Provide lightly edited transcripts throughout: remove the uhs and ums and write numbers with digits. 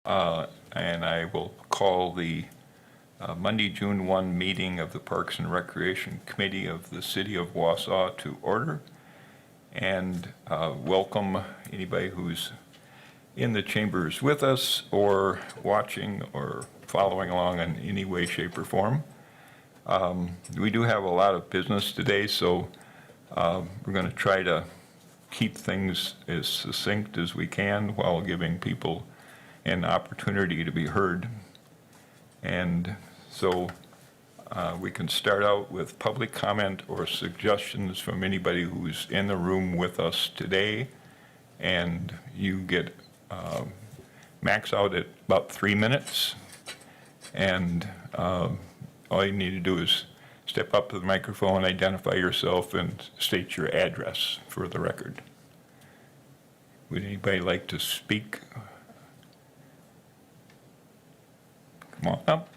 And I will call the Monday, June 1 meeting of the Parks and Recreation Committee of the City of Wausau to order. And welcome anybody who's in the chambers with us or watching or following along in any way, shape, or form. We do have a lot of business today, so we're going to try to keep things as succinct as we can while giving people an opportunity to be heard. And so we can start out with public comment or suggestions from anybody who's in the room with us today. And you get max out at about 3 minutes. And all you need to do is step up to the microphone, identify yourself, and state your address for the record. Would anybody like to speak? Come on up.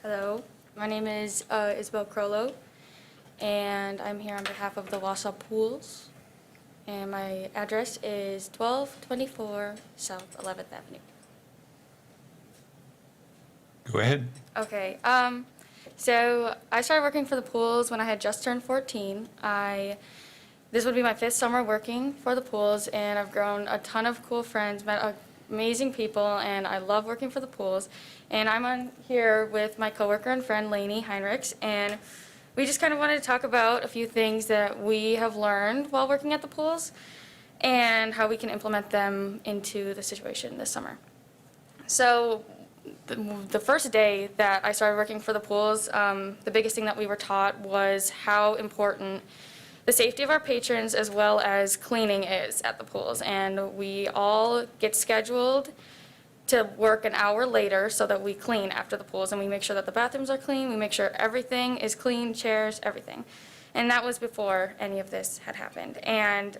Hello, my name is Isabel Crollo, and I'm here on behalf of the Wausau Pools. And my address is 1224 South 11th Avenue. Go ahead. Okay, so I started working for the pools when I had just turned 14. This would be my 5th summer working for the pools, and I've grown a ton of cool friends, met amazing people, and I love working for the pools. And I'm on here with my coworker and friend, Lainey Heinrichs, and we just kind of wanted to talk about a few things that we have learned while working at the pools and how we can implement them into the situation this summer. So the first day that I started working for the pools, the biggest thing that we were taught was how important the safety of our patrons as well as cleaning is at the pools. And we all get scheduled to work an hour later so that we clean after the pools, and we make sure that the bathrooms are clean, we make sure everything is clean, chairs, everything. And that was before any of this had happened. And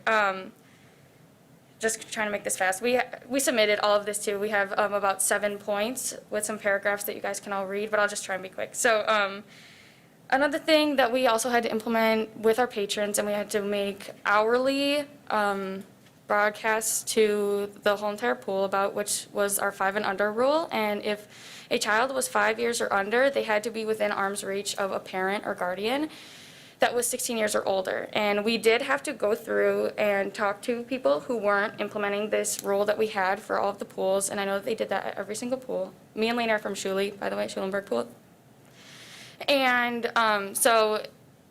just trying to make this fast, we submitted all of this too. We have about 7 points with some paragraphs that you guys can all read, but I'll just try and be quick. So another thing that we also had to implement with our patrons, and we had to make hourly broadcasts to the whole entire pool about which was our 5 and under rule. And if a child was 5 years or under, they had to be within arm's reach of a parent or guardian that was 16 years or older. And we did have to go through and talk to people who weren't implementing this rule that we had for all of the pools. And I know that they did that at every single pool. Me and Lane are from Shuley, by the way, Schulenburg Pool. And so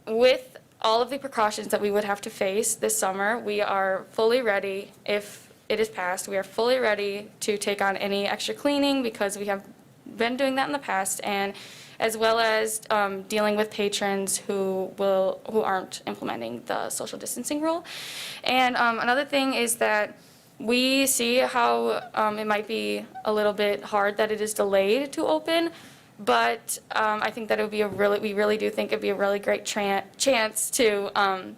with all of the precautions that we would have to face this summer, we are fully ready. If it is passed, we are fully ready to take on any extra cleaning because we have been doing that in the past, and as well as dealing with patrons who aren't implementing the social distancing rule. And another thing is that we see how it might be a little bit hard that it is delayed to open. But I think that it would be we really do think it'd be a really great chance to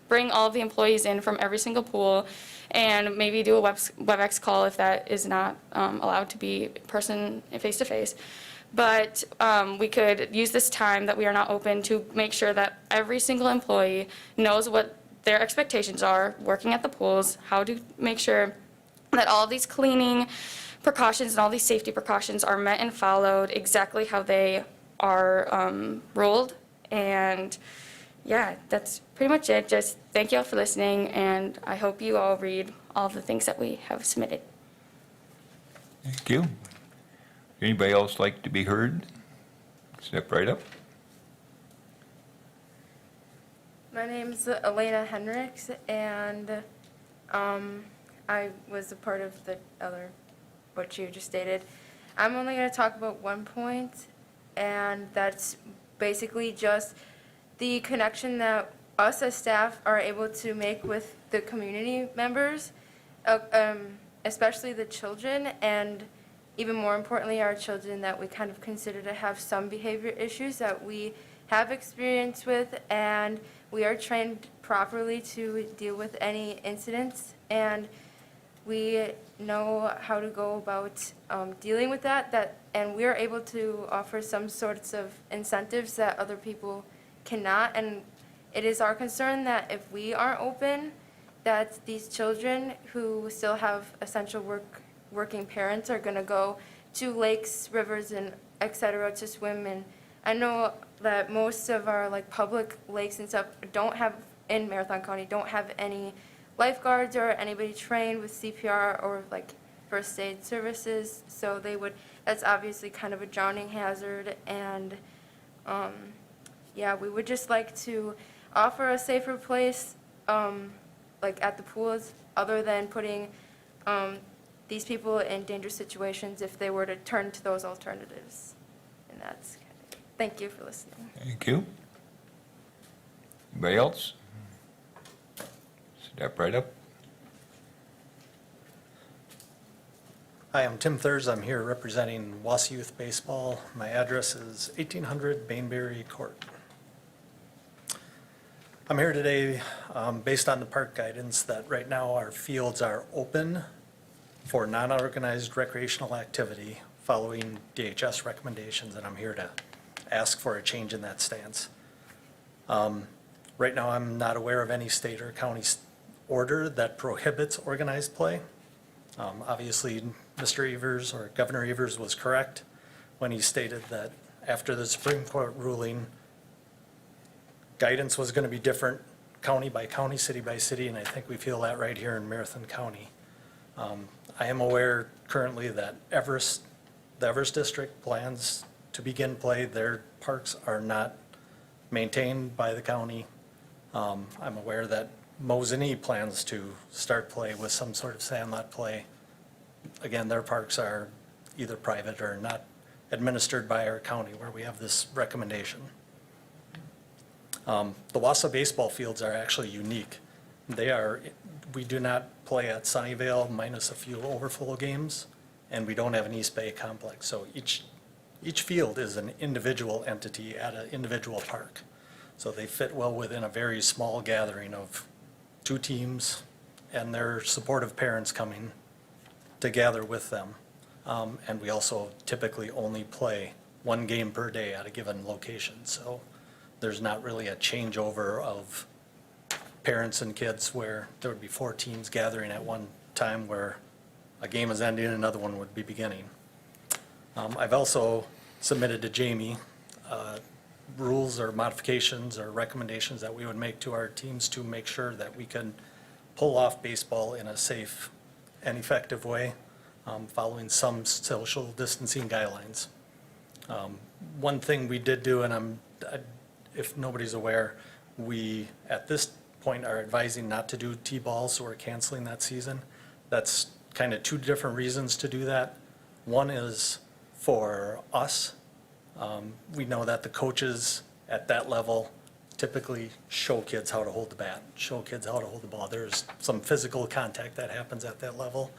bring all of the employees in from every single pool and maybe do a WebEx call if that is not allowed to be face-to-face. But we could use this time that we are not open to make sure that every single employee knows what their expectations are working at the pools, how to make sure that all of these cleaning precautions and all these safety precautions are met and followed exactly how they are ruled. And yeah, that's pretty much it. Just thank you all for listening, and I hope you all read all of the things that we have submitted. Thank you. Anybody else like to be heard? Step right up. My name's Elena Henrichs, and I was a part of the other, what you just stated. I'm only going to talk about 1 point, and that's basically just the connection that us as staff are able to make with the community members, especially the children, and even more importantly, our children that we kind of consider to have some behavior issues that we have experience with, and we are trained properly to deal with any incidents, and we know how to go about dealing with that, and we are able to offer some sorts of incentives that other people cannot. And it is our concern that if we aren't open that these children who still have essential working parents are going to go to lakes, rivers, and et cetera to swim. And I know that most of our like public lakes and stuff don't have, in Marathon County, don't have any lifeguards or anybody trained with CPR or like first aid services. So that's obviously kind of a drowning hazard. And yeah, we would just like to offer a safer place, like at the pools, other than putting these people in dangerous situations if they were to turn to those alternatives. And that's kind of it. Thank you for listening. Thank you. Anybody else? Step right up. Hi, I'm Tim Thurs. I'm here representing Wausau Youth Baseball. My address is 1800 Bainbury Court. I'm here today based on the park guidance that right now our fields are open for non-organized recreational activity following DHS recommendations, and I'm here to ask for a change in that stance. Right now, I'm not aware of any state or county order that prohibits organized play. Obviously, Mr. Evers or Governor Evers was correct when he stated that after the Supreme Court ruling, guidance was going to be different county by county, city by city, and I think we feel that right here in Marathon County. I am aware currently that the Everest District plans to begin play. Their parks are not maintained by the county. I'm aware that Mosinee plans to start play with some sort of sandlot play. Again, their parks are either private or not administered by our county where we have this recommendation. The Wausau baseball fields are actually unique. We do not play at Sunnyvale minus a few overflow games, and we don't have an East Bay complex. So each field is an individual entity at an individual park. So they fit well within a very small gathering of 2 teams and their supportive parents coming to gather with them. And we also typically only play 1 game per day at a given location. So there's not really a changeover of parents and kids where there would be 4 teams gathering at one time where a game is ending and another one would be beginning. I've also submitted to Jamie rules or modifications or recommendations that we would make to our teams to make sure that we can pull off baseball in a safe and effective way, following some social distancing guidelines. One thing we did do, and if nobody's aware, we at this point are advising not to do T-ball, so we're canceling that season. That's kind of 2 different reasons to do that. One is for us. We know that the coaches at that level typically show kids how to hold the bat, show kids how to hold the ball. There's some physical contact that happens at that level.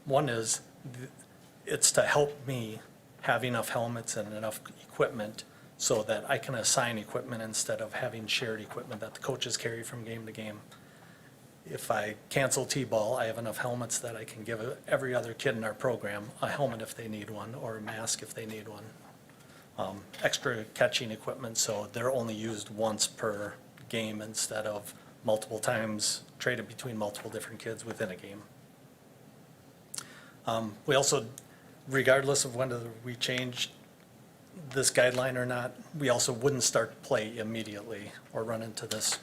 One is it's to help me have enough helmets and enough equipment so that I can assign equipment instead of having shared equipment that the coaches carry from game to game. If I cancel T-ball, I have enough helmets that I can give every other kid in our program a helmet if they need one, or a mask if they need one. Extra catching equipment, so they're only used once per game instead of multiple times traded between multiple different kids within a game. We also, regardless of whether we change this guideline or not, we also wouldn't start play immediately or run into this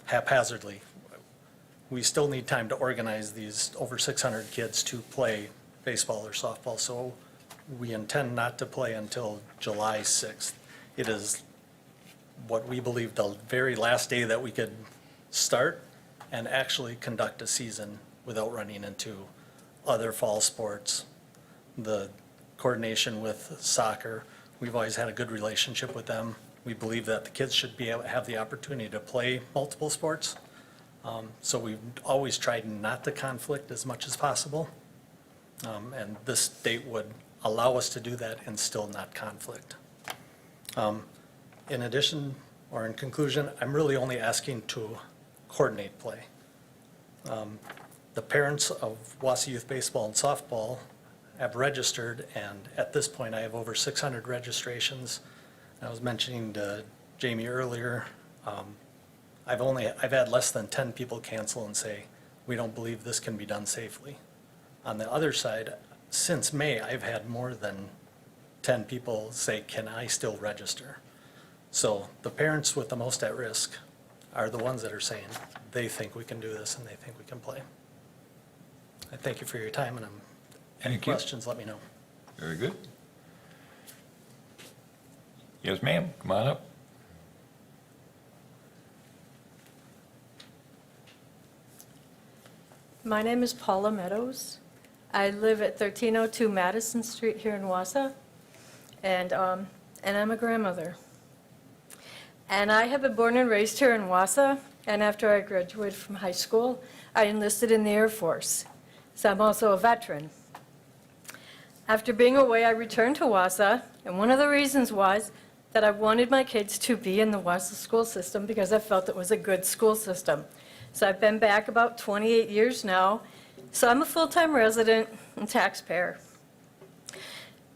haphazardly. We still need time to organize these over 600 kids to play baseball or softball, so we intend not to play until July 6th. It is what we believe the very last day that we could start and actually conduct a season without running into other fall sports. The coordination with soccer, we've always had a good relationship with them. We believe that the kids should be able to have the opportunity to play multiple sports. So we've always tried not to conflict as much as possible. And this date would allow us to do that and still not conflict. In addition, or in conclusion, I'm really only asking to coordinate play. The parents of Wausau Youth Baseball and Softball have registered, and at this point I have over 600 registrations. I was mentioning to Jamie earlier, I've had less than 10 people cancel and say, we don't believe this can be done safely. On the other side, since May, I've had more than 10 people say, can I still register? So the parents with the most at risk are the ones that are saying, they think we can do this and they think we can play. I thank you for your time, and any Thank you. questions, let me know. Very good. Yes, ma'am, come on up. My name is Paula Meadows. I live at 1302 Madison Street here in Wausau, and I'm a grandmother. And I have been born and raised here in Wausau, and after I graduated from high school, I enlisted in the Air Force. So I'm also a veteran. After being away, I returned to Wausau, and one of the reasons was that I wanted my kids to be in the Wausau school system because I felt it was a good school system. So I've been back about 28 years now. So I'm a full-time resident and taxpayer.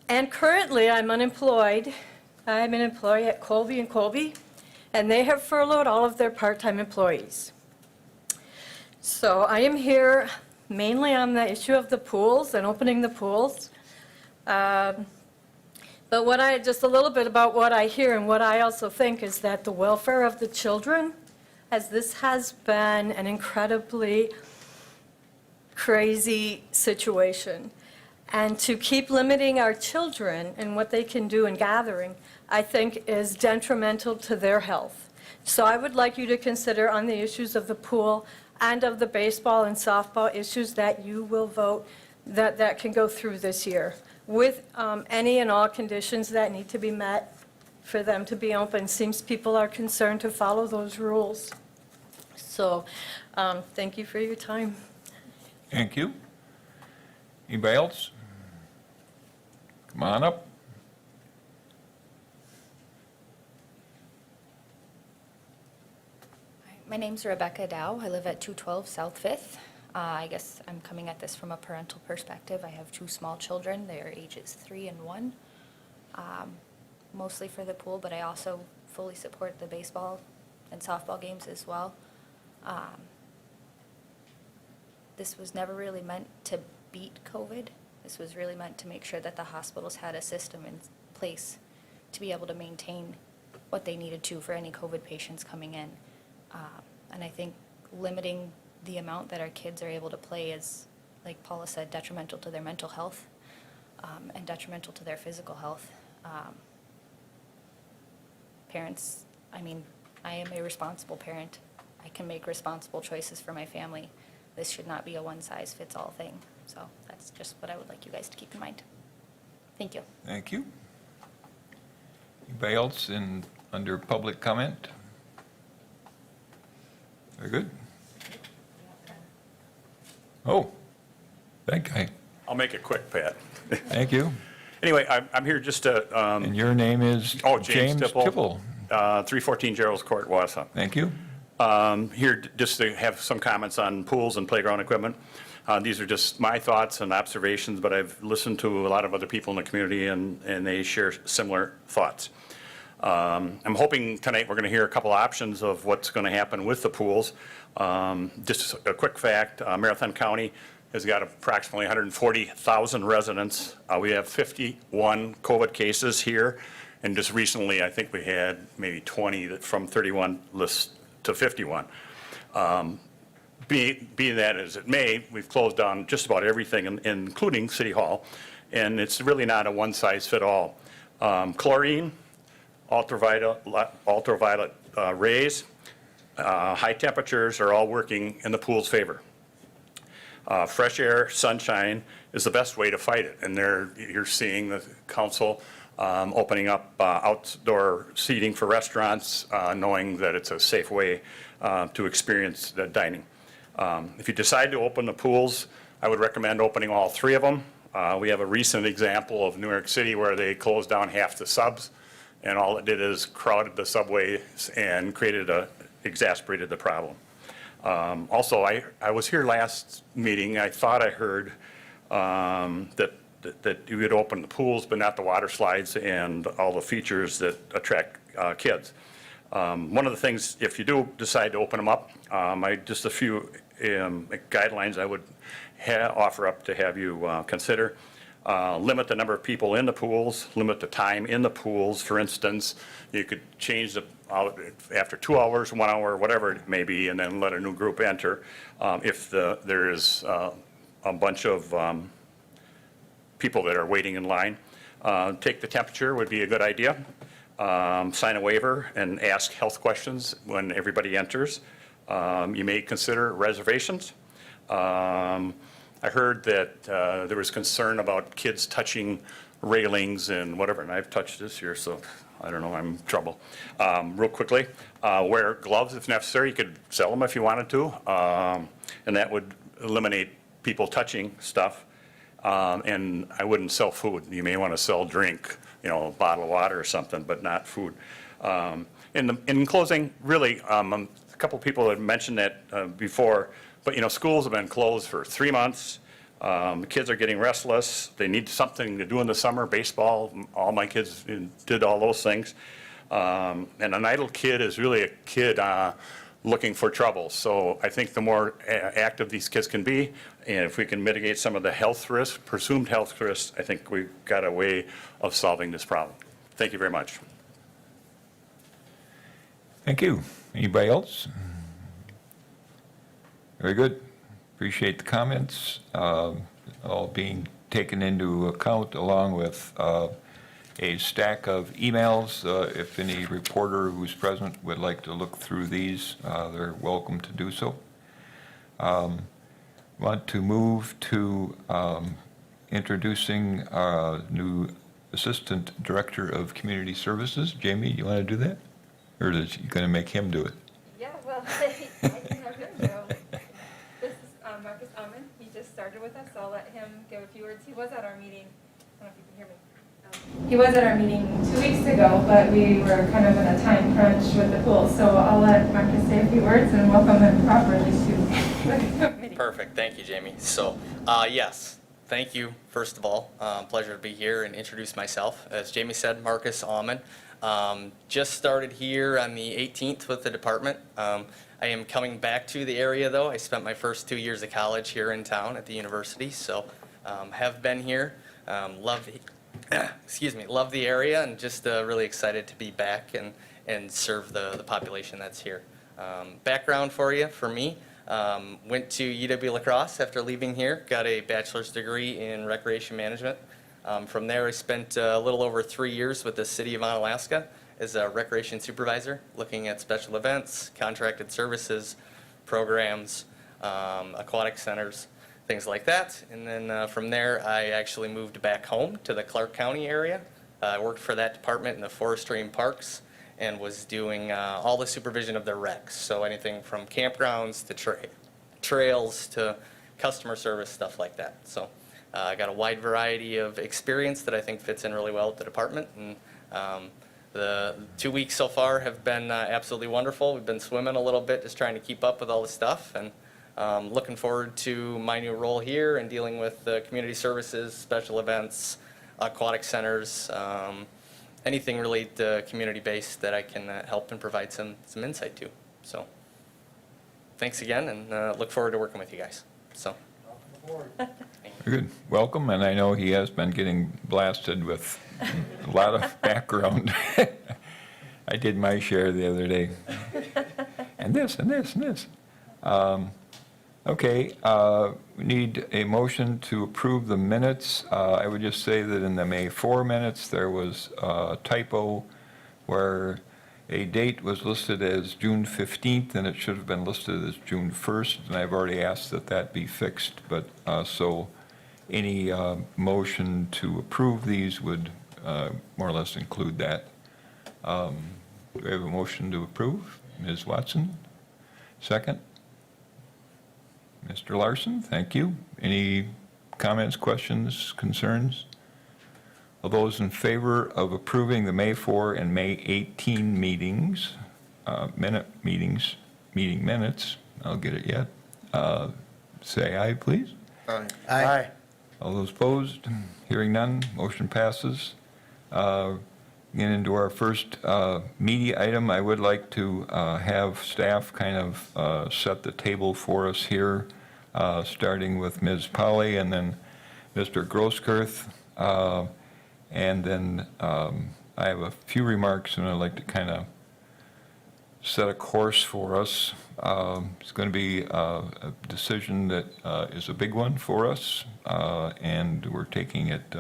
And currently, I'm unemployed. I'm an employee at Colby & Colby, and they have furloughed all of their part-time employees. So I am here mainly on the issue of the pools and opening the pools. But just a little bit about what I hear and what I also think is that the welfare of the children, as this has been an incredibly crazy situation. And to keep limiting our children and what they can do in gathering, I think is detrimental to their health. So I would like you to consider on the issues of the pool and of the baseball and softball issues that you will vote that can go through this year with any and all conditions that need to be met for them to be open. Seems people are concerned to follow those rules. So thank you for your time. Thank you. Anybody else? Come on up. My name's Rebecca Dow. I live at 212 South Fifth. I guess I'm coming at this from a parental perspective. I have two small children. They are ages 3 and 1, mostly for the pool, but I also fully support the baseball and softball games as well. This was never really meant to beat COVID. This was really meant to make sure that the hospitals had a system in place to be able to maintain what they needed to for any COVID patients coming in. And I think limiting the amount that our kids are able to play is, like Paula said, detrimental to their mental health and detrimental to their physical health. Parents, I mean, I am a responsible parent. I can make responsible choices for my family. This should not be a one-size-fits-all thing. So that's just what I would like you guys to keep in mind. Thank you. Thank you. Anybody else under public comment? Very good. Oh, that guy. I'll make it quick, Pat. Thank you. Anyway, I'm here just to, And your name is? James Tipple. Tipple. 314 Gerald's Court, Wausau. Thank you. Here just to have some comments on pools and playground equipment. These are just my thoughts and observations, but I've listened to a lot of other people in the community, and they share similar thoughts. I'm hoping tonight we're going to hear a couple options of what's going to happen with the pools. Just a quick fact, Marathon County has got approximately 140,000 residents. We have 51 COVID cases here, and just recently I think we had maybe 20 from 31 lists to 51. Being that as it may, we've closed down just about everything, including City Hall, and it's really not a one-size-fit-all. Chlorine, ultraviolet rays, high temperatures are all working in the pool's favor. Fresh air, sunshine is the best way to fight it, and you're seeing the council opening up outdoor seating for restaurants, knowing that it's a safe way to experience the dining. If you decide to open the pools, I would recommend opening all 3 of them. We have a recent example of New York City where they closed down half the subs, and all it did is crowded the subways and exacerbated the problem. Also, I was here last meeting. I thought I heard that you would open the pools, but not the water slides and all the features that attract kids. One of the things, if you do decide to open them up, just a few guidelines I would offer up to have you consider. Limit the number of people in the pools, limit the time in the pools. For instance, you could change out after 2 hours, 1 hour, whatever it may be, and then let a new group enter. If there is a bunch of people that are waiting in line. Take the temperature would be a good idea. Sign a waiver and ask health questions when everybody enters. You may consider reservations. I heard that there was concern about kids touching railings and whatever, and I've touched this here, so I don't know, I'm in trouble. Real quickly, wear gloves if necessary. You could sell them if you wanted to, and that would eliminate people touching stuff. And I wouldn't sell food. You may want to sell drink, a bottle of water or something, but not food. In closing, really, a couple people had mentioned that before, but schools have been closed for 3 months. The kids are getting restless. They need something to do in the summer, baseball. All my kids did all those things. And an idle kid is really a kid looking for trouble. So I think the more active these kids can be, and if we can mitigate some of the health risks, presumed health risks, I think we've got a way of solving this problem. Thank you very much. Thank you. Anybody else? Very good. Appreciate the comments, all being taken into account along with a stack of emails. If any reporter who's present would like to look through these, they're welcome to do so. Want to move to introducing our new Assistant Director of Community Services. Jamie, you want to do that? Or is you going to make him do it? Yeah, well, I can have him go. This is Marcus Alman. He just started with us, so I'll let him give a few words. He was at our meeting. I don't know if you can hear me. He was at our meeting 2 weeks ago, but we were kind of in a time crunch with the pool. So I'll let Marcus say a few words and welcome him properly to the committee. Perfect. Thank you, Jamie. So, yes, thank you, first of all. Pleasure to be here and introduce myself. As Jamie said, Marcus Alman. Just started here on the 18th with the department. I am coming back to the area, though. I spent my first 2 years of college here in town at the university, so have been here. Love the area, and just really excited to be back and serve the population that's here. Background for me, went to UW La Crosse after leaving here, got a bachelor's degree in recreation management. From there, I spent a little over 3 years with the city of Onalaska as a recreation supervisor, looking at special events, contracted services, programs, aquatic centers, things like that. And then from there, I actually moved back home to the Clark County area. I worked for that department in the forestry and parks and was doing all the supervision of their recs. So anything from campgrounds to trails to customer service, stuff like that. So I got a wide variety of experience that I think fits in really well with the department. And the 2 weeks so far have been absolutely wonderful. We've been swimming a little bit, just trying to keep up with all the stuff. And looking forward to my new role here and dealing with the community services, special events, aquatic centers, anything really community-based that I can help and provide some insight to. So thanks again, and look forward to working with you guys. So. Very good. Welcome, and I know he has been getting blasted with a lot of background. I did my share the other day. And this, and this, and this. Okay, we need a motion to approve the minutes. I would just say that in the May 4 minutes, there was a typo where a date was listed as June 15th, and it should have been listed as June 1st, and I've already asked that that be fixed, but so any motion to approve these would more or less include that. Do we have a motion to approve? Ms. Watson? Second? Mr. Larson, thank you. Any comments, questions, concerns? All those in favor of approving the May 4 and May 18 meeting minutes, I'll get it yet, say aye, please. Aye. All those opposed? Hearing none, motion passes. Get into our first media item. I would like to have staff kind of set the table for us here, starting with Ms. Polly and then Mr. Grosskirth. And then I have a few remarks, and I'd like to kind of set a course for us. It's going to be a decision that is a big one for us, and we're taking it,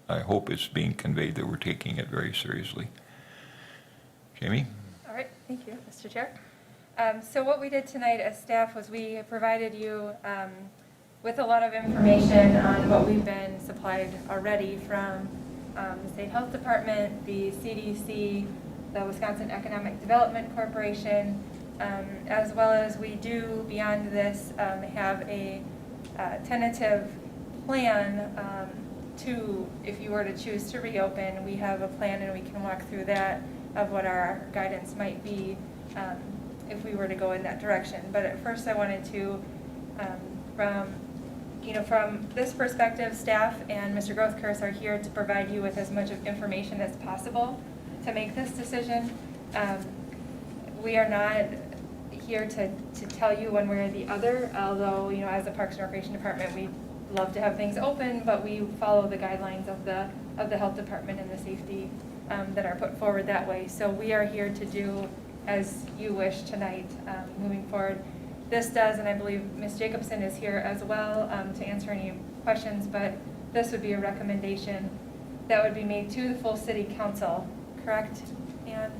I hope it's being conveyed that we're taking it very seriously. Jamie? All right, thank you, Mr. Chair. So what we did tonight as staff was we provided you with a lot of information on what we've been supplied already from the State Health Department, the CDC, the Wisconsin Economic Development Corporation, as well as we do, beyond this, have a tentative plan to, if you were to choose to reopen, we have a plan and we can walk through that of what our guidance might be if we were to go in that direction. But at first I wanted to, from this perspective, staff and Mr. Grosskirth are here to provide you with as much of information as possible to make this decision. We are not here to tell you one way or the other, although, as the Parks and Recreation Department, we love to have things open, but we follow the guidelines of the Health Department and the safety that are put forward that way. So we are here to do as you wish tonight moving forward. This does, and I believe Ms. Jacobson is here as well to answer any questions, but this would be a recommendation that would be made to the full city council, correct? And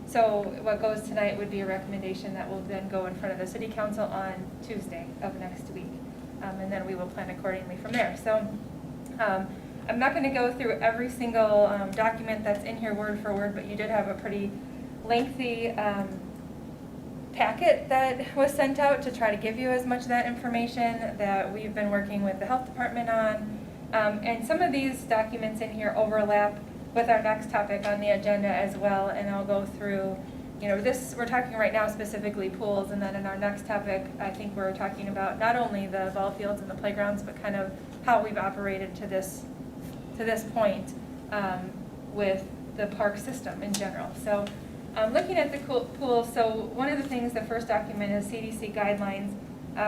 so what goes tonight would be a recommendation that will then go in front of the city council on Tuesday of next week. And then we will plan accordingly from there. So I'm not going to go through every single document that's in here word for word, but you did have a pretty lengthy packet that was sent out to try to give you as much of that information that we've been working with the health department on. And some of these documents in here overlap with our next topic on the agenda as well, and I'll go through, this, we're talking right now specifically pools, and then in our next topic, I think we're talking about not only the ball fields and the playgrounds, but kind of how we've operated to this point with the park system in general. So looking at the pool, so one of the things, the first document is CDC guidelines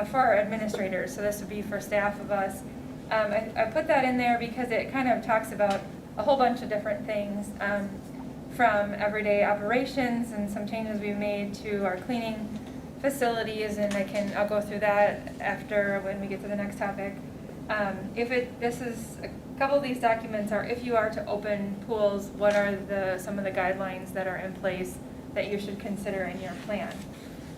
for our administrators, so this would be for staff of us. I put that in there because it kind of talks about a whole bunch of different things, from everyday operations and some changes we've made to our cleaning facilities, and I'll go through that after when we get to the next topic. A couple of these documents are if you are to open pools, what are some of the guidelines that are in place that you should consider in your plan.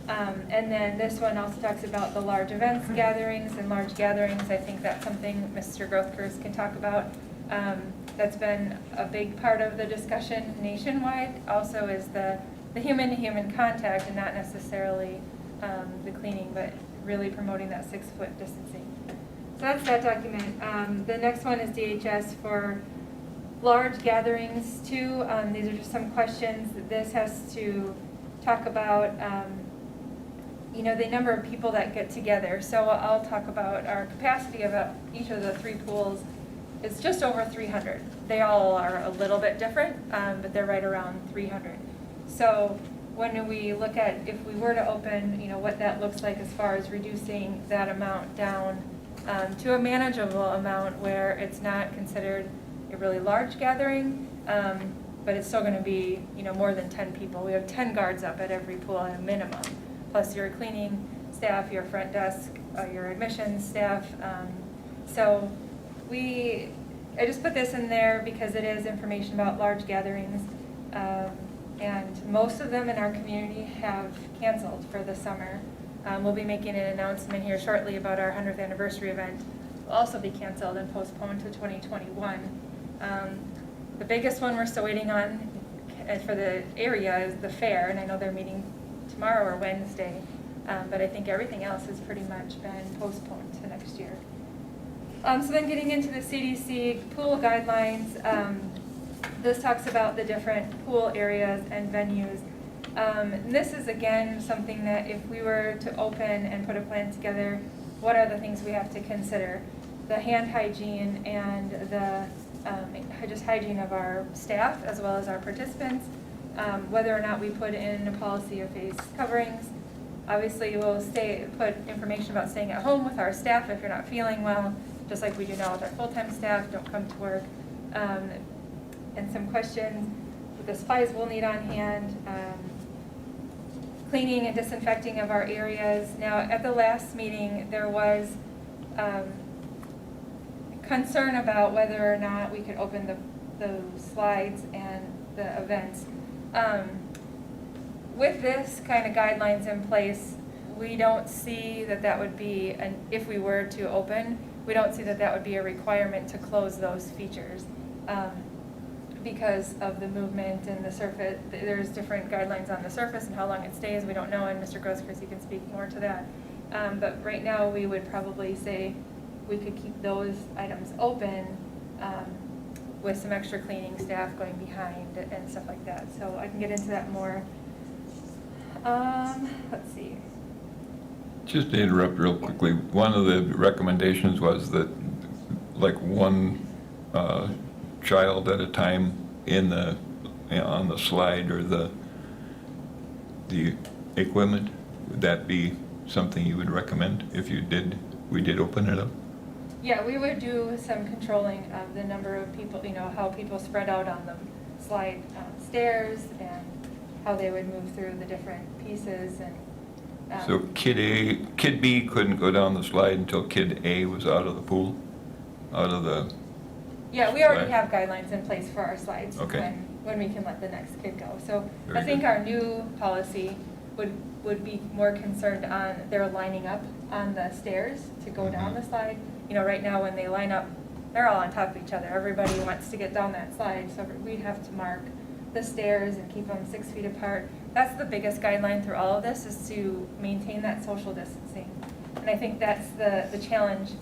And then this one also talks about the large events, gatherings, and large gatherings. I think that's something Mr. Grosskirth can talk about. That's been a big part of the discussion nationwide. Also is the human-to-human contact, and not necessarily the cleaning, but really promoting that 6-foot distancing. So that's that document. The next one is DHS for large gatherings too. These are just some questions. This has to talk about the number of people that get together. So I'll talk about our capacity of each of the 3 pools. It's just over 300. They all are a little bit different, but they're right around 300. So when we look at if we were to open, what that looks like as far as reducing that amount down to a manageable amount where it's not considered a really large gathering, but it's still going to be, more than 10 people. We have 10 guards up at every pool at a minimum, plus your cleaning staff, your front desk, your admissions staff. So I just put this in there because it is information about large gatherings, and most of them in our community have canceled for the summer. We'll be making an announcement here shortly about our 100th anniversary event. Will also be canceled and postponed to 2021. The biggest one we're still waiting on for the area is the fair, and I know they're meeting tomorrow or Wednesday, but I think everything else has pretty much been postponed to next year. So then getting into the CDC pool guidelines, this talks about the different pool areas and venues. This is again something that if we were to open and put a plan together, what are the things we have to consider? The hand hygiene and the just hygiene of our staff as well as our participants, whether or not we put in a policy of face coverings. Obviously, we'll put information about staying at home with our staff if you're not feeling well, just like we do now with our full-time staff, don't come to work. And some questions with the supplies we'll need on hand, cleaning and disinfecting of our areas. Now, at the last meeting, there was concern about whether or not we could open the slides and the events. With this kind of guidelines in place, we don't see that that would be, if we were to open, we don't see that that would be a requirement to close those features. Because of the movement and the surface, there's different guidelines on the surface and how long it stays, we don't know, and Mr. Grosskreutz, you can speak more to that. But right now, we would probably say we could keep those items open with some extra cleaning staff going behind and stuff like that. So I can get into that more. Let's see. Just to interrupt real quickly, one of the recommendations was that like one child at a time in the, on the slide or the equipment. Would that be something you would recommend if we did open it up? Yeah, we would do some controlling of the number of people, how people spread out on the slide stairs and how they would move through the different pieces and. So kid B couldn't go down the slide until kid A was out of the pool, out of the. Yeah, we already Right. have guidelines in place for our slides Okay. when we can let the next kid go. So Very I think good. our new policy would be more concerned on their lining up on the stairs to go down Mhm. the slide. Right now when they line up, they're all on top of each other. Everybody wants to get down that slide, so we'd have to mark the stairs and keep them 6 feet apart. That's the biggest guideline through all of this, is to maintain that social distancing. And I think that's the challenge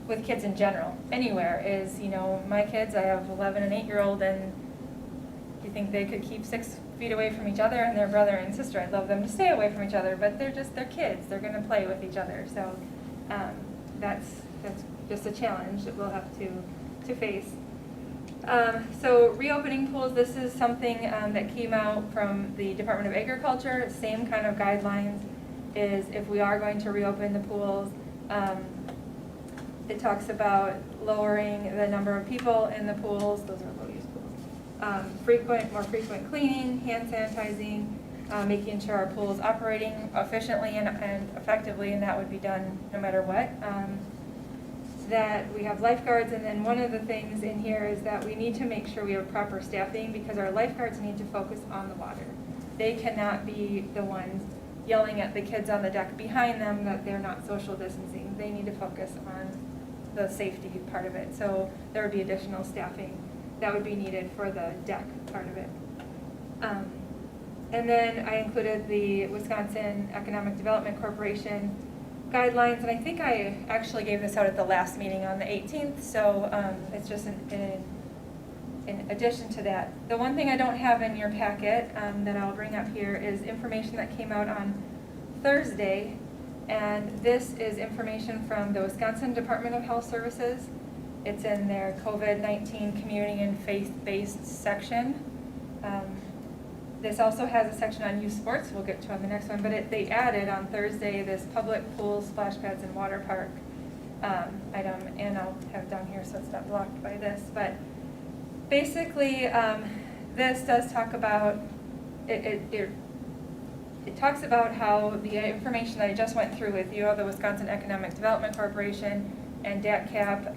with kids in general, anywhere, is, my kids, I have 11 and 8-year-old, and you think they could keep 6 feet away from each other and their brother and sister. I'd love them to stay away from each other, but they're kids. They're gonna play with each other. So that's just a challenge that we'll have to face. So reopening pools, this is something that came out from the Department of Agriculture. Same kind of guidelines, is if we are going to reopen the pools, it talks about lowering the number of people in the pools. Those are low-use pools. More frequent cleaning, hand sanitizing, making sure our pool is operating efficiently and effectively, and that would be done no matter what. That we have lifeguards, and then one of the things in here is that we need to make sure we have proper staffing, because our lifeguards need to focus on the water. They cannot be the ones yelling at the kids on the deck behind them that they're not social distancing. They need to focus on the safety part of it. So there would be additional staffing that would be needed for the deck part of it. And then I included the Wisconsin Economic Development Corporation guidelines, and I think I actually gave this out at the last meeting on the 18th, so it's just in addition to that. The one thing I don't have in your packet that I'll bring up here is information that came out on Thursday, and this is information from the Wisconsin Department of Health Services. It's in their COVID-19 community and faith-based section. This also has a section on youth sports, we'll get to on the next one, but they added on Thursday this public pools, splash pads, and water park item, and I'll have it down here so it's not blocked by this. But basically, this does talk about, it talks about how the information that I just went through with you, the Wisconsin Economic Development Corporation and DATCAP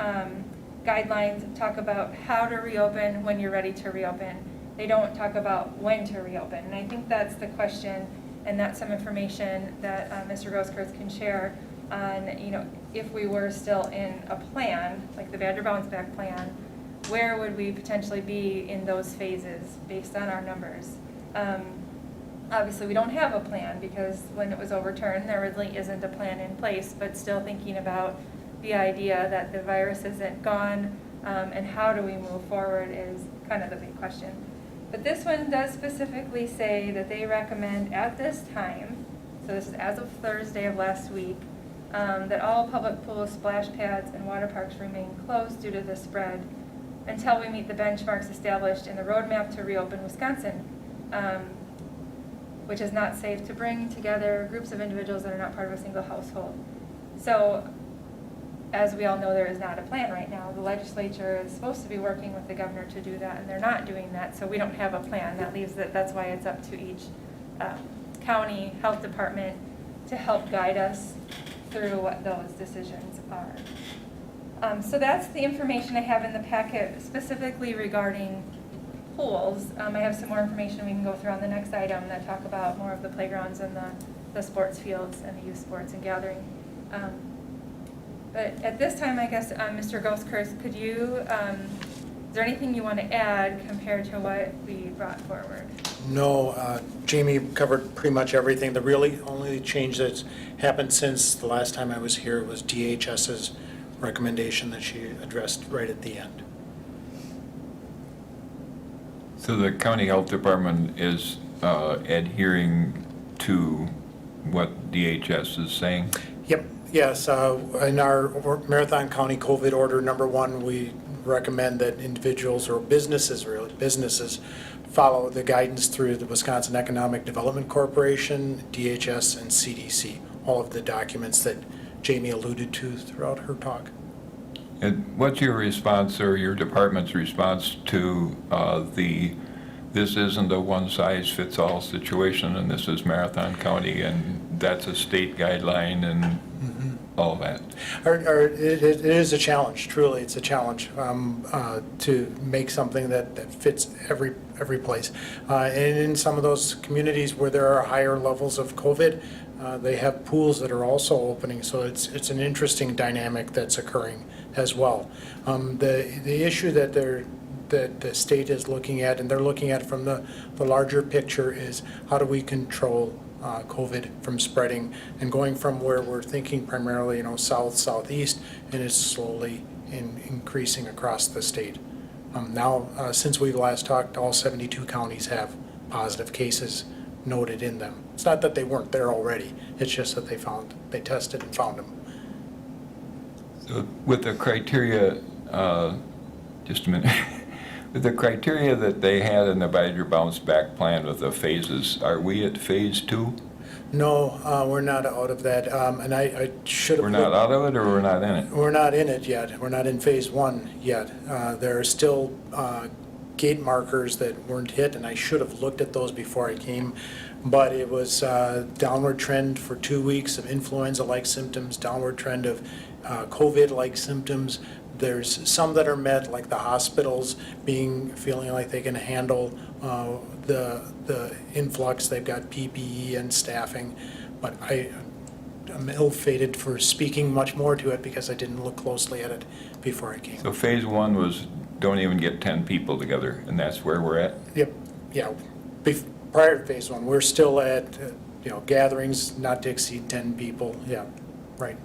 guidelines talk about how to reopen when you're ready to reopen. They don't talk about when to reopen, and I think that's the question, and that's some information that Mr. Grosskreutz can share on, if we were still in a plan, like the Badger Bounce Back plan, where would we potentially be in those phases based on our numbers? Obviously, we don't have a plan, because when it was overturned, there really isn't a plan in place, but still thinking about the idea that the virus isn't gone, and how do we move forward is kind of the big question. But this one does specifically say that they recommend at this time, so this is as of Thursday of last week, that all public pools, splash pads, and water parks remain closed due to the spread until we meet the benchmarks established in the roadmap to reopen Wisconsin, which is not safe to bring together groups of individuals that are not part of a single household. So, as we all know, there is not a plan right now. The legislature is supposed to be working with the governor to do that, and they're not doing that, so we don't have a plan. That leaves it, that's why it's up to each county health department to help guide us through what those decisions are. So that's the information I have in the packet specifically regarding pools. I have some more information we can go through on the next item that talk about more of the playgrounds and the sports fields and the youth sports and gathering. But at this time, I guess, Mr. Ghoskers, could you, is there anything you want to add compared to what we brought forward? No, Jamie covered pretty much everything. The really only change that's happened since the last time I was here was DHS's recommendation that she addressed right at the end. So the county health department is adhering to what DHS is saying? Yep, yes. In our Marathon County COVID Order number 1, we recommend that individuals or businesses, really, businesses, follow the guidance through the Wisconsin Economic Development Corporation, DHS, and CDC, all of the documents that Jamie alluded to throughout her talk. And what's your response or your department's response to this isn't a one-size-fits-all situation, and this is Marathon County, and that's a state guideline, and all that? It is a challenge, truly, it's a challenge to make something that fits every place. And in some of those communities where there are higher levels of COVID, they have pools that are also opening, so it's an interesting dynamic that's occurring as well. The issue that the state is looking at, and they're looking at from the larger picture, is how do we control COVID from spreading and going from where we're thinking primarily, south, southeast, and it's slowly increasing across the state. Now, since we last talked, all 72 counties have positive cases noted in them. It's not that they weren't there already, it's just that they tested and found them. So with the criteria, just a minute, with the criteria that they had in the Badger Bounce Back plan with the phases, are we at phase 2? No, we're not out of that, and I should have. We're not out of it, or we're not in it? We're not in it yet. We're not in phase 1 yet. There are still gate markers that weren't hit, and I should have looked at those before I came, but it was downward trend for 2 weeks of influenza-like symptoms, downward trend of COVID-like symptoms. There's some that are met, like the hospitals feeling like they can handle the influx. They've got PPE and staffing, but I'm ill-fated for speaking much more to it because I didn't look closely at it before I came. So phase 1 was don't even get 10 people together, and that's where we're at? Yep, yeah. Prior to phase 1, we're still at gatherings not to exceed 10 people. Yeah, right.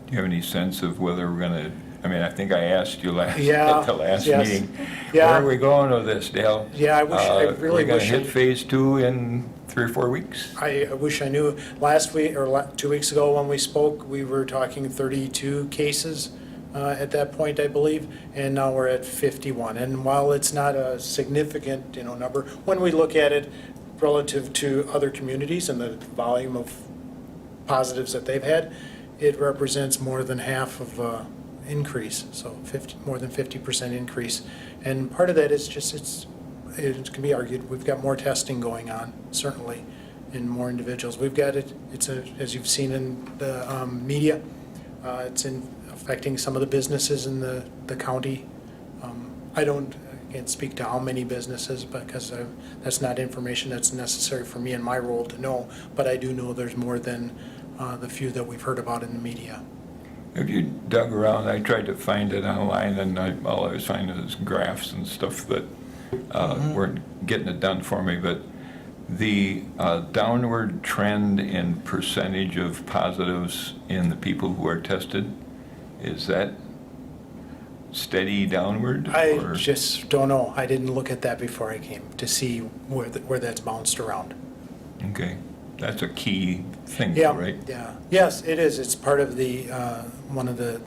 Do you have any sense of whether we're going to, I think I asked you at the last yes. meeting. Yeah. Where are we going with this, Dale? Yeah, I really we're going wish to hit phase 2 in 3 or 4 weeks? I wish I knew. Last week, or 2 weeks ago when we spoke, we were talking 32 cases at that point, I believe, and now we're at 51. And while it's not a significant, number, when we look at it relative to other communities and the volume of positives that they've had, it represents more than half of increase, so more than 50% increase. And part of that is just, it can be argued, we've got more testing going on, certainly, in more individuals. We've got as you've seen in the media, it's affecting some of the businesses in the county. I can't speak to how many businesses because that's not information that's necessary for me in my role to know, but I do know there's more than the few that we've heard about in the media. Have you dug around? I tried to find it online, and all I was finding is graphs and stuff that weren't getting it done for me. But the downward trend in percentage of positives in the people who are tested, is that steady downward? I just don't know. I didn't look at that before I came to see where that's bounced around. Okay. That's a key thing, Yeah, right? yeah. Yes, it is. It's part of the one of the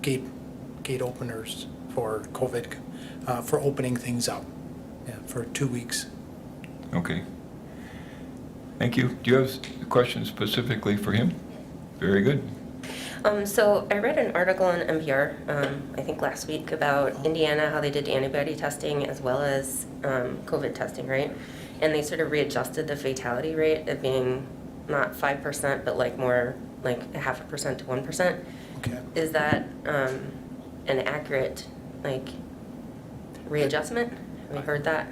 gate openers for COVID, for opening things up, yeah, for 2 weeks. Okay. Thank you. Do you have a question specifically for him? Very good. So I read an article on NPR, I think last week, about Indiana, how they did antibody testing as well as COVID testing, right? And they sort of readjusted the fatality rate of being not 5%, but like more like 0.5% to 1%. Okay. Is that an accurate like readjustment? Have you heard that?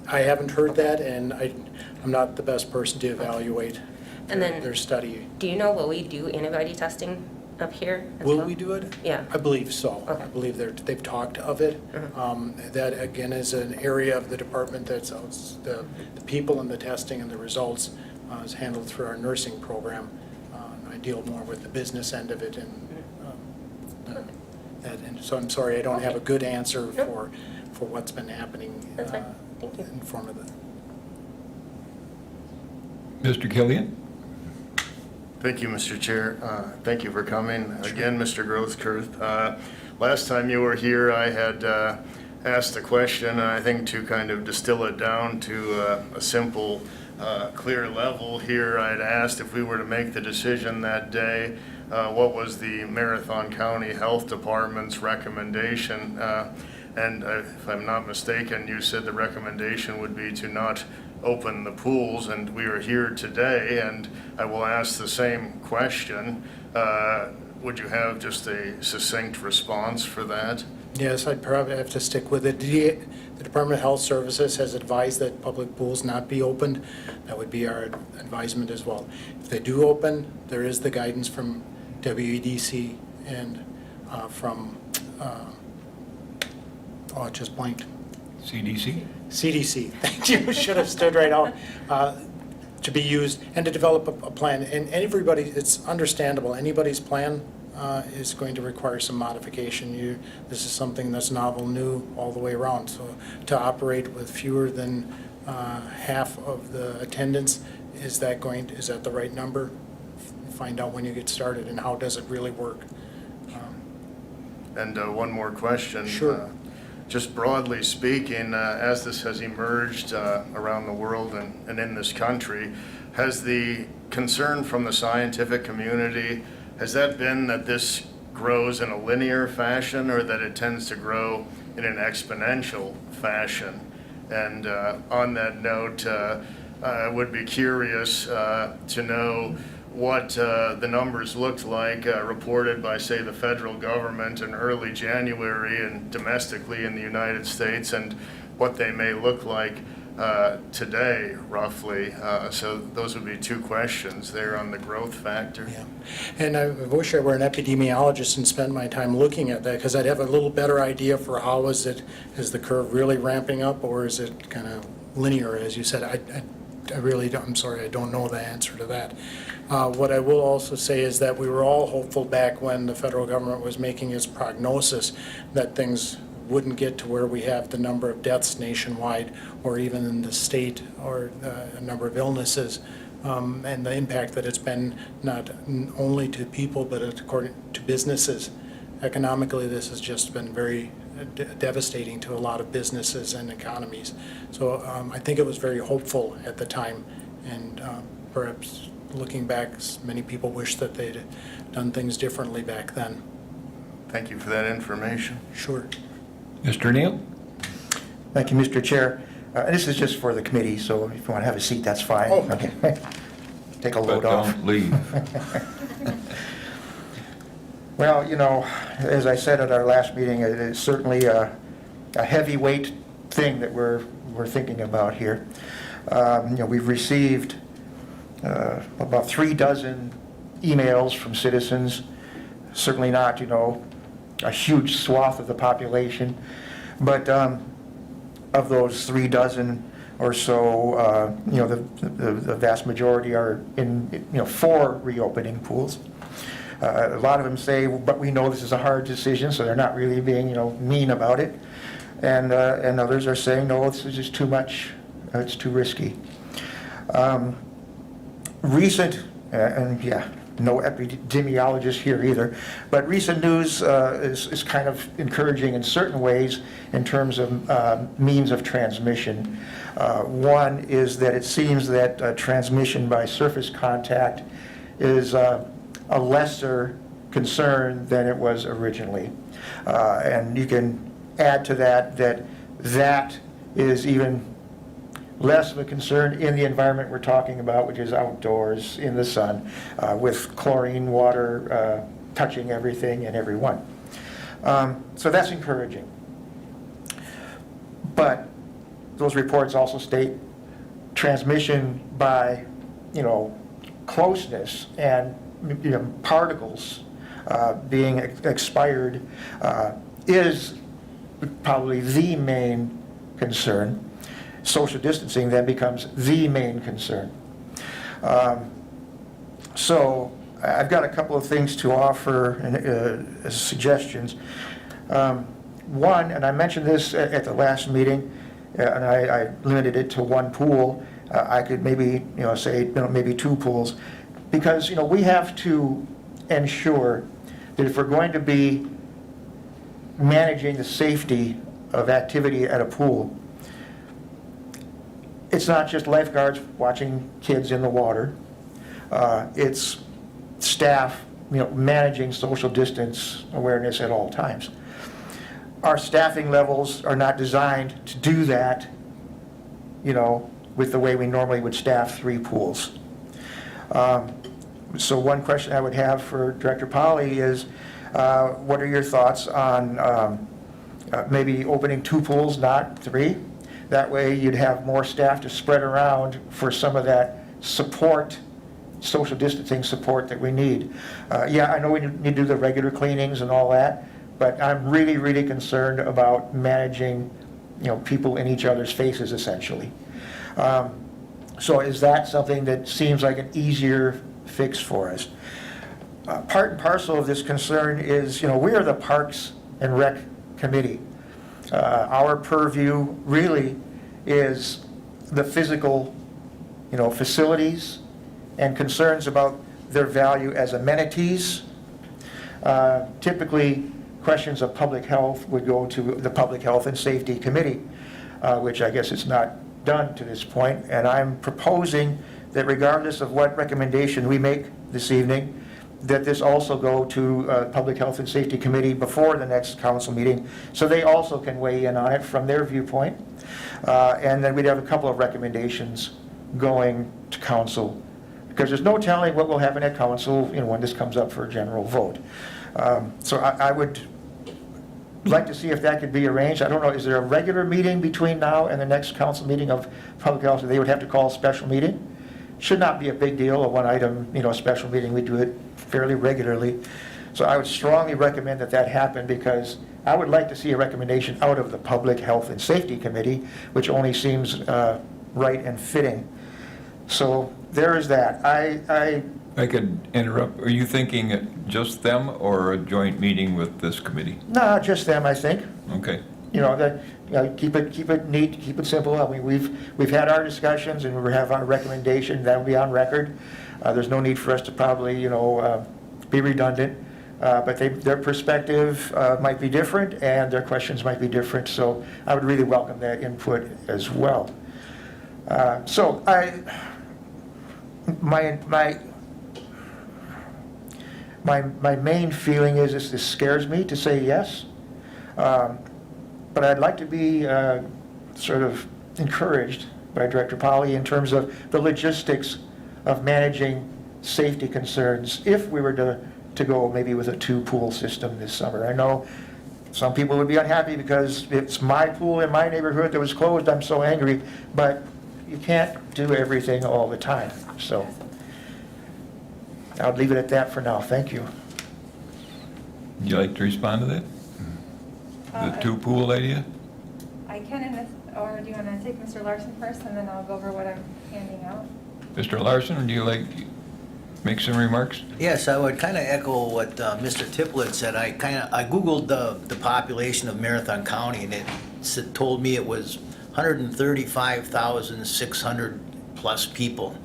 I haven't heard that, and I'm not the best person to evaluate And then- their study. Do you know, will we do antibody testing up here as well? Will we do it? Yeah. I believe so. Okay. I believe they've talked of it. That, again, is an area of the department that's, the people and the testing and the results is handled through our nursing program. I deal more with the business end of it, and and so I'm sorry, I don't have a good answer Nope. for what's been happening. That's fine. Thank you. In form of it. Mr. Killian? Thank you, Mr. Chair. Thank you for coming. Again, Mr. Grosskreutz. Last time you were here, I had asked a question, and I think to kind of distill it down to a simple, clear level here, I'd asked if we were to make the decision that day, what was the Marathon County Health Department's recommendation? And if I'm not mistaken, you said the recommendation would be to not open the pools, and we are here today, and I will ask the same question. Would you have just a succinct response for that? Yes, I'd probably have to stick with it. The Department of Health Services has advised that public pools not be opened. That would be our advisement as well. If they do open, there is the guidance from WEDC and from, oh, it just blanked. CDC? CDC, thank you, should have stood right out, to be used, and to develop a plan. And everybody, it's understandable, anybody's plan is going to require some modification. This is something that's novel, new, all the way around. So to operate with fewer than half of the attendance, is that the right number? Find out when you get started, and how does it really work? And one more question. Sure. Just broadly speaking, as this has emerged around the world and in this country, has the concern from the scientific community, has that been that this grows in a linear fashion, or that it tends to grow in an exponential fashion? And on that note, I would be curious to know what the numbers looked like reported by, say, the federal government in early January and domestically in the United States, and what they may look like today, roughly. So those would be two questions there on the growth factor. Yeah, and I wish I were an epidemiologist and spent my time looking at that, because I'd have a little better idea for how is the curve really ramping up, or is it kind of linear, as you said. I really don't, I'm sorry, I don't know the answer to that. What I will also say is that we were all hopeful back when the federal government was making its prognosis that things wouldn't get to where we have the number of deaths nationwide, or even in the state, or the number of illnesses, and the impact that it's been not only to people, but according to businesses. Economically, this has just been very devastating to a lot of businesses and economies. So I think it was very hopeful at the time, and perhaps looking back, many people wish that they'd done things differently back then. Thank you for that information. Sure. Mr. Neal? Thank you, Mr. Chair. This is just for the committee, so if you want to have a seat, that's fine. Oh. Okay. Take a But load off. don't leave. Well, you know, as I said at our last meeting, it is certainly a heavyweight thing that we're thinking about here. You know, we've received about 36 emails from citizens, certainly not, you know, a huge swath of the population, but of those 36 or so, you know, the vast majority are in, you know, for reopening pools. A lot of them say, but we know this is a hard decision, so they're not really being, you know, mean about it. And others are saying, no, this is just too much, it's too risky. Recent, and yeah, no epidemiologist here either. But recent news is kind of encouraging in certain ways in terms of means of transmission. One is that it seems that transmission by surface contact is a lesser concern than it was originally. And you can add to that that is even less of a concern in the environment we're talking about, which is outdoors in the sun, with chlorine water touching everything and everyone. So that's encouraging. But those reports also state transmission by, closeness and particles being expired is probably the main concern. Social distancing then becomes the main concern. So I've got a couple of things to offer as suggestions. One, and I mentioned this at the last meeting, and I limited it to one pool. I could maybe, say, maybe two pools, because, we have to ensure that if we're going to be managing the safety of activity at a pool, it's not just lifeguards watching kids in the water. It's staff, managing social distance awareness at all times. Our staffing levels are not designed to do that, with the way we normally would staff 3 pools. So one question I would have for Director Polly is, what are your thoughts on maybe opening 2 pools, not 3? That way you'd have more staff to spread around for some of that support, social distancing support that we need. Yeah, I know we need to do the regular cleanings and all that, but I'm really, really concerned about managing, people in each other's faces, essentially. So is that something that seems like an easier fix for us? Part and parcel of this concern is, we are the Parks and Rec Committee. Our purview really is the physical, facilities and concerns about their value as amenities. Typically, questions of public health would go to the Public Health and Safety Committee, which I guess is not done to this point. And I'm proposing that regardless of what recommendation we make this evening, that this also go to Public Health and Safety Committee before the next council meeting, so they also can weigh in on it from their viewpoint. And then we'd have a couple of recommendations going to council, because there's no telling what will happen at council, when this comes up for a general vote. So I would like to see if that could be arranged. I don't know, is there a regular meeting between now and the next council meeting of Public Health? They would have to call a special meeting. Should not be a big deal, a one item, special meeting. We do it fairly regularly. So I would strongly recommend that happen, because I would like to see a recommendation out of the Public Health and Safety Committee, which only seems right and fitting. So there is that. I could interrupt. Are you thinking just them or a joint meeting with this committee? No, just them, I think. Okay. Keep it neat, keep it simple. I mean, we've had our discussions and we have our recommendation. That'll be on record. There's no need for us to probably, be redundant. But their perspective might be different and their questions might be different. So I would really welcome that input as well. So my main feeling is this scares me to say yes. But I'd like to be sort of encouraged by Director Polly in terms of the logistics of managing safety concerns if we were to go maybe with a 2-pool system this summer. I know some people would be unhappy because it's my pool in my neighborhood that was closed. I'm so angry, but you can't do everything all the time. So I'll leave it at that for now. Thank you. Would you like to respond to that? The 2-pool idea? I can, or do you want to take Mr. Larson first, and then I'll go over what I'm handing out? Mr. Larson, would you like to make some remarks? Yes, I would kind of echo what Mr. Tiplett said. I Googled the population of Marathon County, and it told me it was 135,600 plus people.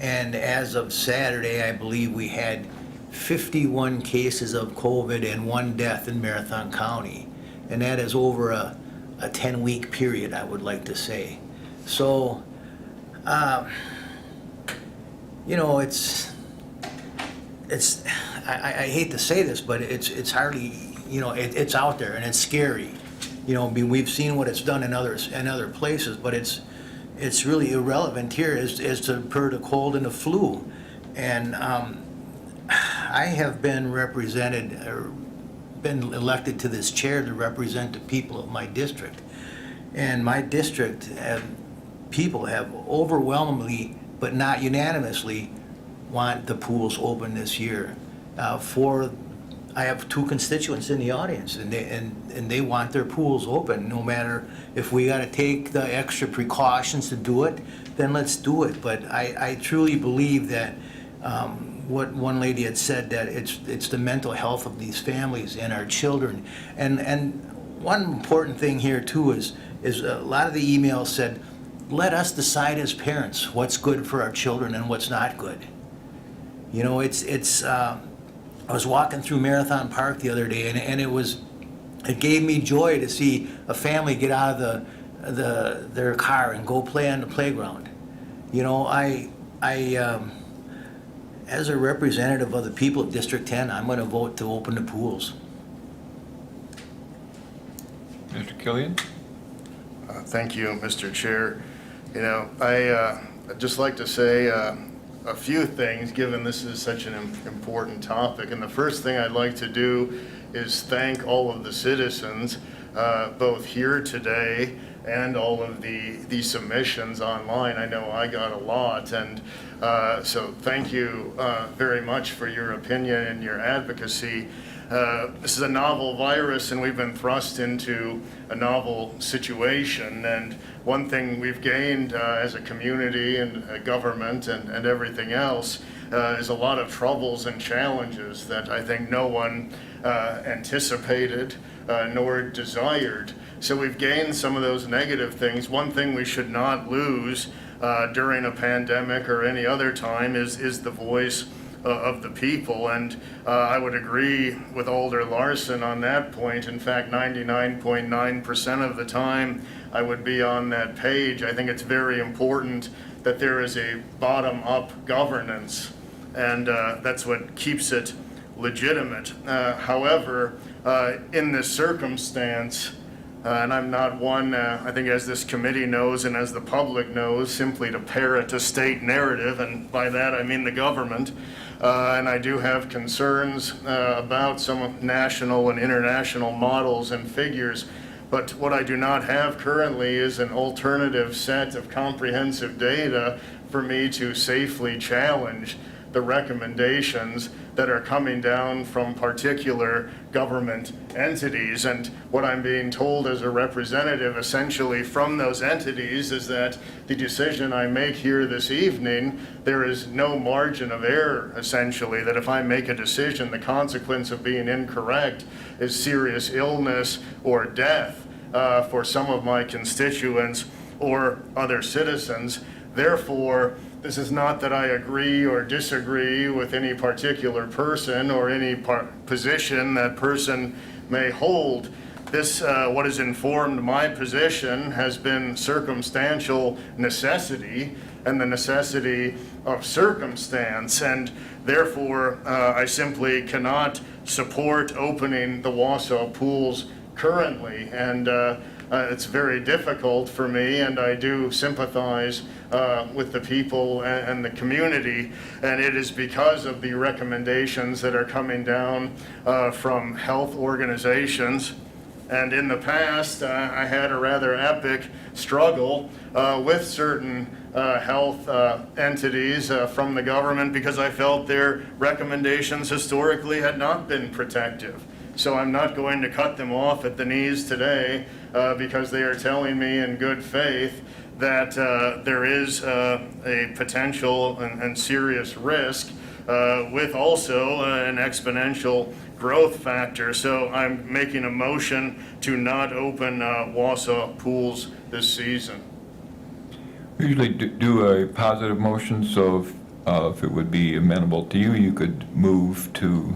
And as of Saturday, I believe we had 51 cases of COVID and 1 death in Marathon County. And that is over a 10-week period, I would like to say. So, you know, I hate to say this, but it's hardly, you know, it's out there and it's scary. You know, I mean, we've seen what it's done in other places, but it's really irrelevant here as to per the cold and the flu. And I have been represented or been elected to this chair to represent the people of my district. And my district people have overwhelmingly, but not unanimously, want the pools open this year. I have 2 constituents in the audience, and they want their pools open. No matter if we got to take the extra precautions to do it, then let's do it. But I truly believe that what one lady had said, that it's the mental health of these families and our children. And one important thing here too is a lot of the emails said, let us decide as parents what's good for our children and what's not good. You know, I was walking through Marathon Park the other day, and it gave me joy to see a family get out of their car and go play on the playground. You know, I as a representative of the people of District 10, I'm going to vote to open the pools. Mr. Killian? Thank you, Mr. Chair. You know, I'd just like to say a few things, given this is such an important topic. And the first thing I'd like to do is thank all of the citizens, both here today and all of the submissions online. I know I got a lot, and so thank you very much for your opinion and your advocacy. This is a novel virus, and we've been thrust into a novel situation. And one thing we've gained as a community and a government and everything else is a lot of troubles and challenges that I think no one anticipated nor desired. So we've gained some of those negative things. One thing we should not lose during a pandemic or any other time is the voice of the people, and I would agree with Alder Larson on that point. In fact, 99.9% of the time I would be on that page. I think it's very important that there is a bottom-up governance, and that's what keeps it legitimate. However, in this circumstance, and I'm not one, I think as this committee knows and as the public knows, simply to parrot a state narrative, and by that I mean the government. And I do have concerns about some national and international models and figures. But what I do not have currently is an alternative set of comprehensive data for me to safely challenge the recommendations that are coming down from particular government entities. And what I'm being told as a representative essentially from those entities is that the decision I make here this evening, there is no margin of error, essentially, that if I make a decision, the consequence of being incorrect is serious illness or death for some of my constituents or other citizens. Therefore, this is not that I agree or disagree with any particular person or any position that person may hold. This, what has informed my position has been circumstantial necessity and the necessity of circumstance. And therefore, I simply cannot support opening the Wausau pools currently. And it's very difficult for me, and I do sympathize with the people and the community, and it is because of the recommendations that are coming down from health organizations. And in the past, I had a rather epic struggle with certain health entities from the government because I felt their recommendations historically had not been protective. So I'm not going to cut them off at the knees today because they are telling me in good faith that there is a potential and serious risk with also an exponential growth factor. So I'm making a motion to not open Wausau pools this season. We usually do a positive motion, so if it would be amenable to you, you could move to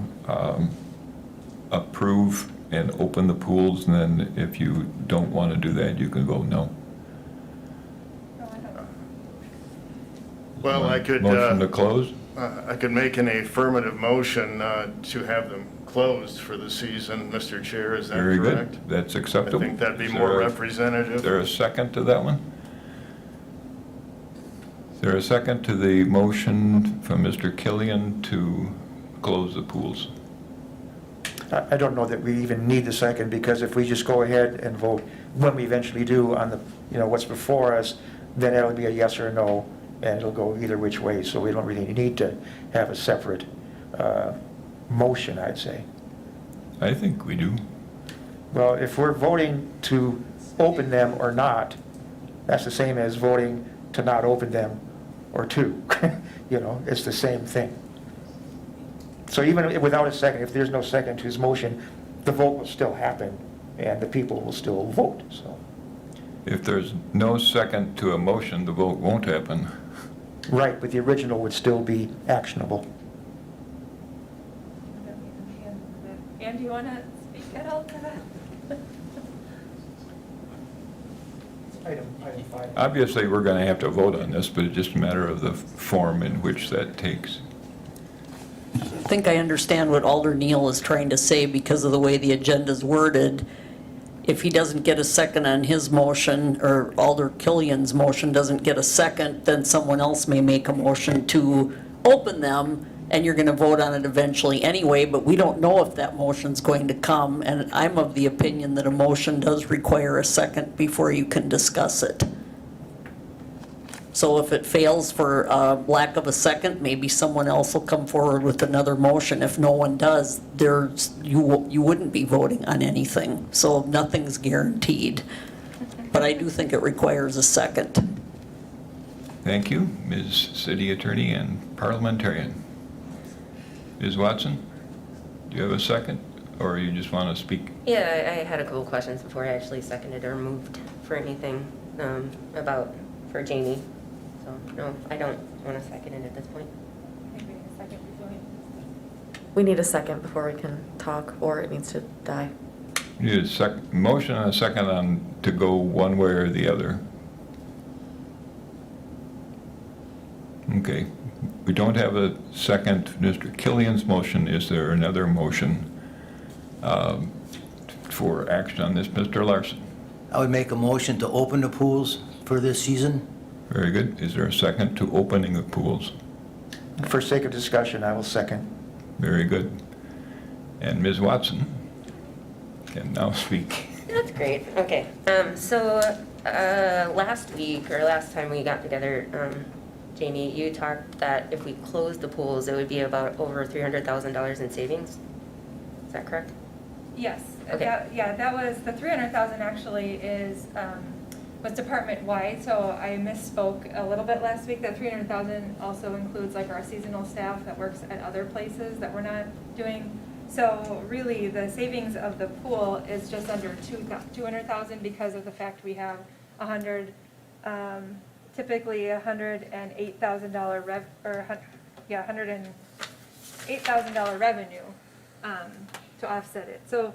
approve and open the pools, and then if you don't want to do that, you can vote no. Well, I could, Motion to close? I could make an affirmative motion to have them closed for the season, Mr. Chair, is that correct? Very good. That's I acceptable. think that'd be Is more there a- representative. Is there a second to that one? Is there a second to the motion from Mr. Killian to close the pools? I don't know that we even need the second, because if we just go ahead and vote, when we eventually do on the, what's before us, then it'll be a yes or a no, and it'll go either which way, so we don't really need to have a separate motion, I'd say. I think we do. Well, if we're voting to open them or not, that's the same as voting to not open them or to. It's the same thing. So even without a second, if there's no second to his motion, the vote will still happen, and the people will still vote, so. If there's no second to a motion, the vote won't happen. Right, but the original would still be actionable. And do you want to speak at all to that? Item 5. Obviously, we're going to have to vote on this, but it's just a matter of the form in which that takes. I think I understand what Alder Neal is trying to say because of the way the agenda's worded. If he doesn't get a second on his motion, or Alder Killian's motion doesn't get a second, then someone else may make a motion to open them, and you're going to vote on it eventually anyway, but we don't know if that motion's going to come, and I'm of the opinion that a motion does require a second before you can discuss it. So if it fails for lack of a second, maybe someone else will come forward with another motion. If no one does, you wouldn't be voting on anything. So nothing's guaranteed. But I do think it requires a second. Thank you, Ms. City Attorney and Parliamentarian. Ms. Watson, do you have a second, or you just want to speak? Yeah, I had a couple questions before I actually seconded or moved for anything for Jamie. So, no, I don't want to second it at this point. We need a second before we can talk, or it needs to die. You need a motion and a second to go one way or the other. Okay. We don't have a second to Mr. Killian's motion. Is there another motion for action on this? Mr. Larson? I would make a motion to open the pools for this season. Very good. Is there a second to opening the pools? For sake of discussion, I will second. Very good. And Ms. Watson can now speak. That's great. Okay. Last week, or last time we got together, Jamie, you talked that if we closed the pools, it would be about over $300,000 in savings. Is that correct? Yes. Okay. That was, the 300,000 actually was department-wide, so I misspoke a little bit last week. That 300,000 also includes like our seasonal staff that works at other places that we're not doing. So really, the savings of the pool is just under 200,000 because of the fact we have typically $108,000 $108,000 revenue to offset it. So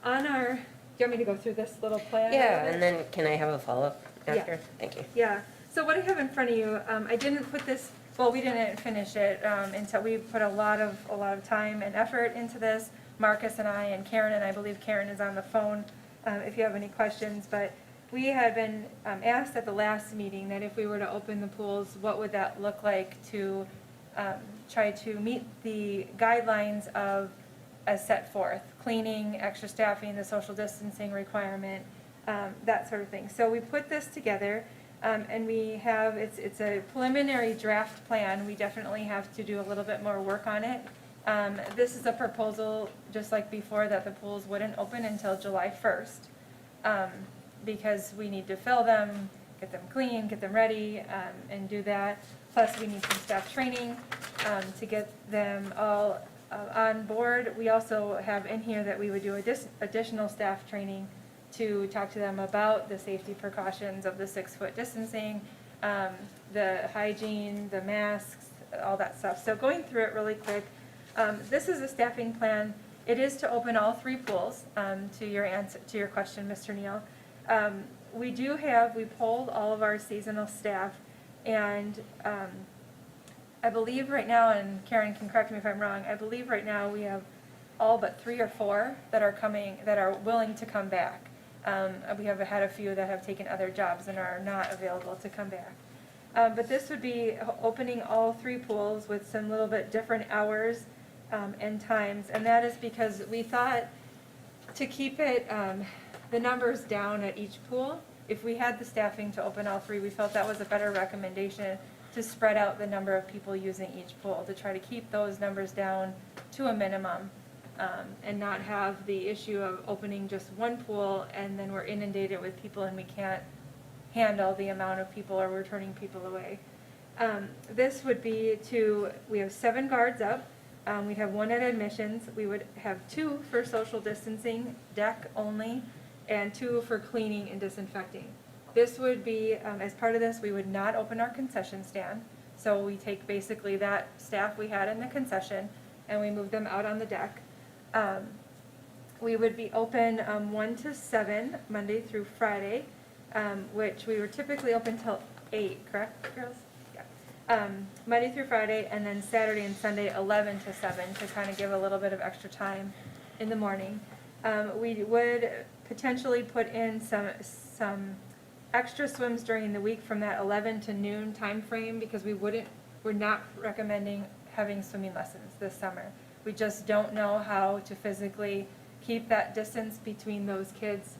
on our, do you want me to go through this little plan? Yeah, and then can I have a follow-up after? Yeah. Thank you. Yeah, so what I have in front of you, I didn't put this, well, we didn't finish it until we put a lot of time and effort into this. Marcus and I and Karen, and I believe Karen is on the phone if you have any questions, but we had been asked at the last meeting that if we were to open the pools, what would that look like to try to meet the guidelines of as set forth, cleaning, extra staffing, the social distancing requirement, that sort of thing. So we put this together, and we have, it's a preliminary draft plan. We definitely have to do a little bit more work on it. This is a proposal, just like before, that the pools wouldn't open until July 1st, because we need to fill them, get them clean, get them ready, and do that. Plus, we need some staff training to get them all on board. We also have in here that we would do additional staff training to talk to them about the safety precautions of the 6-foot distancing, the hygiene, the masks, all that stuff. So going through it really quick, this is a staffing plan. It is to open all 3 pools, to your answer, to your question, Mr. Neal. We polled all of our seasonal staff, and I believe right now, and Karen can correct me if I'm wrong, I believe right now we have all but 3 or 4 that are willing to come back. We have had a few that have taken other jobs and are not available to come back. But this would be opening all 3 pools with some little bit different hours and times, and that is because we thought to keep it, the numbers down at each pool, if we had the staffing to open all 3, we felt that was a better recommendation to spread out the number of people using each pool, to try to keep those numbers down to a minimum, and not have the issue of opening just one pool and then we're inundated with people and we can't handle the amount of people or we're turning people away. This would be we have 7 guards up. We'd have 1 at admissions. We would have 2 for social distancing, deck only, and 2 for cleaning and disinfecting. This would be, as part of this, we would not open our concession stand. So we take basically that staff we had in the concession and we move them out on the deck. We would be open 1 to 7, Monday through Friday, which we were typically open till 8, correct, girls? Yeah. Monday through Friday, and then Saturday and Sunday 11 to 7 to kind of give a little bit of extra time in the morning. We would potentially put in some extra swims during the week from that 11 to noon time frame because we're not recommending having swimming lessons this summer. We just don't know how to physically keep that distance between those kids.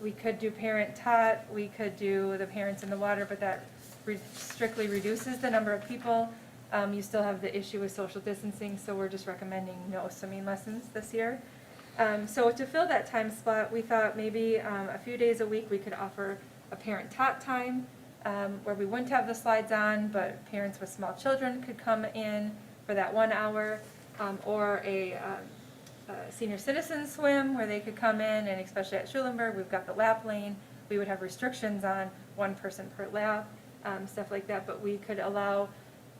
We could do parent taught, we could do the parents in the water, but that strictly reduces the number of people. You still have the issue with social distancing, so we're just recommending no swimming lessons this year. So to fill that time slot, we thought maybe a few days a week we could offer a parent taught time where we wouldn't have the slides on, but parents with small children could come in for that 1 hour, or a senior citizen swim where they could come in, and especially at Schulenburg, we've got the lap lane. We would have restrictions on 1 person per lap, stuff like that, but we could allow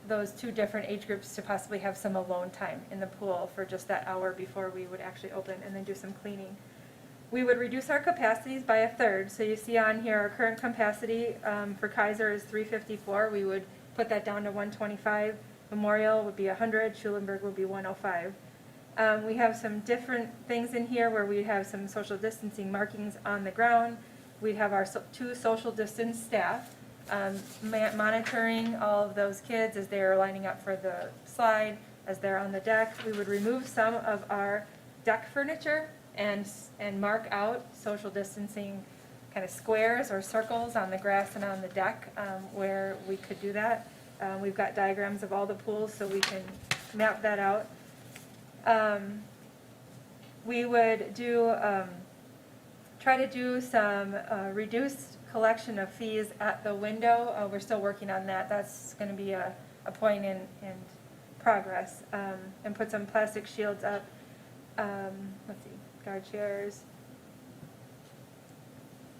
those 2 different age groups to possibly have some alone time in the pool for just that hour before we would actually open and then do some cleaning. We would reduce our capacities by 1/3. So you see on here our current capacity for Kaiser is 354. We would put that down to 125. Memorial would be 100. Schulenburg would be 105. We have some different things in here where we have some social distancing markings on the ground. We'd have our 2 social distance staff monitoring all of those kids as they're lining up for the slide, as they're on the deck. We would remove some of our deck furniture and mark out social distancing kind of squares or circles on the grass and on the deck where we could do that. We've got diagrams of all the pools so we can map that out. We would try to do some reduced collection of fees at the window. We're still working on that. That's going to be a point in progress. And put some plastic shields up. Let's see, guard chairs.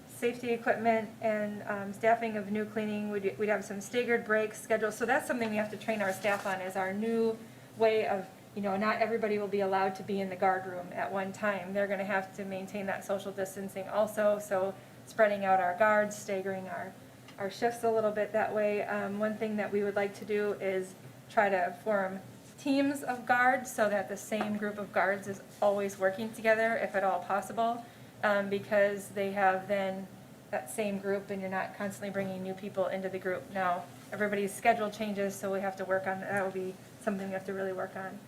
Safety equipment and staffing of new cleaning. We'd have some staggered breaks scheduled. So that's something we have to train our staff on, is our new way of, not everybody will be allowed to be in the guard room at one time. They're going to have to maintain that social distancing also. So spreading out our guards, staggering our shifts a little bit that way. One thing that we would like to do is try to form teams of guards so that the same group of guards is always working together, if at all possible, because they have then that same group and you're not constantly bringing new people into the group. Now, everybody's schedule changes, so we have to work on that. That will be something we have to really work on.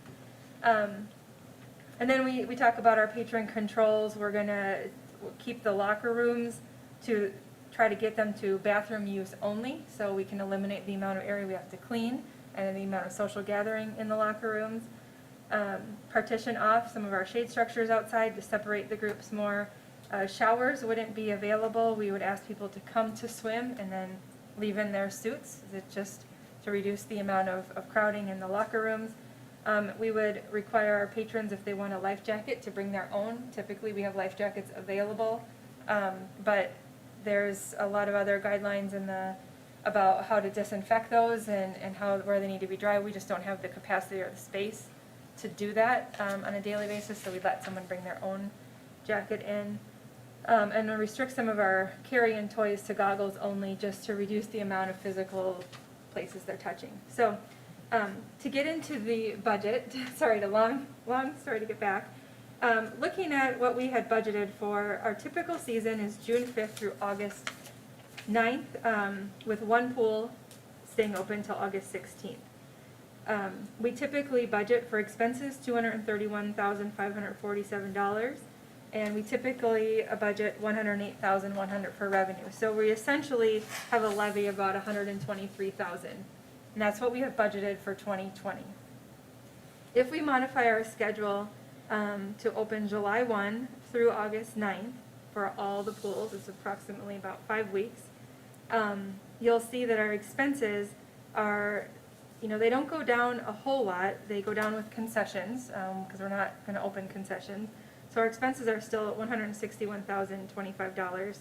And then we talk about our patron controls. We're going to keep the locker rooms to try to get them to bathroom use only, so we can eliminate the amount of area we have to clean and the amount of social gathering in the locker rooms. Partition off some of our shade structures outside to separate the groups more. Showers wouldn't be available. We would ask people to come to swim and then leave in their suits. It's just to reduce the amount of crowding in the locker rooms. We would require our patrons, if they want a life jacket, to bring their own. Typically, we have life jackets available, but there's a lot of other guidelines in the about how to disinfect those and how, where they need to be dry. We just don't have the capacity or the space to do that on a daily basis, so we let someone bring their own jacket in. And then restrict some of our carry-in toys to goggles only, just to reduce the amount of physical places they're touching. So to get into the budget, sorry, long story to get back. Looking at what we had budgeted for, our typical season is June 5th through August 9th, with one pool staying open till August 16th. We typically budget for expenses $231,547, and we typically budget $108,100 for revenue. So we essentially have a levy of about $123,000, and that's what we have budgeted for 2020. If we modify our schedule to open July 1 through August 9th for all the pools, it's approximately about 5 weeks, you'll see that our expenses are, they don't go down a whole lot. They go down with concessions, because we're not going to open concessions. So our expenses are still at $161,025.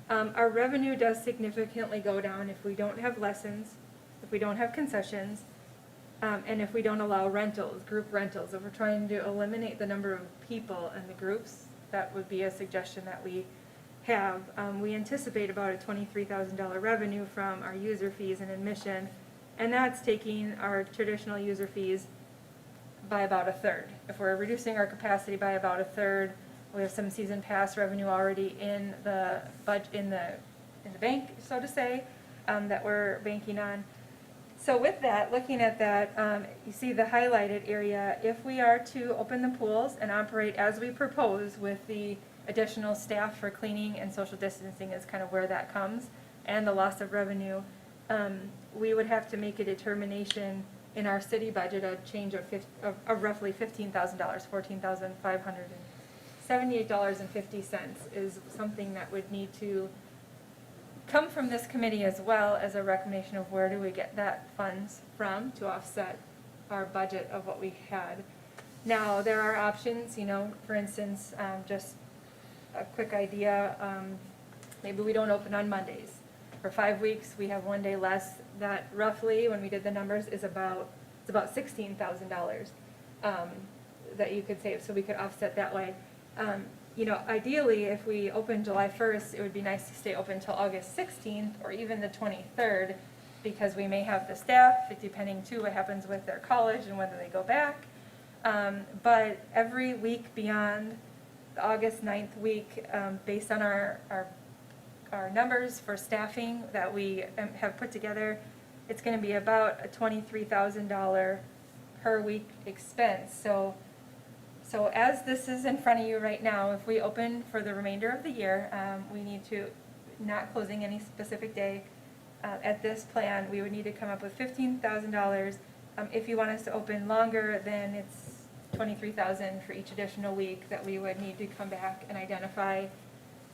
Our revenue does significantly go down if we don't have lessons, if we don't have concessions, and if we don't allow rentals, group rentals. If we're trying to eliminate the number of people in the groups, that would be a suggestion that we have. We anticipate about a $23,000 revenue from our user fees and admission, and that's taking our traditional user fees by about a third. If we're reducing our capacity by about a third, we have some season pass revenue already in the in the bank, so to say, that we're banking on. So with that, looking at that, you see the highlighted area. If we are to open the pools and operate as we propose with the additional staff for cleaning and social distancing is kind of where that comes, and the loss of revenue, we would have to make a determination in our city budget, a change of roughly $15,000, $14,578.50 is something that would need to come from this committee, as well as a recommendation of where do we get that funds from to offset our budget of what we had. Now, there are options, for instance, just a quick idea, maybe we don't open on Mondays. For 5 weeks, we have one day less. That roughly, when we did the numbers, is about $16,000 that you could save, so we could offset that way. Ideally, if we open July 1st, it would be nice to stay open until August 16th or even the 23rd, because we may have the staff, depending too what happens with their college and whether they go back. But every week beyond the August 9th week, based on our numbers for staffing that we have put together, it's going to be about a $23,000 per week expense. So as this is in front of you right now, if we open for the remainder of the year, we need to, not closing any specific day, at this plan, we would need to come up with $15,000. If you want us to open longer, then it's $23,000 for each additional week that we would need to come back and identify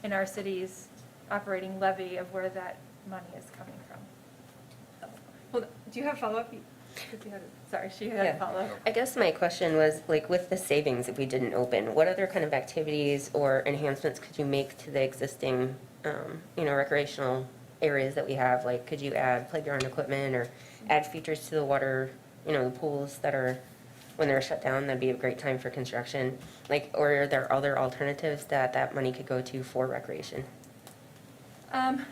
in our city's operating levy of where that money is coming from. Well, do you have follow-up? Sorry, she had a follow-up. I guess my question was, like, with the savings, if we didn't open, what other kind of activities or enhancements could you make to the existing, recreational areas that we have? Like, could you add playground equipment or add features to the water, the pools that are, when they're shut down, that'd be a great time for construction? Like, or are there other alternatives that money could go to for recreation?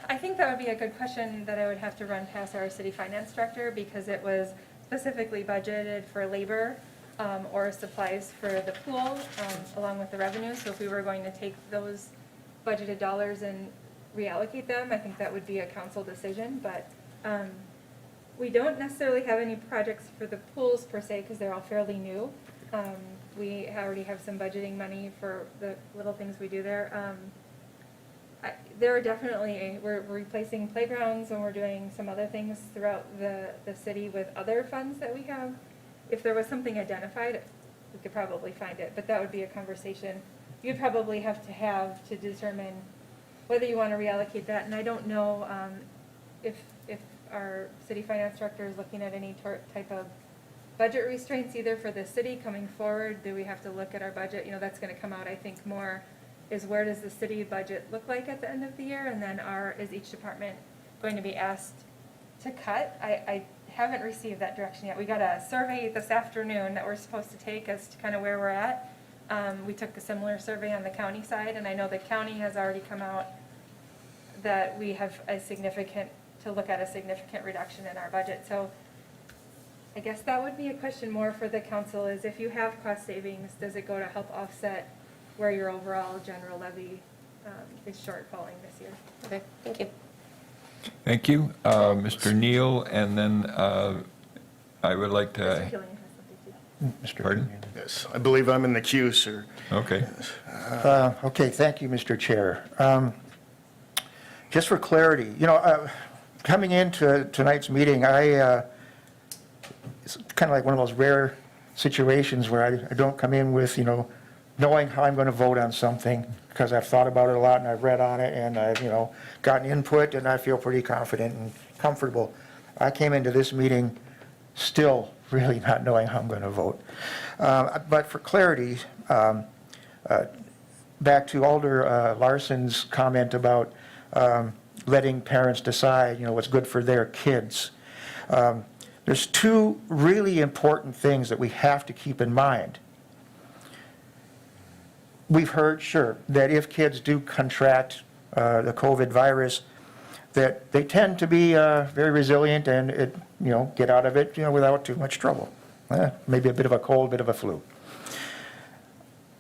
I think that would be a good question that I would have to run past our city finance director, because it was specifically budgeted for labor or supplies for the pool along with the revenue. So if we were going to take those budgeted dollars and reallocate them, I think that would be a council decision. But we don't necessarily have any projects for the pools per se, because they're all fairly new. We already have some budgeting money for the little things we do there. There are definitely, we're replacing playgrounds, and we're doing some other things throughout the city with other funds that we have. If there was something identified, we could probably find it, but that would be a conversation you'd probably have to determine whether you want to reallocate that. And I don't know if our city finance director is looking at any type of budget restraints either for the city coming forward. Do we have to look at our budget? That's going to come out, I think, more is where does the city budget look like at the end of the year, and then is each department going to be asked to cut. I haven't received that direction yet. We got a survey this afternoon that we're supposed to take as to kind of where we're at. We took a similar survey on the county side, and I know the county has already come out that we have to look at a significant reduction in our budget. So I guess that would be a question more for the council, is if you have cost savings, does it go to help offset where your overall general levy is shortfalling this year? Okay, thank you. Thank you, Mr. Neal, and then I would like Mr. to, Killian has something too. pardon? Yes, I believe I'm in the queue, sir. Okay. Okay, thank you, Mr. Chair. Just for clarity, coming into tonight's meeting, it's kind of like one of those rare situations where I don't come in with, knowing how I'm going to vote on something, because I've thought about it a lot and I've read on it and I've, gotten input and I feel pretty confident and comfortable. I came into this meeting still really not knowing how I'm going to vote. But for clarity, back to Alder Larson's comment about letting parents decide, what's good for their kids. There's two really important things that we have to keep in mind. We've heard, sure, that if kids do contract the COVID virus, that they tend to be very resilient and get out of it, without too much trouble. Maybe a bit of a cold, bit of a flu.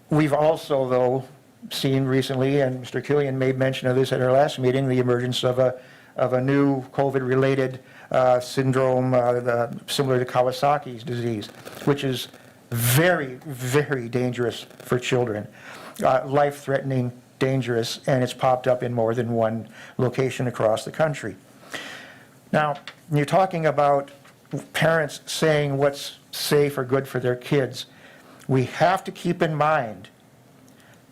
We've also, though, seen recently, and Mr. Killian made mention of this at our last meeting, the emergence of a new COVID-related syndrome similar to Kawasaki's disease, which is very, very dangerous for children, life-threatening, dangerous, and it's popped up in more than one location across the country. Now, when you're talking about parents saying what's safe or good for their kids, we have to keep in mind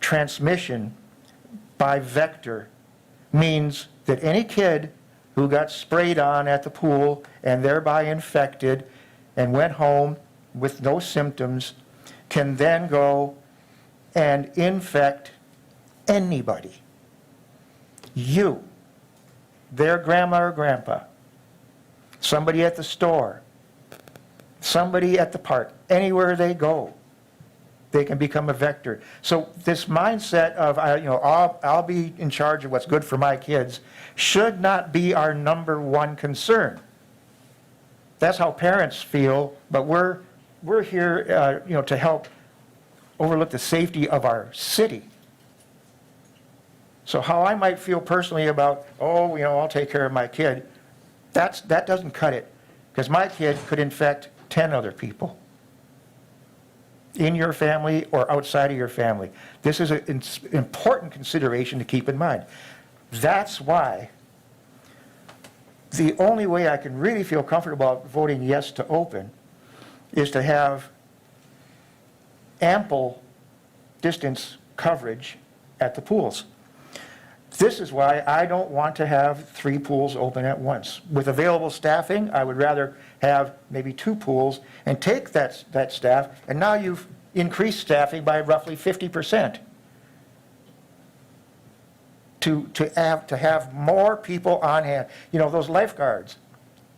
transmission by vector means that any kid who got sprayed on at the pool and thereby infected and went home with no symptoms can then go and infect anybody. You, their grandma or grandpa, somebody at the store, somebody at the park, anywhere they go, they can become a vector. So this mindset of, I'll be in charge of what's good for my kids should not be our number one concern. That's how parents feel, but we're here, to help overlook the safety of our city. So how I might feel personally about, I'll take care of my kid, that doesn't cut it, because my kid could infect 10 other people in your family or outside of your family. This is an important consideration to keep in mind. That's why the only way I can really feel comfortable about voting yes to open is to have ample distance coverage at the pools. This is why I don't want to have 3 pools open at once. With available staffing, I would rather have maybe 2 pools and take that staff, and now you've increased staffing by roughly 50%. To have more people on hand. Those lifeguards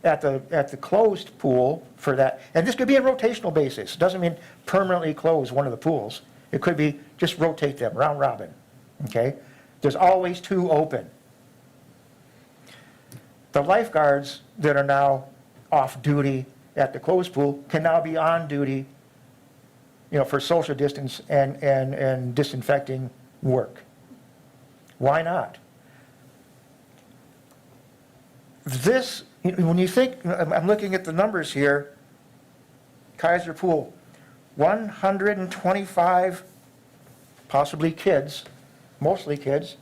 at the closed pool for that, and this could be a rotational basis. Doesn't mean permanently close one of the pools. It could be just rotate them, round robin, okay? There's always 2 open. The lifeguards that are now off duty at the closed pool can now be on duty, for social distance and disinfecting work. Why not? This, when you think, I'm looking at the numbers here, Kaiser Pool, 125 possibly kids, mostly kids,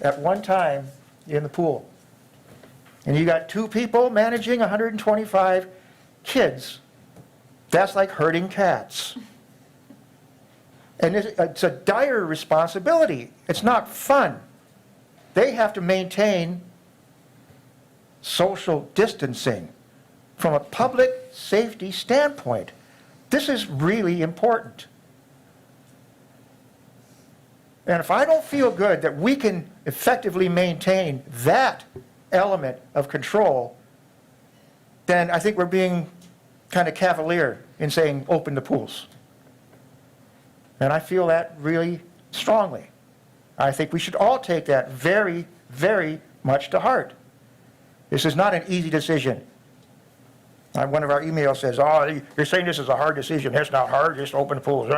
at one time in the pool. And you got 2 people managing 125 kids. That's like herding cats. And it's a dire responsibility. It's not fun. They have to maintain social distancing from a public safety standpoint. This is really important. And if I don't feel good that we can effectively maintain that element of control, then I think we're being kind of cavalier in saying, open the pools. And I feel that really strongly. I think we should all take that very, very much to heart. This is not an easy decision. One of our emails says, oh, you're saying this is a hard decision. It's not hard, just open the pools.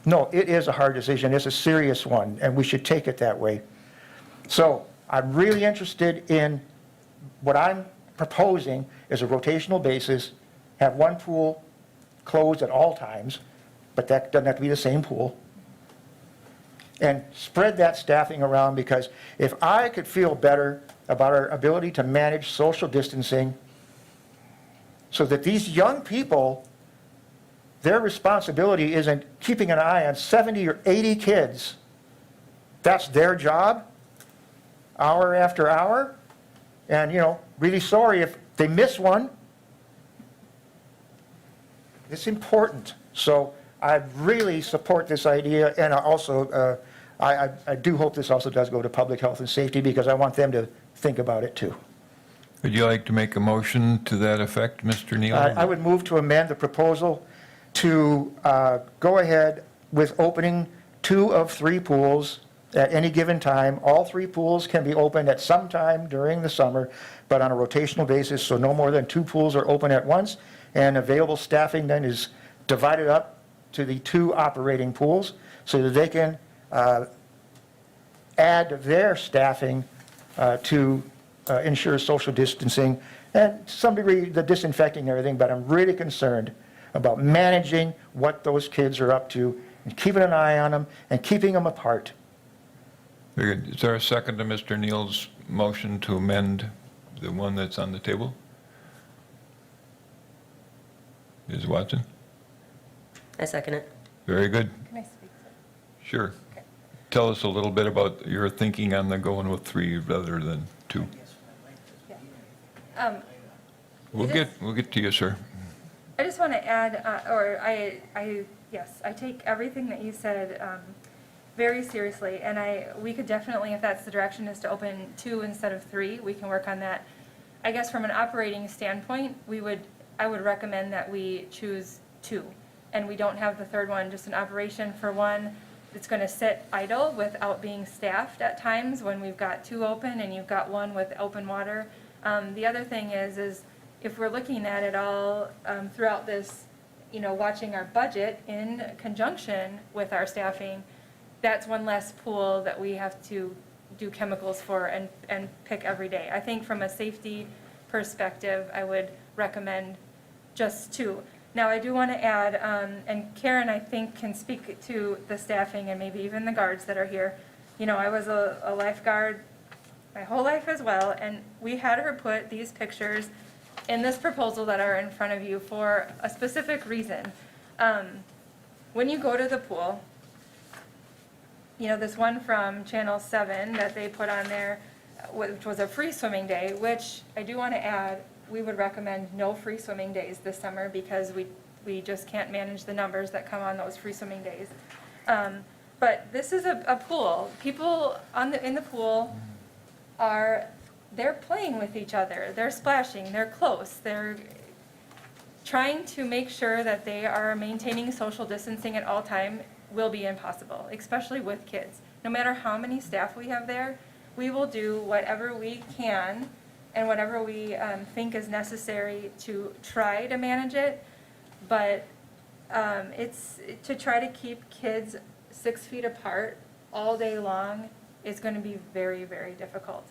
No, it is a hard decision. It's a serious one, and we should take it that way. So I'm really interested in what I'm proposing is a rotational basis, have one pool closed at all times, but that doesn't have to be the same pool, and spread that staffing around, because if I could feel better about our ability to manage social distancing so that these young people, their responsibility isn't keeping an eye on 70 or 80 kids. That's their job, hour after hour. And, really sorry if they miss one. It's important. So I really support this idea, and I do hope this also does go to public health and safety, because I want them to think about it too. Would you like to make a motion to that effect, Mr. Neal? I would move to amend the proposal to go ahead with opening 2 of 3 pools at any given time. All 3 pools can be opened at some time during the summer, but on a rotational basis, so no more than 2 pools are open at once, and available staffing then is divided up to the 2 operating pools so that they can add their staffing to ensure social distancing and to some degree the disinfecting and everything, but I'm really concerned about managing what those kids are up to and keeping an eye on them and keeping them apart. Very good. Is there a second to Mr. Neal's motion to amend the one that's on the table? Ms. Watson? I second it. Very good. Can I speak? Sure. Tell us a little bit about your thinking on the going with 3 rather than 2. We'll get to you, sir. I just want to add, yes, I take everything that you said very seriously, and we could definitely, if that's the direction, is to open 2 instead of 3, we can work on that. I guess from an operating standpoint, I would recommend that we choose 2, and we don't have the third one, just an operation for one. It's going to sit idle without being staffed at times when we've got 2 open and you've got 1 with open water. The other thing is if we're looking at it all throughout this, watching our budget in conjunction with our staffing, that's 1 less pool that we have to do chemicals for and pick every day. I think from a safety perspective, I would recommend just 2. Now, I do want to add, and Karen, I think, can speak to the staffing and maybe even the guards that are here. I was a lifeguard my whole life as well, and we had her put these pictures in this proposal that are in front of you for a specific reason. When you go to the pool, this one from Channel 7 that they put on there, which was a free swimming day, which I do want to add, we would recommend no free swimming days this summer because we just can't manage the numbers that come on those free swimming days. But this is a pool. People in the pool they're playing with each other. They're splashing. They're close. They're trying to make sure that they are maintaining social distancing at all time will be impossible, especially with kids. No matter how many staff we have there, we will do whatever we can and whatever we think is necessary to try to manage it. But it's to try to keep kids 6 feet apart all day long is going to be very, very difficult.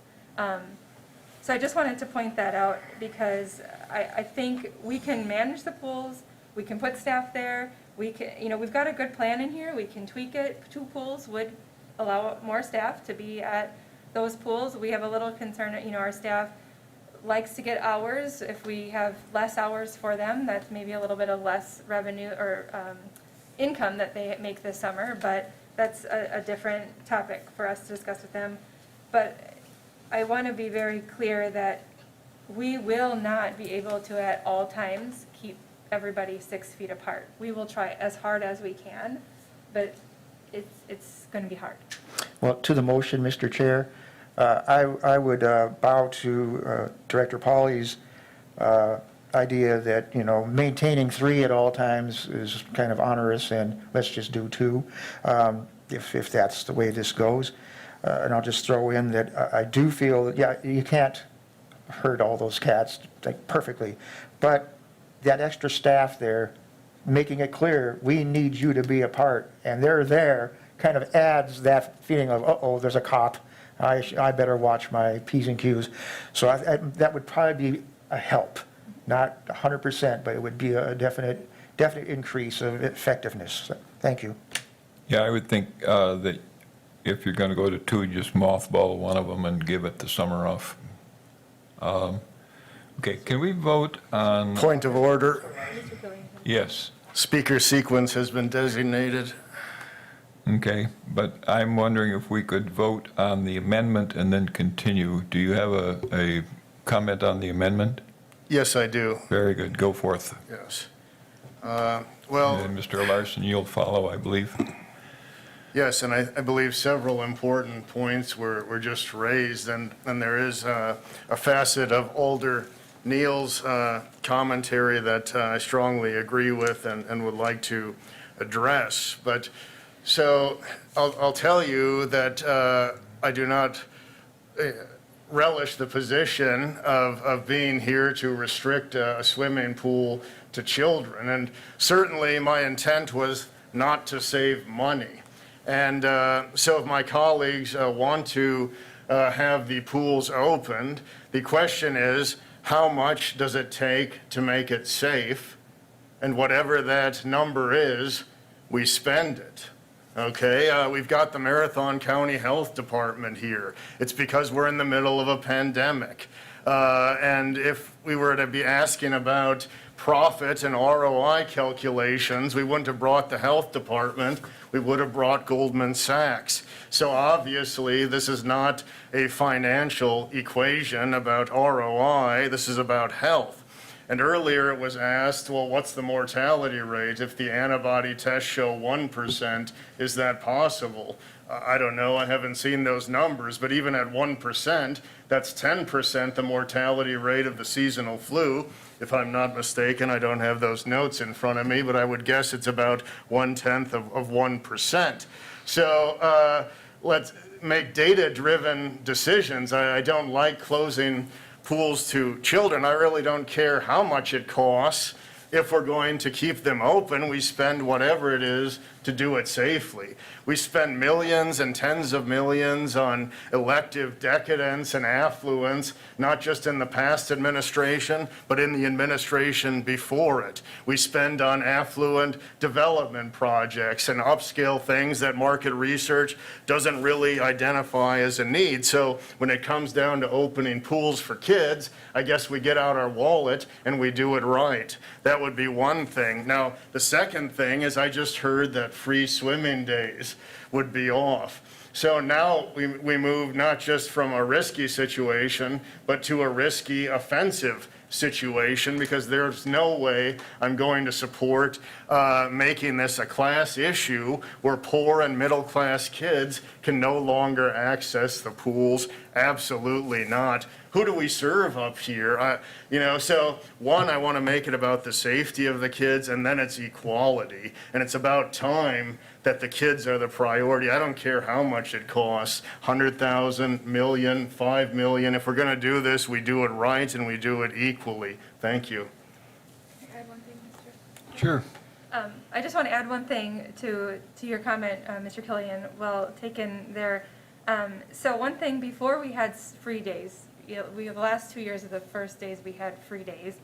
So I just wanted to point that out because I think we can manage the pools, we can put staff there, we can, we've got a good plan in here, we can tweak it. 2 pools would allow more staff to be at those pools. We have a little concern that, our staff likes to get hours. If we have less hours for them, that's maybe a little bit of less revenue or income that they make this summer, but that's a different topic for us to discuss with them. But I want to be very clear that we will not be able to at all times keep everybody 6 feet apart. We will try as hard as we can, but it's going to be hard. Well, to the motion, Mr. Chair, I would bow to Director Pauly's idea that, maintaining 3 at all times is kind of onerous, and let's just do 2, if that's the way this goes. And I'll just throw in that I do feel that, yeah, you can't herd all those cats like perfectly, but that extra staff there, making it clear, we need you to be a part, and they're there, kind of adds that feeling of, uh-oh, there's a cop, I better watch my P's and Q's. So that would probably be a help, not 100%, but it would be a definite increase of effectiveness. So, thank you. Yeah, I would think that if you're going to go to 2, just mothball one of them and give it the summer off. Okay, can we vote on? Point of order. Yes. Speaker sequence has been designated. Okay, but I'm wondering if we could vote on the amendment and then continue. Do you have a comment on the amendment? Yes, I do. Very good, go forth. Yes. And Well, then Mr. Larson, you'll follow, I believe. yes, and I believe several important points were just raised, and there is a facet of Alder Neal's commentary that I strongly agree with and would like to address. But, so, I'll tell you that I do not relish the position of being here to restrict a swimming pool to children. And certainly, my intent was not to save money. And so if my colleagues want to have the pools opened, the question is, how much does it take to make it safe? And whatever that number is, we spend it. Okay, we've got the Marathon County Health Department here. It's because we're in the middle of a pandemic. And if we were to be asking about profit and ROI calculations, we wouldn't have brought the health department, we would have brought Goldman Sachs. So obviously, this is not a financial equation about ROI, this is about health. And earlier it was asked, well, what's the mortality rate? If the antibody tests show 1%, is that possible? I don't know, I haven't seen those numbers, but even at 1%, that's 10% the mortality rate of the seasonal flu. If I'm not mistaken, I don't have those notes in front of me, but I would guess it's about 1/10 of 1%. So let's make data-driven decisions. I don't like closing pools to children. I really don't care how much it costs. If we're going to keep them open, we spend whatever it is to do it safely. We spend millions and tens of millions on elective decadence and affluence, not just in the past administration, but in the administration before it. We spend on affluent development projects and upscale things that market research doesn't really identify as a need. So when it comes down to opening pools for kids, I guess we get out our wallet and we do it right. That would be one thing. Now, the second thing is I just heard that free swimming days would be off. So now we move not just from a risky situation, but to a risky offensive situation, because there's no way I'm going to support making this a class issue where poor and middle-class kids can no longer access the pools. Absolutely not. Who do we serve up here? So one, I want to make it about the safety of the kids, and then it's equality. And it's about time that the kids are the priority. I don't care how much it costs, 100,000, million, 5 million. If we're going to do this, we do it right and we do it equally. Thank you. Can I add one thing, Mr.? Sure. I just want to add one thing to your comment, Mr. Killian, well taken there. So one thing, before we had free days, the last 2 years of the first days we had free days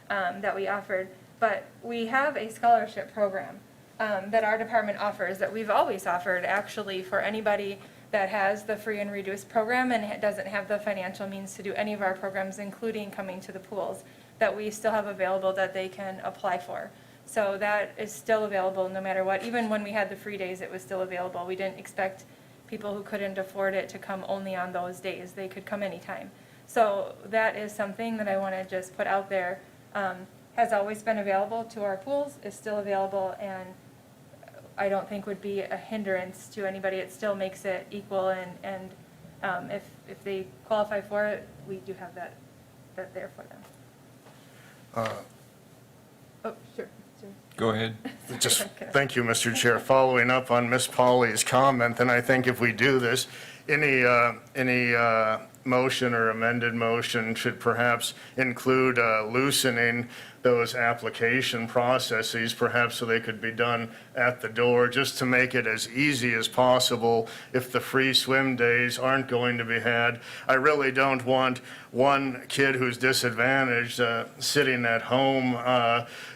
that we offered, but we have a scholarship program that our department offers, that we've always offered actually for anybody that has the free and reduced program and doesn't have the financial means to do any of our programs, including coming to the pools, that we still have available that they can apply for. So that is still available no matter what. Even when we had the free days, it was still available. We didn't expect people who couldn't afford it to come only on those days. They could come anytime. So that is something that I want to just put out there. Has always been available to our pools, is still available, and I don't think would be a hindrance to anybody. It still makes it equal, and if they qualify for it, we do have that there for them. Oh, sure. Go ahead. Just, thank you, Mr. Chair. Following up on Ms. Polly's comment, then I think if we do this, any motion or amended motion should perhaps include loosening those application processes, perhaps so they could be done at the door, just to make it as easy as possible if the free swim days aren't going to be had. I really don't want one kid who's disadvantaged sitting at home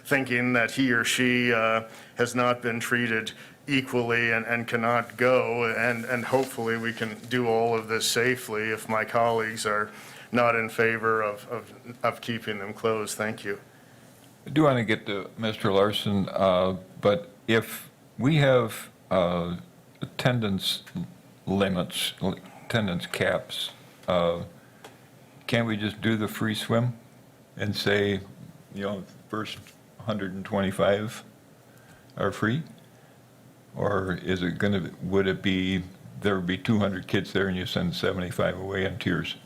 thinking that he or she has not been treated equally and cannot go, and hopefully we can do all of this safely if my colleagues are not in favor of keeping them closed. Thank you. I do want to get to Mr. Larson, but if we have attendance limits, attendance caps, can't we just do the free swim and say, first 125 are free? Or is it going to, would it be, there would be 200 kids there and you send 75 away in tears?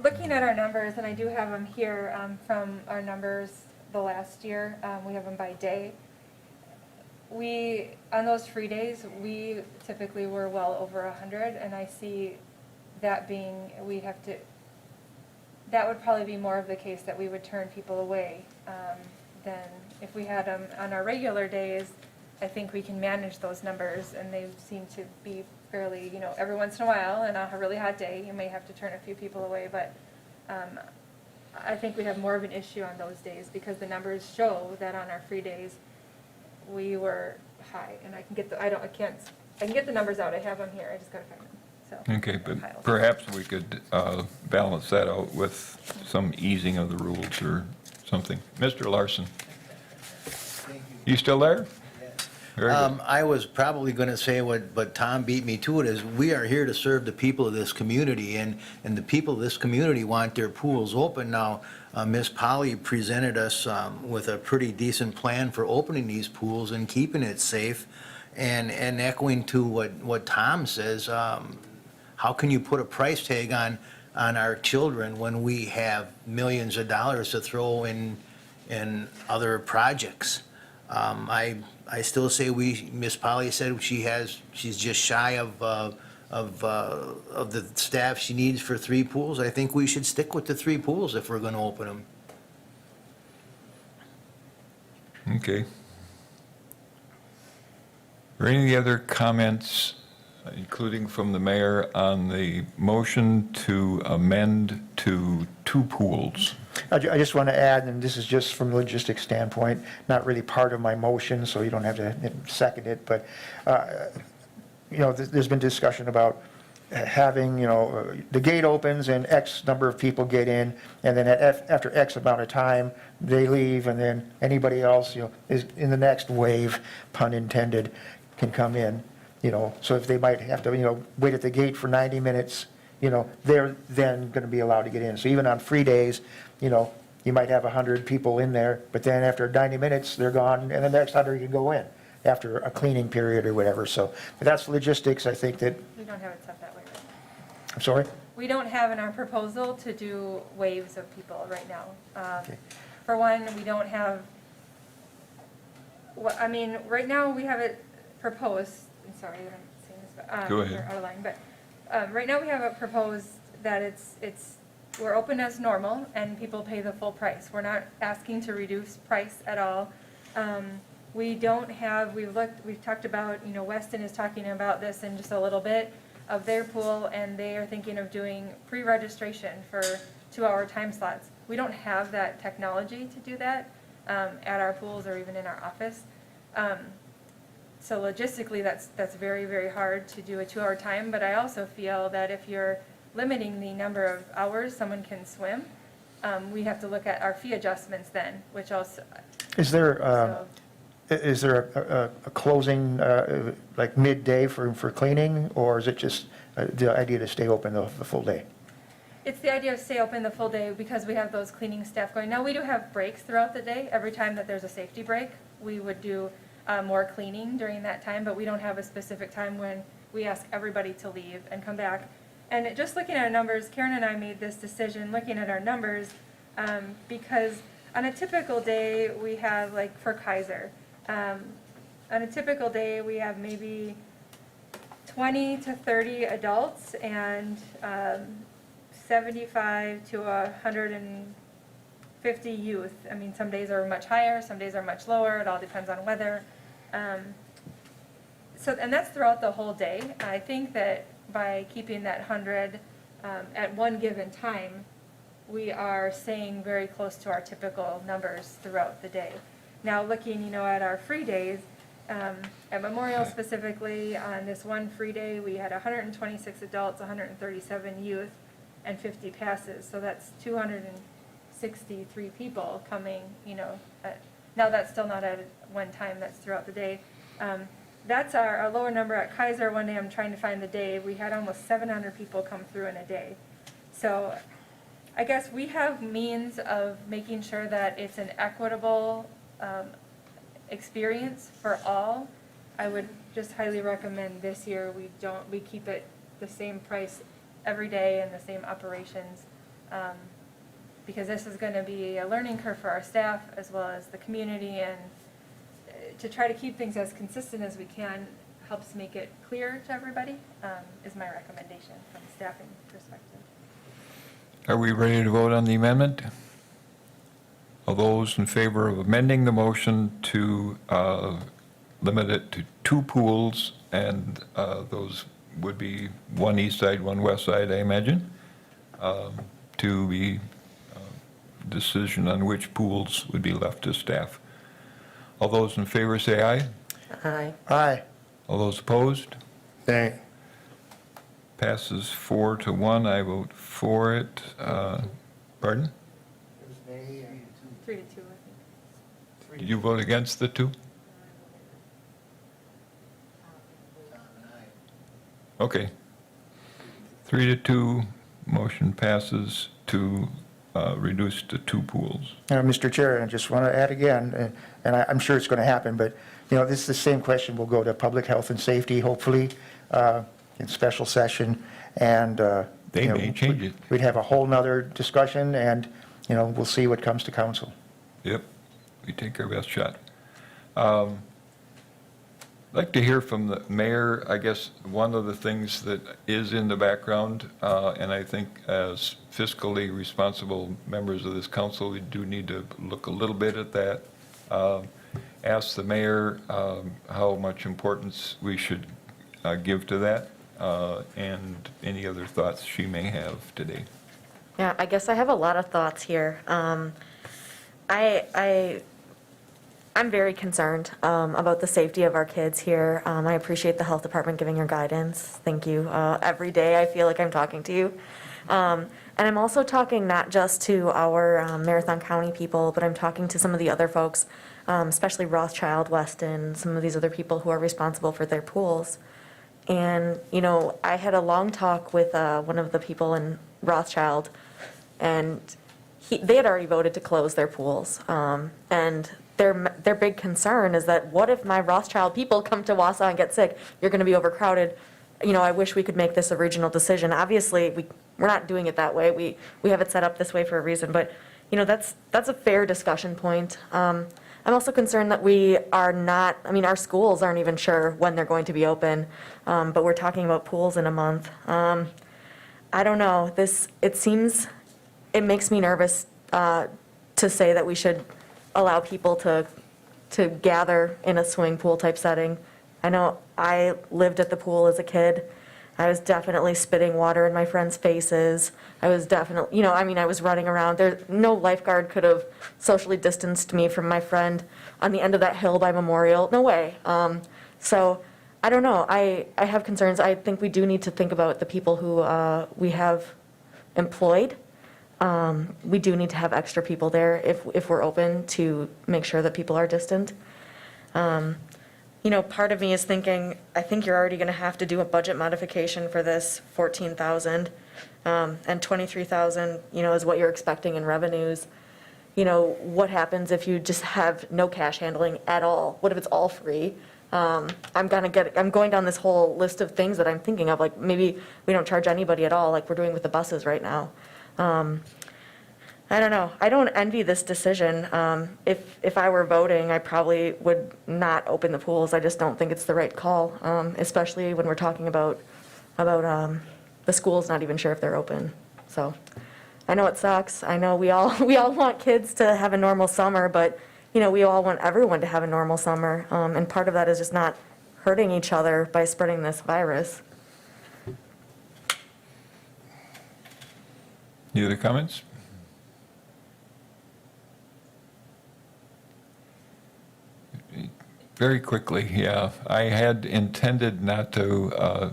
Looking at our numbers, and I do have them here from our numbers the last year, we have them by day. On those free days, we typically were well over 100, and I see that being, that would probably be more of the case that we would turn people away than if we had them on our regular days. I think we can manage those numbers, and they seem to be fairly, every once in a while, and on a really hot day, you may have to turn a few people away, but I think we have more of an issue on those days because the numbers show that on our free days, we were high, and I can get the numbers out, I have them here, I just gotta find them, so. Okay, but perhaps we could balance that out with some easing of the rules or something. Mr. Larson? You still there? Very good. I was probably going to say but Tom beat me to it, is we are here to serve the people of this community, and the people of this community want their pools open. Now, Ms. Polly presented us with a pretty decent plan for opening these pools and keeping it safe, and echoing to what Tom says, how can you put a price tag on our children when we have millions of dollars to throw in other projects? I still say Miss Polly said she's just shy of the staff she needs for 3 pools. I think we should stick with the 3 pools if we're going to open them. Okay. Are any other comments, including from the mayor, on the motion to amend to 2 pools? I just want to add, and this is just from a logistics standpoint, not really part of my motion, so you don't have to second it, but, there's been discussion about having, the gate opens and X number of people get in, and then after X amount of time, they leave, and then anybody else, is in the next wave, pun intended, can come in, so if they might have to, wait at the gate for 90 minutes, they're then going to be allowed to get in. So even on free days, you might have 100 people in there, but then after 90 minutes, they're gone, and the next 100 can go in after a cleaning period or whatever. So but that's logistics, I think that, We don't have it set that way right now. I'm sorry? We don't have in our proposal to do waves of people right now. Okay. For one, we don't have, right now we have it proposed, I'm sorry that I'm saying this, but. Go ahead. Or out of line, but right now we have it proposed that we're open as normal and people pay the full price. We're not asking to reduce price at all. We don't have, we've talked about, Weston is talking about this in just a little bit of their pool, and they are thinking of doing pre-registration for 2-hour time slots. We don't have that technology to do that at our pools or even in our office. So logistically, that's very, very hard to do a 2-hour time, but I also feel that if you're limiting the number of hours someone can swim, we have to look at our fee adjustments then, which also. Is there a closing, like midday for cleaning, or is it just the idea to stay open the full day? It's the idea of stay open the full day because we have those cleaning staff going. Now, we do have breaks throughout the day. Every time that there's a safety break, we would do more cleaning during that time, but we don't have a specific time when we ask everybody to leave and come back. And just looking at our numbers, Karen and I made this decision, looking at our numbers, Because on a typical day, we have, like, for Kaiser, on a typical day, we have maybe 20 to 30 adults and 75 to 150 youth. I mean, some days are much higher, some days are much lower, it all depends on weather. And that's throughout the whole day. I think that by keeping that 100 at one given time, we are staying very close to our typical numbers throughout the day. Now, looking, at our free days, at Memorial specifically, on this one free day, we had 126 adults, 137 youth, and 50 passes. So that's 263 people coming, now that's still not at one time, that's throughout the day. That's our lower number at Kaiser. One day I'm trying to find the day. We had almost 700 people come through in a day. So I guess we have means of making sure that it's an equitable experience for all. I would just highly recommend this year we keep it the same price every day and the same operations, because this is going to be a learning curve for our staff as well as the community, and to try to keep things as consistent as we can helps make it clear to everybody, is my recommendation from a staffing perspective. Are we ready to vote on the amendment? All those in favor of amending the motion to limit it to 2 pools, and those would be one east side, one west side, I imagine, to be decision on which pools would be left to staff. All those in favor say aye. Aye. Aye. All those opposed? Nay. Passes 4-1. I vote for it. Pardon? 3 to 2, I think. Did you vote against the 2? Okay. 3-2, motion passes to reduce to 2 pools. Mr. Chair, I just want to add again, and I'm sure it's going to happen, but, this is the same question will go to public health and safety, hopefully, in special session, and, They may change it. We'd have a whole nother discussion, and, we'll see what comes to council. Yep, we take our best shot. I'd like to hear from the mayor. I guess one of the things that is in the background, and I think as fiscally responsible members of this council, we do need to look a little bit at that. Ask the mayor how much importance we should give to that, and any other thoughts she may have today. Yeah, I guess I have a lot of thoughts here. I'm very concerned about the safety of our kids here. I appreciate the health department giving your guidance. Thank you. Every day I feel like I'm talking to you. And I'm also talking not just to our Marathon County people, but I'm talking to some of the other folks, especially Rothschild, Weston, some of these other people who are responsible for their pools. And, I had a long talk with one of the people in Rothschild, and they had already voted to close their pools. And their big concern is that, what if my Rothschild people come to Wausau and get sick? You're going to be overcrowded. I wish we could make this a regional decision. Obviously, we're not doing it that way. We have it set up this way for a reason, but, that's a fair discussion point. I'm also concerned that we are not, our schools aren't even sure when they're going to be open, but we're talking about pools in a month. I don't know, it makes me nervous to say that we should allow people to gather in a swimming pool type setting. I know I lived at the pool as a kid. I was definitely spitting water in my friends' faces. I was definitely, I was running around. No lifeguard could have socially distanced me from my friend on the end of that hill by Memorial. No way. So I don't know. I have concerns. I think we do need to think about the people who we have employed. We do need to have extra people there if we're open to make sure that people are distant. Part of me is thinking, I think you're already going to have to do a budget modification for this 14,000, and 23,000, is what you're expecting in revenues. What happens if you just have no cash handling at all? What if it's all free? I'm going down this whole list of things that I'm thinking of, like maybe we don't charge anybody at all, like we're doing with the buses right now. I don't know. I don't envy this decision. If I were voting, I probably would not open the pools. I just don't think it's the right call, especially when we're talking about the schools not even sure if they're open. So I know it sucks. I know we all want kids to have a normal summer, but we all want everyone to have a normal summer. And part of that is just not hurting each other by spreading this virus. Any other comments? Very quickly, yeah. I had intended not to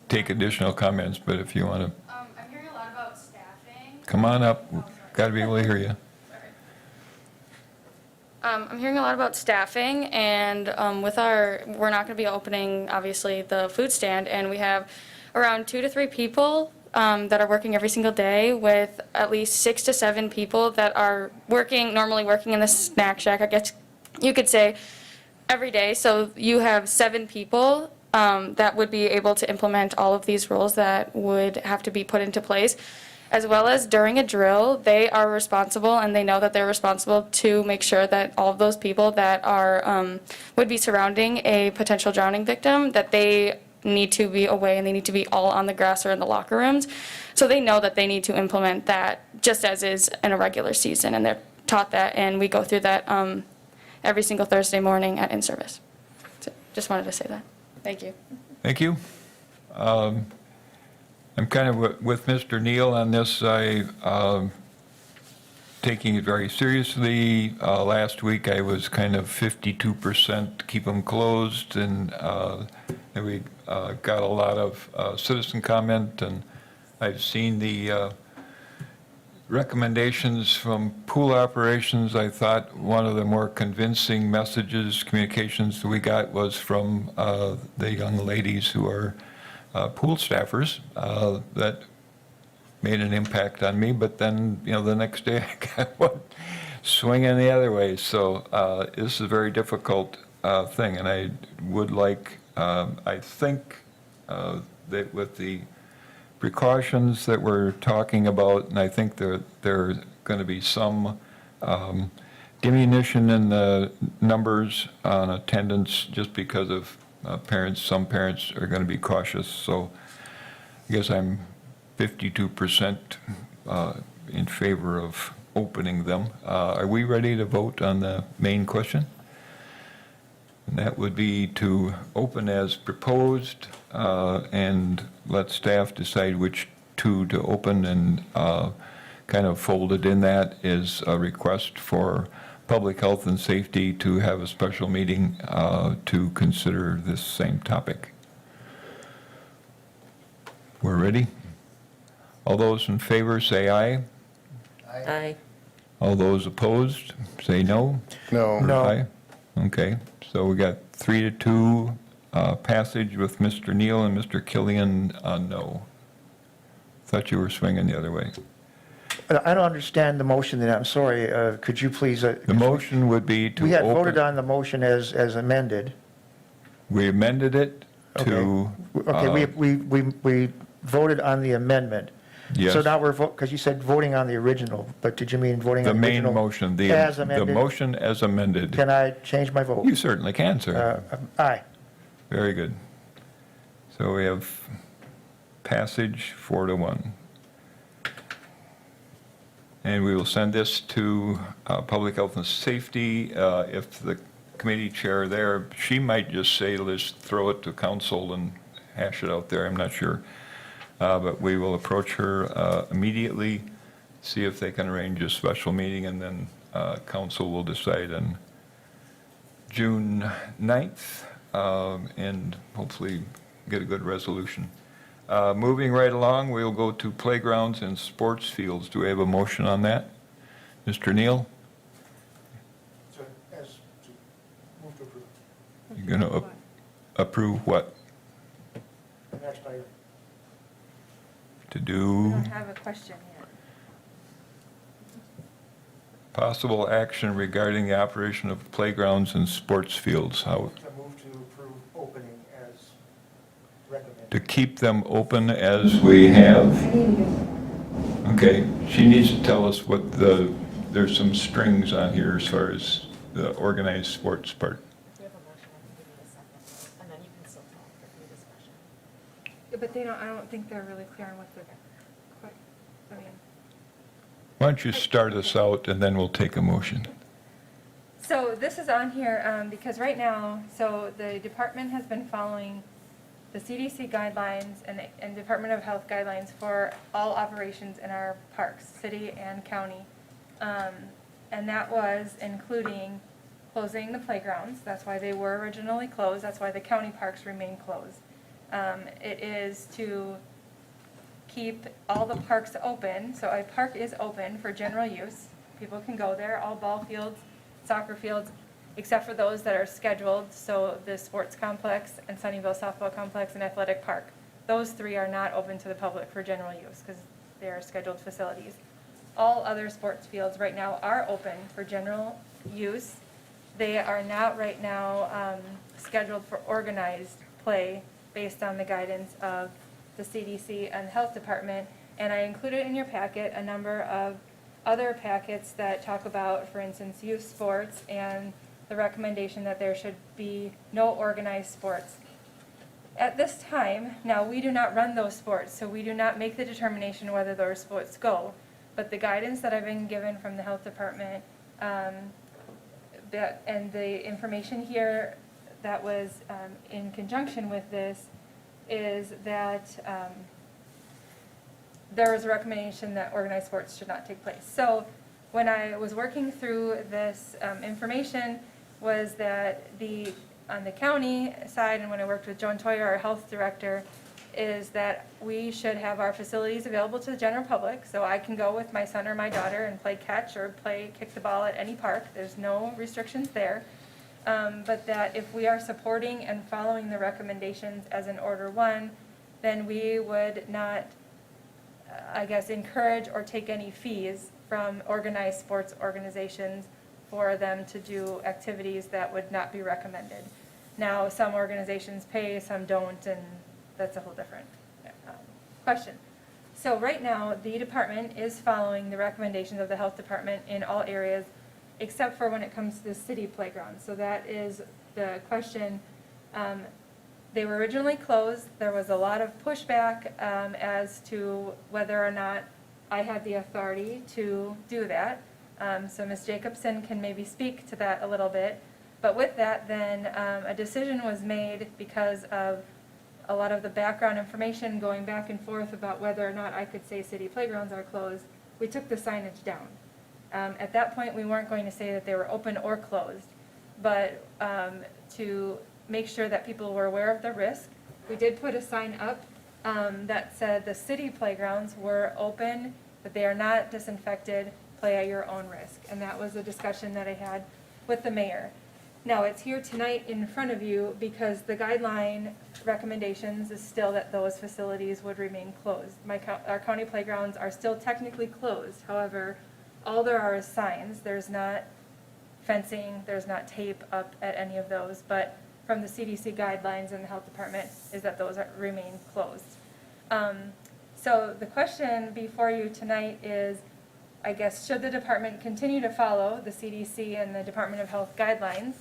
take additional comments, but if you want to I'm hearing a lot about staffing. come on up, got to be able to hear you. I'm hearing a lot about staffing, and we're not going to be opening, obviously, the food stand, and we have around 2 to 3 people that are working every single day, with at least 6 to 7 people that are normally working in the snack shack, I guess you could say, every day. So you have 7 people that would be able to implement all of these rules that would have to be put into place. As well as during a drill, they are responsible, and they know that they're responsible to make sure that all of those people that are would be surrounding a potential drowning victim, that they need to be away and they need to be all on the grass or in the locker rooms. So they know that they need to implement that just as is in a regular season, and they're taught that, and we go through that every single Thursday morning at in-service. So just wanted to say that. Thank you. Thank you. I'm kind of with Mr. Neal on this. Taking it very seriously. Last week I was kind of 52% keep them closed, and then we got a lot of citizen comment, and I've seen the recommendations from pool operations. I thought one of the more convincing messages, communications that we got was from the young ladies who are pool staffers that made an impact on me, but then, the next day I got one swinging the other way. So this is a very difficult thing, and I would like, I think that with the precautions that we're talking about, and I think there are going to be some diminution in the numbers on attendance just because of parents. Some parents are going to be cautious, so I guess I'm 52% in favor of opening them. Are we ready to vote on the main question? And that would be to open as proposed, and let staff decide which 2 to open, and kind of folded in that is a request for Public Health and Safety to have a special meeting to consider this same topic. We're ready? All those in favor say aye. Aye. All those opposed say no. No. Or aye? Okay, so we got 3-2 passage with Mr. Neal and Mr. Killian no. Thought you were swinging the other way. I don't understand the motion, then, I'm sorry, could you please? The motion would be to open. We had voted on the motion as amended. We amended it to. Okay, we voted on the amendment. Yes. So now we're, because you said voting on the original, but did you mean voting The on the original? main motion, As the amended? motion as amended. Can I change my vote? You certainly can, sir. Aye. Very good. So we have passage 4-1. And we will send this to Public Health and Safety. If the committee chair there, she might just say, let's throw it to council and hash it out there, I'm not sure. But we will approach her immediately, see if they can arrange a special meeting, and then council will decide on June 9th, and hopefully get a good resolution. Moving right along, we'll go to playgrounds and sports fields. Do we have a motion on that? Mr. Neal? Move to approve. You're going to approve what? The next item. To We do don't have a question yet. possible action regarding the operation of playgrounds and sports fields. How, To move to approve opening as recommended. to keep them open as we have. Okay. Okay, she needs to tell us what there's some strings on here as far as the organized sports part. Yeah, but I don't think they're really clear on what I mean. Why don't you start us out and then we'll take a motion. So this is on here because right now, so the department has been following the CDC guidelines and Department of Health guidelines for all operations in our parks, city and county. And that was including closing the playgrounds. That's why they were originally closed. That's why the county parks remain closed. It is to keep all the parks open. So a park is open for general use. People can go there, all ball fields, soccer fields, except for those that are scheduled. So the sports complex and Sunnyvale softball complex and athletic park. Those three are not open to the public for general use because they are scheduled facilities. All other sports fields right now are open for general use. They are not right now scheduled for organized play based on the guidance of the CDC and Health Department. And I included in your packet a number of other packets that talk about, for instance, youth sports and the recommendation that there should be no organized sports. At this time, now we do not run those sports, so we do not make the determination whether those sports go. But the guidance that I've been given from the Health Department and the information here that was in conjunction with this is that there was a recommendation that organized sports should not take place. So when I was working through this information was that on the county side, and when I worked with Joan Toyer, our health director, is that we should have our facilities available to the general public. So I can go with my son or my daughter and play catch or kick the ball at any park. There's no restrictions there. But that if we are supporting and following the recommendations as in Order 1, then we would not, I guess, encourage or take any fees from organized sports organizations for them to do activities that would not be recommended. Now, some organizations pay, some don't, and that's a whole different question. So right now, the department is following the recommendations of the health department in all areas, except for when it comes to the city playground. So that is the question. They were originally closed. There was a lot of pushback as to whether or not I had the authority to do that. So Ms. Jacobson can maybe speak to that a little bit. But with that, then a decision was made because of a lot of the background information going back and forth about whether or not I could say city playgrounds are closed. We took the signage down. At that point, we weren't going to say that they were open or closed, but to make sure that people were aware of the risk, we did put a sign up that said the city playgrounds were open, but they are not disinfected, play at your own risk. And that was a discussion that I had with the mayor. Now, it's here tonight in front of you because the guideline recommendations is still that those facilities would remain closed. Our county playgrounds are still technically closed. However, all there are is signs. There's not fencing, there's not tape up at any of those, but from the CDC guidelines and the health department is that those remain closed. So the question before you tonight is, I guess, should the department continue to follow the CDC and the Department of Health guidelines?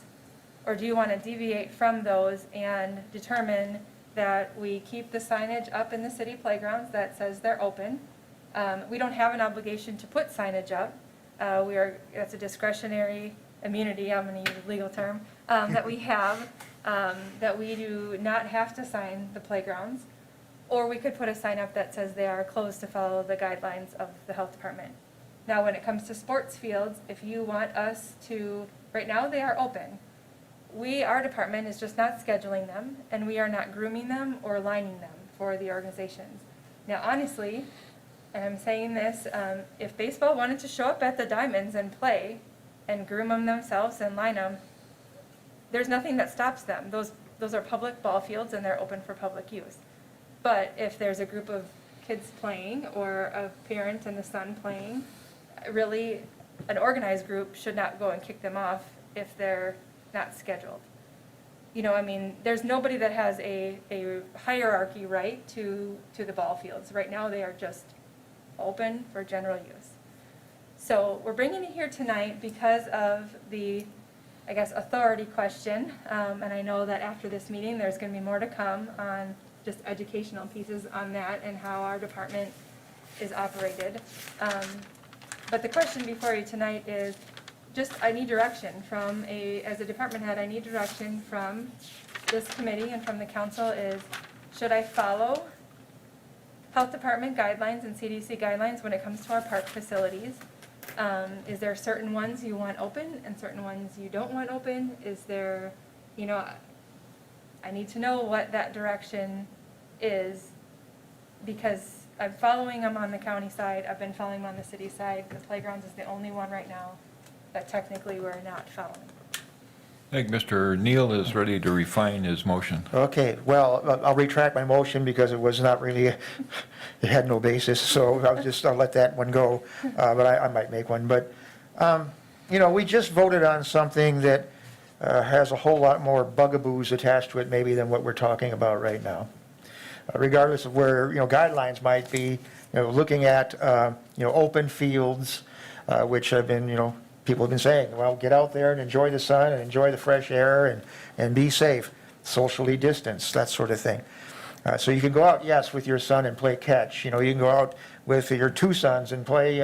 Or do you want to deviate from those and determine that we keep the signage up in the city playgrounds that says they're open? We don't have an obligation to put signage up. That's a discretionary immunity, I'm going to use a legal term, that we have, that we do not have to sign the playgrounds. Or we could put a sign up that says they are closed to follow the guidelines of the health department. Now, when it comes to sports fields, if you want us to, right now they are open. Our department is just not scheduling them, and we are not grooming them or lining them for the organizations. Now, honestly, and I'm saying this, if baseball wanted to show up at the Diamonds and play and groom them themselves and line them, there's nothing that stops them. Those are public ball fields and they're open for public use. But if there's a group of kids playing or a parent and the son playing, really an organized group should not go and kick them off if they're not scheduled. I mean, there's nobody that has a hierarchy right to the ball fields. Right now they are just open for general use. So we're bringing it here tonight because of the, I guess, authority question. And I know that after this meeting, there's going to be more to come on just educational pieces on that and how our department is operated. But the question before you tonight is just, I need direction from as a department head, I need direction from this committee and from the council is, should I follow health department guidelines and CDC guidelines when it comes to our park facilities? Is there certain ones you want open and certain ones you don't want open? Is there, I need to know what that direction is because I'm following them on the county side. I've been following them on the city side. The playgrounds is the only one right now that technically we're not following. I think Mr. Neal is ready to refine his motion. Okay, well, I'll retract my motion because it was not really, it had no basis, so I'll let that one go, but I might make one. But, we just voted on something that has a whole lot more bugaboos attached to it maybe than what we're talking about right now. Regardless of where, guidelines might be, looking at, open fields, which have been, people have been saying, well, get out there and enjoy the sun and enjoy the fresh air and be safe, socially distanced, that sort of thing. So you can go out, yes, with your son and play catch. You can go out with your two sons and play,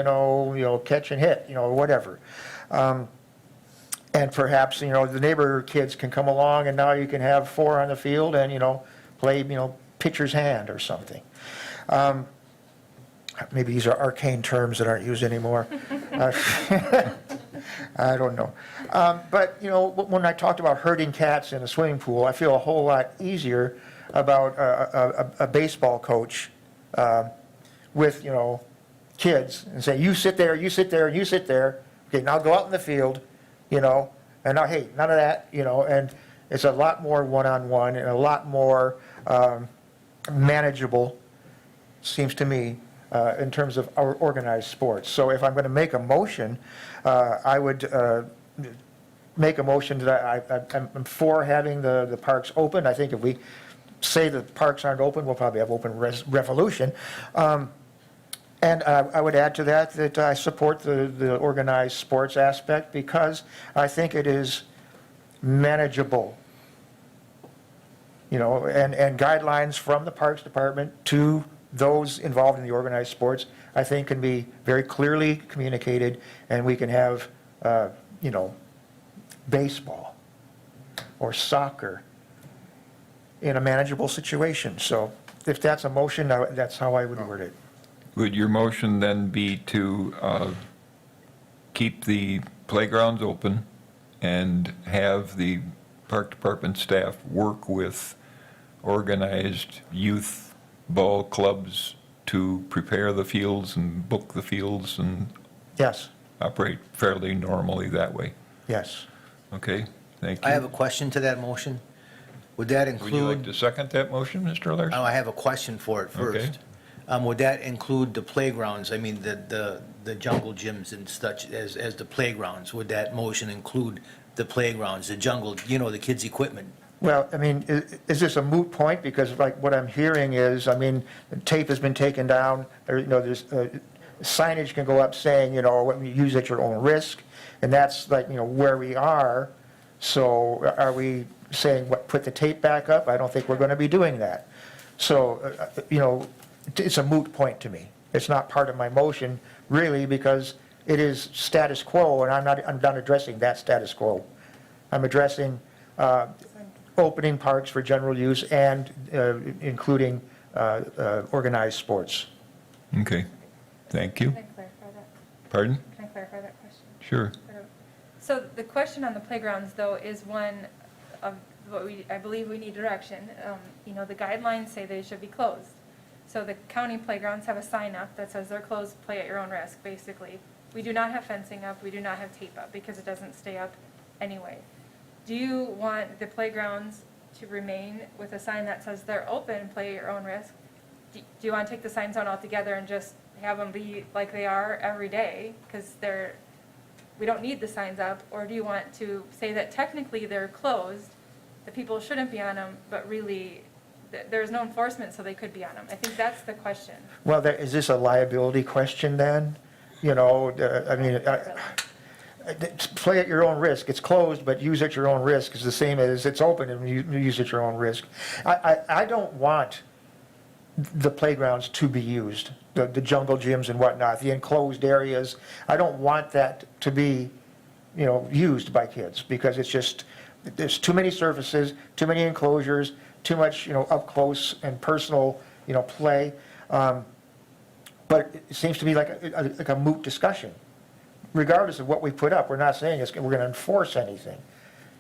catch and hit, whatever. And perhaps, the neighbor kids can come along and now you can have 4 on the field and, play, pitcher's hand or something. Maybe these are arcane terms that aren't used anymore. I don't know. But, when I talked about herding cats in a swimming pool, I feel a whole lot easier about a baseball coach with, kids and say, you sit there, you sit there, and you sit there. Okay, now go out in the field, and now, hey, none of that, and it's a lot more one-on-one and a lot more manageable, seems to me, in terms of our organized sports. So if I'm going to make a motion, I would make a motion that I'm for having the parks open. I think if we say the parks aren't open, we'll probably have open revolution. And I would add to that I support the organized sports aspect because I think it is manageable. And guidelines from the Parks Department to those involved in the organized sports, I think can be very clearly communicated, and we can have, baseball or soccer in a manageable situation. So if that's a motion, that's how I would word it. Would your motion then be to keep the playgrounds open and have the park department staff work with organized youth ball clubs to prepare the fields and book the fields and Yes, operate fairly normally that way? yes. Okay, thank you. I have a question to that motion. Would that Would you like include, to second that motion, Mr. Larson? I have a question for it Okay. first. Would that include the playgrounds? I mean, the jungle gyms and such as the playgrounds? Would that motion include the playgrounds, the jungle, the kids' equipment? Well, I mean, is this a moot point? Because like what I'm hearing is, the tape has been taken down, or, there's signage can go up saying, what you use at your own risk, and that's like, where we are. So are we saying, put the tape back up? I don't think we're going to be doing that. So, it's a moot point to me. It's not part of my motion, really, because it is status quo, and I'm not addressing that status quo. I'm addressing opening parks for general use and including organized sports. Okay, thank you. Can I clarify that? Pardon? Can I clarify that question? Sure. So the question on the playgrounds, though, is one of what I believe we need direction. The guidelines say they should be closed. So the county playgrounds have a sign up that says they're closed, play at your own risk, basically. We do not have fencing up, we do not have tape up, because it doesn't stay up anyway. Do you want the playgrounds to remain with a sign that says they're open, play at your own risk? Do you want to take the signs out altogether and just have them be like they are every day, because we don't need the signs up? Or do you want to say that technically they're closed, the people shouldn't be on them, but really there's no enforcement, so they could be on them. I think that's the question. Well, is this a liability question then? You know, I mean, play at your own risk. It's closed, but use at your own risk is the same as it's open and you use at your own risk. I don't want the playgrounds to be used, the jungle gyms and whatnot, the enclosed areas. I don't want that to be, you know, used by kids because it's just, there's too many surfaces, too many enclosures, too much, you know, up close and personal, you know, play. But it seems to be like a moot discussion. Regardless of what we put up, we're not saying we're going to enforce anything.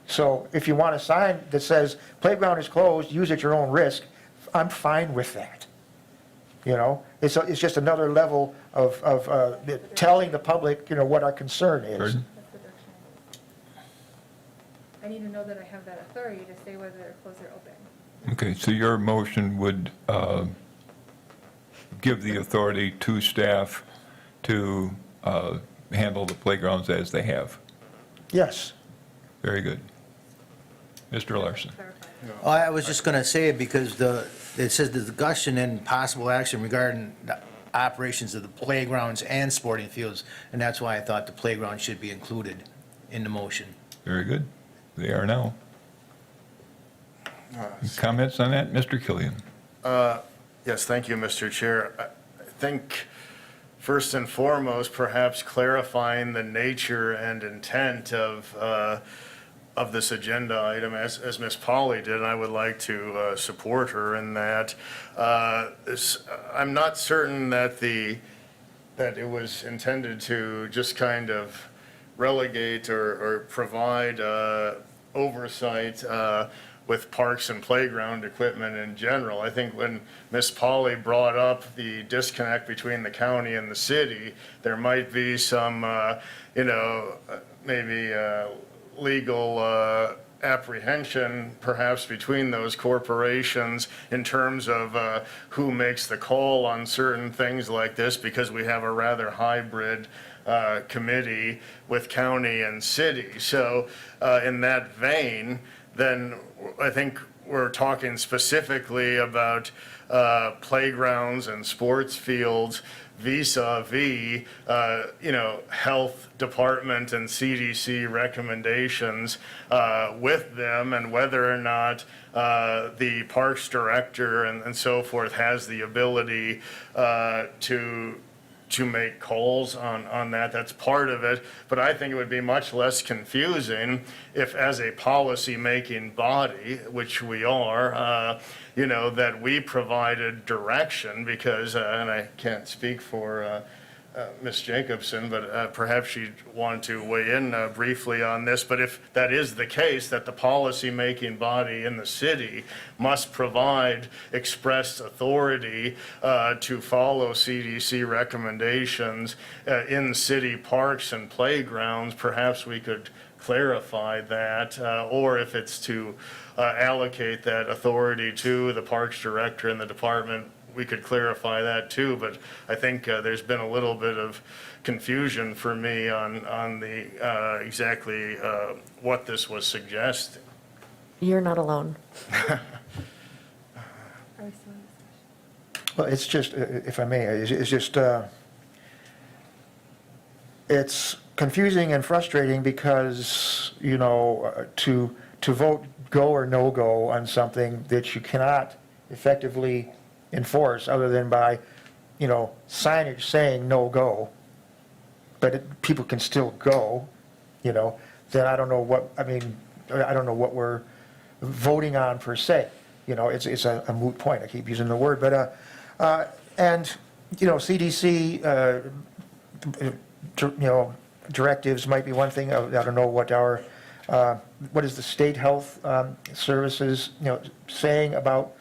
So if you want a sign that says playground is closed, use at your own risk, I'm fine with that. You know, it's just another level of telling the public, you know, what our concern is. Pardon? I need to know that I have that authority to say whether they're closed or open. Okay, so your motion would give the authority to staff to handle the playgrounds as they have. Yes. Very good. Mr. Larson. Oh, I was just going to say it because it says the discussion and possible action regarding the operations of the playgrounds and sporting fields, and that's why I thought the playground should be included in the motion. Very good. They are now. Comments on that, Mr. Killian? Yes, thank you, Mr. Chair. I think first and foremost, perhaps clarifying the nature and intent of this agenda item, as Ms. Polly did, and I would like to support her in that. I'm not certain that it was intended to just kind of relegate or provide oversight with parks and playground equipment in general. I think when Ms. Polly brought up the disconnect between the county and the city, there might be some, maybe legal apprehension perhaps between those corporations in terms of who makes the call on certain things like this, because we have a rather hybrid committee with county and city. So in that vein, then I think we're talking specifically about playgrounds and sports fields vis-a-vis, health department and CDC recommendations with them, and whether or not the parks director and so forth has the ability to make calls on that. That's part of it. But I think it would be much less confusing if, as a policy-making body, which we are, that we provided direction, because, and I can't speak for Ms. Jacobson, but perhaps she'd want to weigh in briefly on this. But if that is the case, that the policy-making body in the city must provide express authority to follow CDC recommendations in city parks and playgrounds, perhaps we could clarify that, or if it's to allocate that authority to the parks director and the department, we could clarify that too. But I think there's been a little bit of confusion for me on the exactly what this was suggesting. You're not alone. Well, it's just, if I may, it's just, it's confusing and frustrating because, to vote go or no go on something that you cannot effectively enforce other than by, signage saying no go, but people can still go, then I don't know what, I don't know what we're voting on per se. It's a moot point. I keep using the word, but, CDC, directives might be one thing. I don't know what what is the state health services, saying about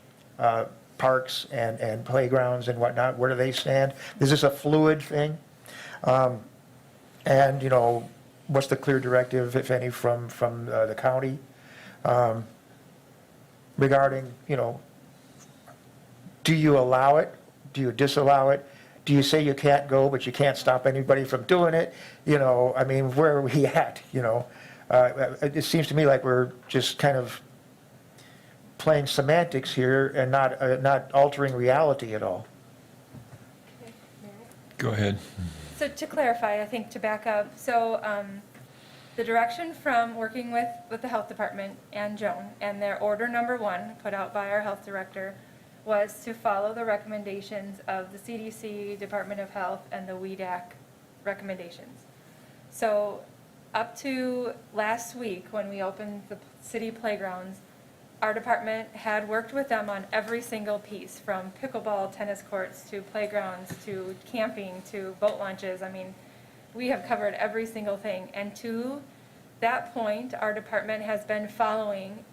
parks and playgrounds and whatnot. Where do they stand? Is this a fluid thing? And what's the clear directive, if any, from the county regarding, do you allow it? Do you disallow it? Do you say you can't go, but you can't stop anybody from doing it? Where are we at? It seems to me like we're just kind of playing semantics here and not altering reality at all. Go ahead. So to clarify, I think to back up, so the direction from working with the health department and Joan, and their order number 1 put out by our health director was to follow the recommendations of the CDC, Department of Health, and the WEDAC recommendations. So up to last week, when we opened the city playgrounds, our department had worked with them on every single piece, from pickleball, tennis courts, to playgrounds, to camping, to boat launches. I mean, we have covered every single thing. And to that point, our department has been following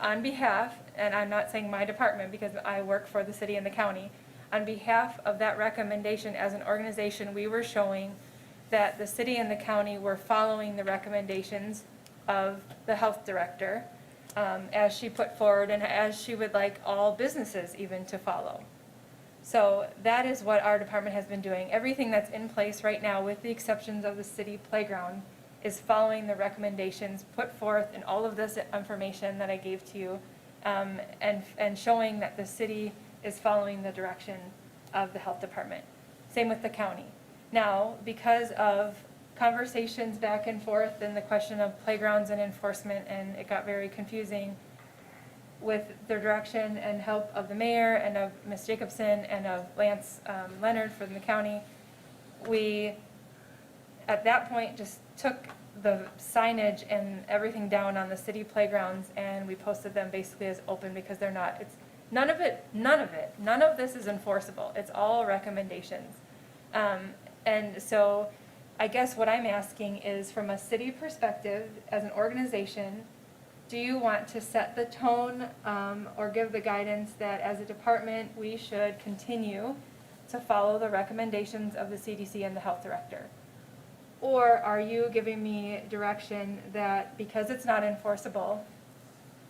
on behalf, and I'm not saying my department because I work for the city and the county, on behalf of that recommendation as an organization, we were showing that the city and the county were following the recommendations of the health director, as she put forward and as she would like all businesses even to follow. So that is what our department has been doing. Everything that's in place right now, with the exceptions of the city playground, is following the recommendations put forth in all of this information that I gave to you, and showing that the city is following the direction of the health department. Same with the county. Now, because of conversations back and forth and the question of playgrounds and enforcement, and it got very confusing with the direction and help of the mayor and of Ms. Jacobson and of Lance Leonard from the county, we, at that point, just took the signage and everything down on the city playgrounds, and we posted them basically as open, because they're not, it's, none of this is enforceable. It's all recommendations. And so I guess what I'm asking is, from a city perspective, as an organization, do you want to set the tone or give the guidance that as a department we should continue to follow the recommendations of the CDC and the health director? Or are you giving me direction that because it's not enforceable,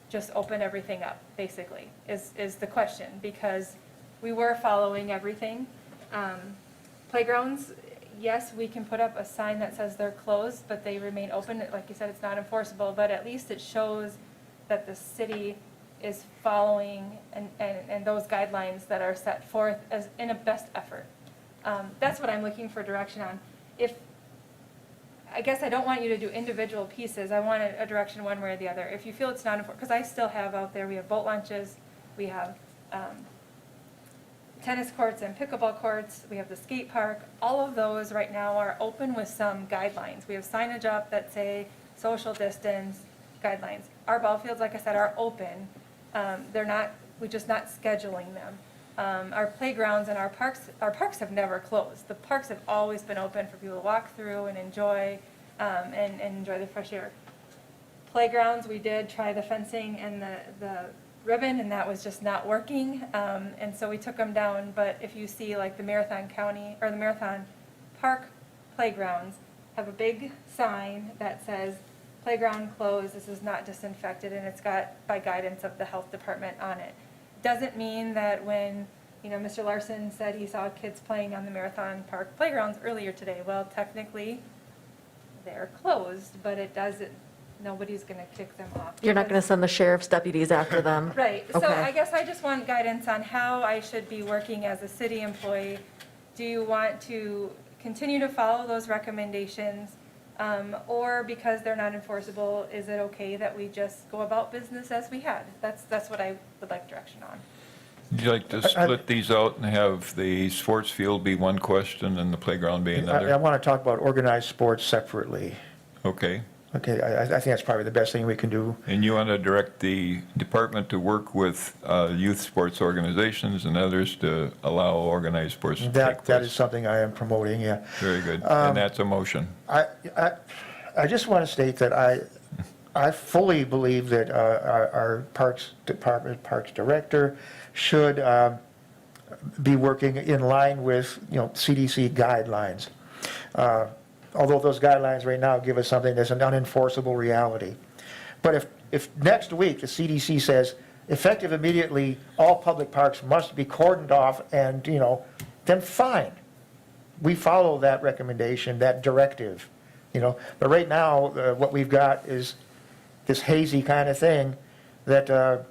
just open everything up, basically, is the question? Because we were following everything. Playgrounds, yes, we can put up a sign that says they're closed, but they remain open. Like you said, it's not enforceable, but at least it shows that the city is following and those guidelines that are set forth as in a best effort. That's what I'm looking for direction on. I guess I don't want you to do individual pieces. I want a direction one way or the other. If you feel it's not important, because I still have out there, we have boat launches, we have tennis courts and pickleball courts, we have the skate park. All of those right now are open with some guidelines. We have signage up that say social distance guidelines. Our ball fields, like I said, are open. They're not, we're just not scheduling them. Our playgrounds and our parks have never closed. The parks have always been open for people to walk through and enjoy, and enjoy the fresh air. Playgrounds, we did try the fencing and the ribbon, and that was just not working, and so we took them down. But if you see, like, the Marathon County, or the Marathon Park playgrounds have a big sign that says, playground closed, this is not disinfected, and it's got by guidance of the health department on it. Doesn't mean that when, Mr. Larson said he saw kids playing on the Marathon Park playgrounds earlier today, well, technically, they're closed, but it doesn't, nobody's gonna kick them off. You're not going to send the sheriff's deputies after them? Right, so Okay. I guess I just want guidance on how I should be working as a city employee. Do you want to continue to follow those recommendations? Or because they're not enforceable, is it okay that we just go about business as we had? That's what I would like direction on. Would you like to split these out and have the sports field be one question and the playground be I another? want to talk about organized sports separately. Okay. Okay, I think that's probably the best thing we can do. And you want to direct the department to work with youth sports organizations and others to allow organized sports to take place? That is something I am promoting, yeah. Very good. And that's a motion. I just want to state that I fully believe that our Parks Department, Parks Director should be working in line with, CDC guidelines. Although those guidelines right now give us something that's an unenforceable reality. But if next week the CDC says, effective immediately, all public parks must be cordoned off and, then fine. We follow that recommendation, that directive, But right now, what we've got is this hazy kind of thing that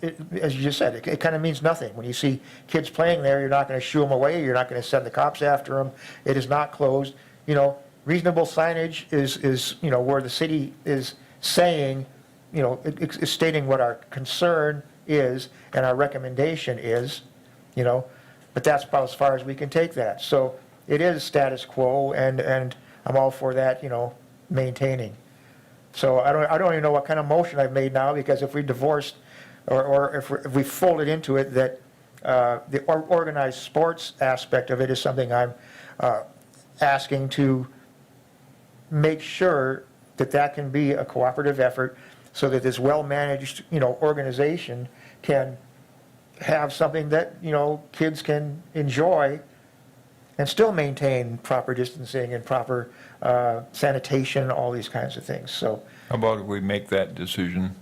as you just said, it kind of means nothing. When you see kids playing there, you're not going to shoo them away, you're not going to send the cops after them. It is not closed. You know, reasonable signage is, you know, where the city is saying, you know, it's stating what our concern is and our recommendation is, you know, but that's about as far as we can take that. So it is status quo, and I'm all for that, you know, maintaining. So I don't even know what kind of motion I've made now, because if we divorced, or if we folded into it that the organized sports aspect of it is something I'm asking to make sure that that can be a cooperative effort, so that this well-managed, you know, organization can have something that, you know, kids can enjoy and still maintain proper distancing and proper sanitation, all these kinds of things. So, How about if we make that decision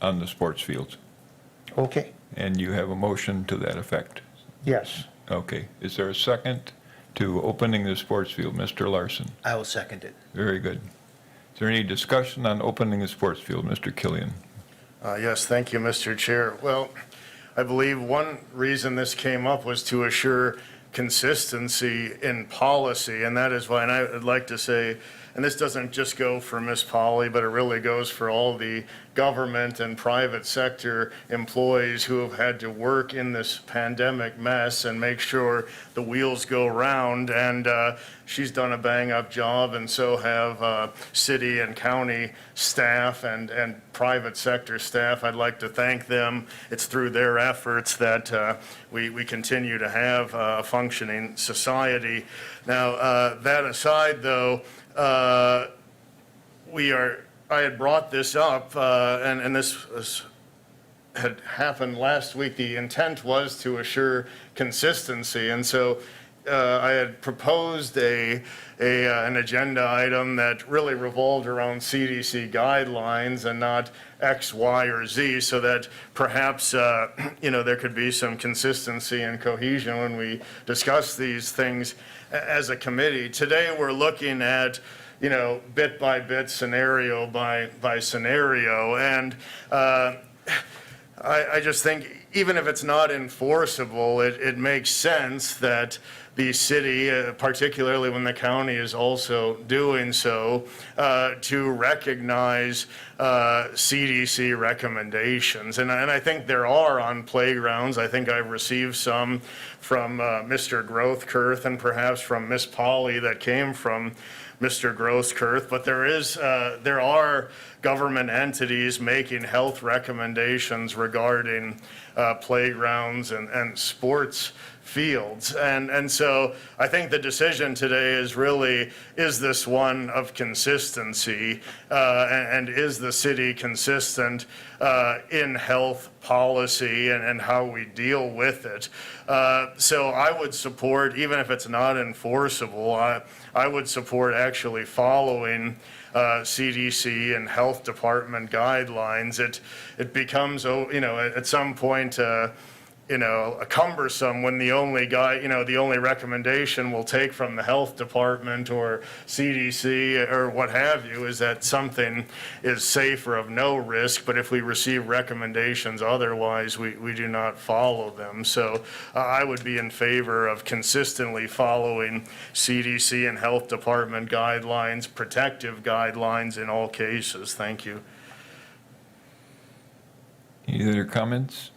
on the sports fields? okay, And you have a motion to that effect? yes. Okay. Is there a second to opening the sports field? Mr. Larson? I will second it. Very good. Is there any discussion on opening the sports field? Mr. Killian? Yes, thank you, Mr. Chair. Well, I believe one reason this came up was to assure consistency in policy, and that is why, and I would like to say, and this doesn't just go for Ms. Polly, but it really goes for all the government and private sector employees who have had to work in this pandemic mess and make sure the wheels go round. And she's done a bang-up job, and so have city and county staff and private sector staff. I'd like to thank them. It's through their efforts that we continue to have a functioning society. Now, that aside, though, I had brought this up, and this had happened last week. The intent was to assure consistency, and so I had proposed an agenda item that really revolved around CDC guidelines and not X, Y, or Z, so that perhaps you know, there could be some consistency and cohesion when we discuss these things as a committee. Today, we're looking at, you know, bit by bit, scenario by scenario, and I just think even if it's not enforceable, it makes sense that the city, particularly when the county is also doing so, to recognize CDC recommendations. And I think there are on playgrounds. I think I've received some from Mr. Grothkirth and perhaps from Ms. Polly that came from Mr. Grothkirth, but there are government entities making health recommendations regarding playgrounds and sports fields. And so I think the decision today is really, is this one of consistency, and is the city consistent in health policy and how we deal with it? So I would support, even if it's not enforceable, I would support actually following CDC and health department guidelines. It becomes, you know, at some point, you know, cumbersome when the only the only recommendation we'll take from the health department or CDC or what have you is that something is safe or of no risk, but if we receive recommendations otherwise, we do not follow them. So I would be in favor of consistently following CDC and health department guidelines, protective guidelines in all cases. Thank you. Any other comments?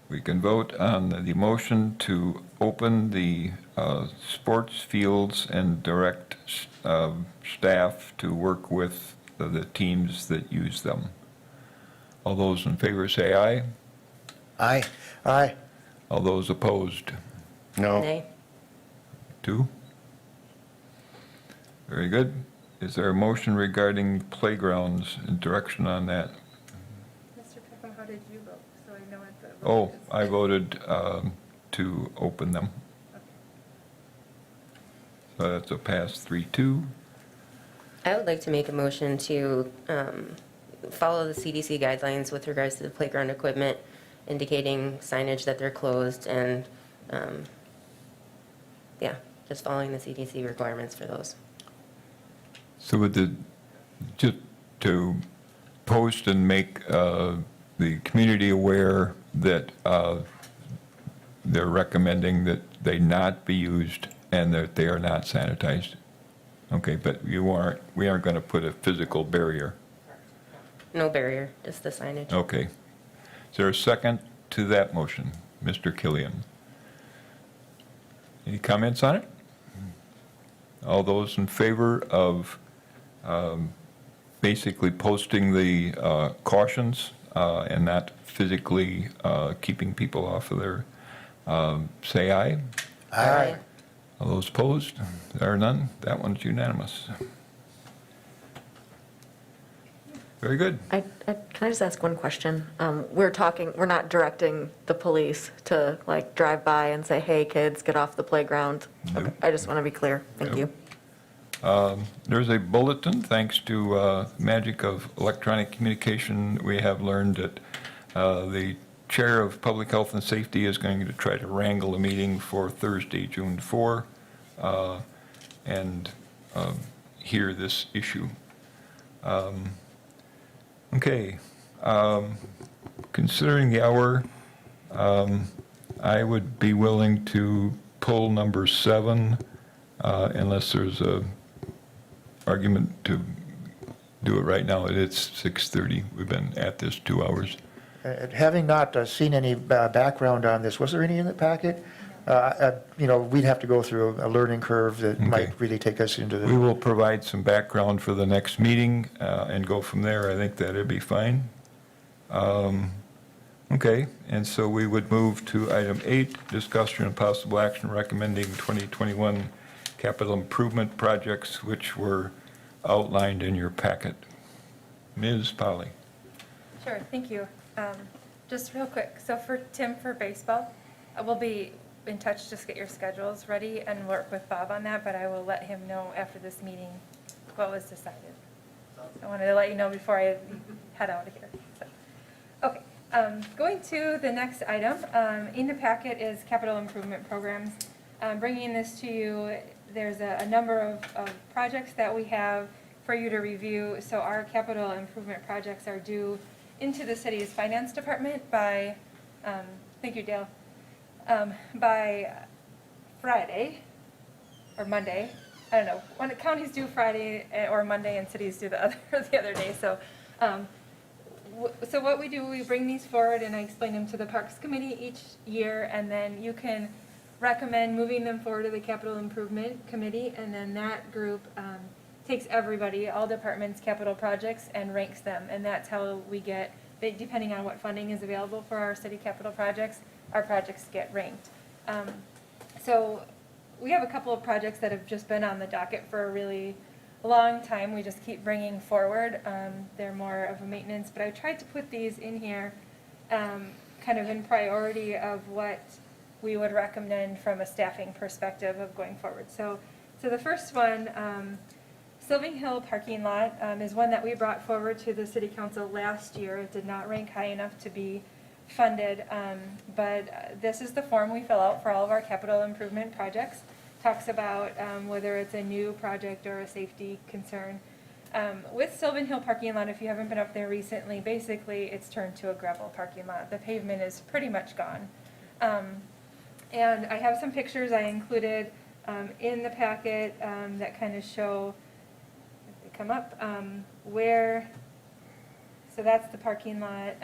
We can vote on the motion to open the sports fields and direct staff to work with the teams that use them. All those in favor say aye. Aye. Aye. All those opposed? No. Nay. 2? Very good. Is there a motion regarding playgrounds and direction on that? Mr. Peckham, how did you vote? So I know what the. Oh, I voted to open them. So that's a pass 3-2. I would like to make a motion to follow the CDC guidelines with regards to the playground equipment, indicating signage that they're closed, and yeah, just following the CDC requirements for those. So with just to post and make the community aware that they're recommending that they not be used and that they are not sanitized. Okay, but we aren't going to put a physical barrier. No barrier, just the signage. Okay. Is there a second to that motion? Mr. Killian? Any comments on it? All those in favor of basically posting the cautions and not physically keeping people off of there, say aye. Aye. All those opposed? There are none. That one's unanimous. Very good. Can I just ask one question? We're not directing the police to like drive by and say, hey, kids, get off the playground. Nope. Okay, I just want to be clear. Thank you. There's a bulletin, thanks to magic of electronic communication. We have learned that the Chair of Public Health and Safety is going to try to wrangle a meeting for Thursday, June 4, and hear this issue. Okay. Considering the hour, I would be willing to pull number 7 unless there's a argument to do it right now. It's 6:30. We've been at this 2 hours. Having not seen any background on this, was there any in the packet? We'd have to go through a learning curve that might really take us into the... We will provide some background for the next meeting and go from there. I think that'd be fine. Okay, and so we would move to item 8, discussion and possible action recommending 2021 capital improvement projects, which were outlined in your packet. Ms. Polly. Sure, thank you. Just real quick, so for Tim for baseball, we'll be in touch, just get your schedules ready and work with Bob on that, but I will let him know after this meeting what was decided. I wanted to let you know before I head out of here. So, okay, going to the next item, in the packet is capital improvement programs. Bringing this to you, there's a number of projects that we have for you to review. So our capital improvement projects are due into the city's finance department by, thank you, Dale, by Friday or Monday. I don't know, when the counties do Friday or Monday and cities do the other day. So, so what we do, we bring these forward and I explain them to the Parks Committee each year, and then you can recommend moving them forward to the Capital Improvement Committee, and then that group takes everybody, all departments' capital projects, and ranks them. And that's how we get, depending on what funding is available for our city capital projects, our projects get ranked. So we have a couple of projects that have just been on the docket for a really long time. We just keep bringing forward. They're more of a maintenance, but I tried to put these in here kind of in priority of what we would recommend from a staffing perspective of going forward. So the first one, Sylvan Hill parking lot, is one that we brought forward to the city council last year. It did not rank high enough to be funded, but this is the form we fill out for all of our capital improvement projects. Talks about whether it's a new project or a safety concern. With Sylvan Hill parking lot, if you haven't been up there recently, basically it's turned to a gravel parking lot. The pavement is pretty much gone. And I have some pictures I included in the packet that kind of show, if they come up, where, so that's the parking lot.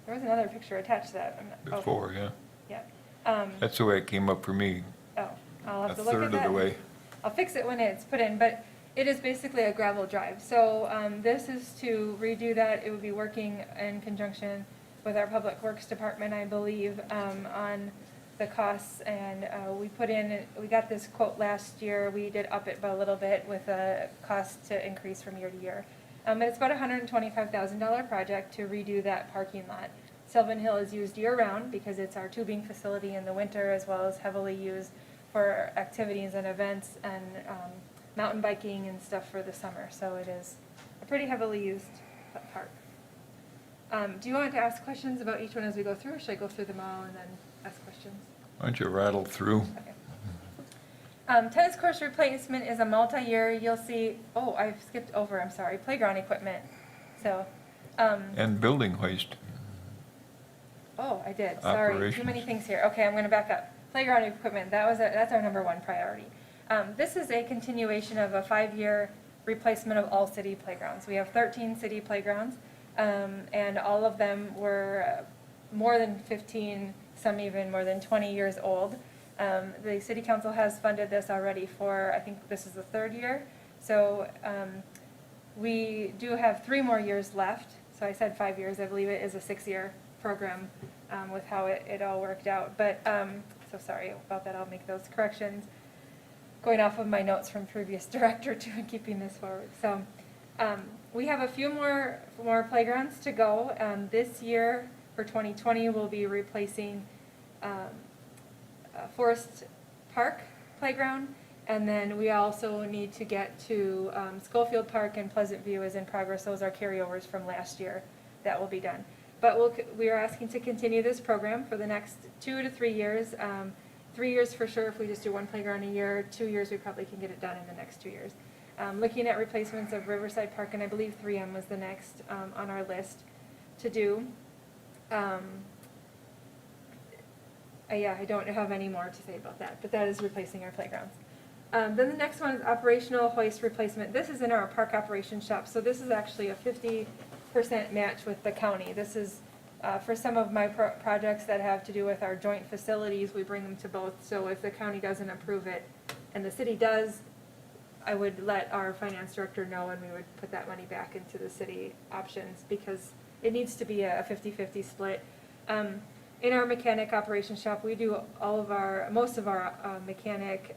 There was another picture attached to that. Before, yeah. Yeah. That's the way it came up for me. Oh, I'll have A to look at third that. of the way. I'll fix it when it's put in, but it is basically a gravel drive. So this is to redo that. It would be working in conjunction with our Public Works Department, I believe, on the costs. And we got this quote last year. We did up it by a little bit with a cost to increase from year to year. But it's about a $125,000 project to redo that parking lot. Sylvan Hill is used year-round because it's our tubing facility in the winter, as well as heavily used for activities and events and mountain biking and stuff for the summer. So it is a pretty heavily used park. Do you want to ask questions about each one as we go through, or should I go through them all and then ask questions? Why don't you rattle through? Okay. Tennis course replacement is a multi-year, you'll see, oh, I've skipped over, I'm sorry, playground equipment. So, And building hoist. oh, I did, sorry, too many Operations. things here. Okay, I'm gonna back up. Playground equipment, that's our number one priority. This is a continuation of a 5-year replacement of all city playgrounds. We have 13 city playgrounds, and all of them were more than 15, some even more than 20 years old. The city council has funded this already for, I think this is the 3rd year. So we do have 3 more years left. So I said 5 years, I believe it is a 6-year program with how it all worked out. But, so sorry about that, I'll make those corrections. Going off of my notes from previous director to keeping this forward. So we have a few more playgrounds to go. This year for 2020, we'll be replacing Forest Park Playground, and then we also need to get to Schofield Park and Pleasant View is in progress. Those are carryovers from last year that will be done. But we are asking to continue this program for the next 2 to 3 years. 3 years for sure if we just do 1 playground a year. 2 years we probably can get it done in the next 2 years. Looking at replacements of Riverside Park, and I believe 3M was the next on our list to do. Yeah, I don't have any more to say about that, but that is replacing our playgrounds. Then the next one is operational hoist replacement. This is in our park operations shop, so this is actually a 50% match with the county. This is for some of my projects that have to do with our joint facilities, we bring them to both. So if the county doesn't approve it and the city does, I would let our finance director know and we would put that money back into the city options because it needs to be a 50-50 split. In our mechanic operations shop, we do most of our mechanic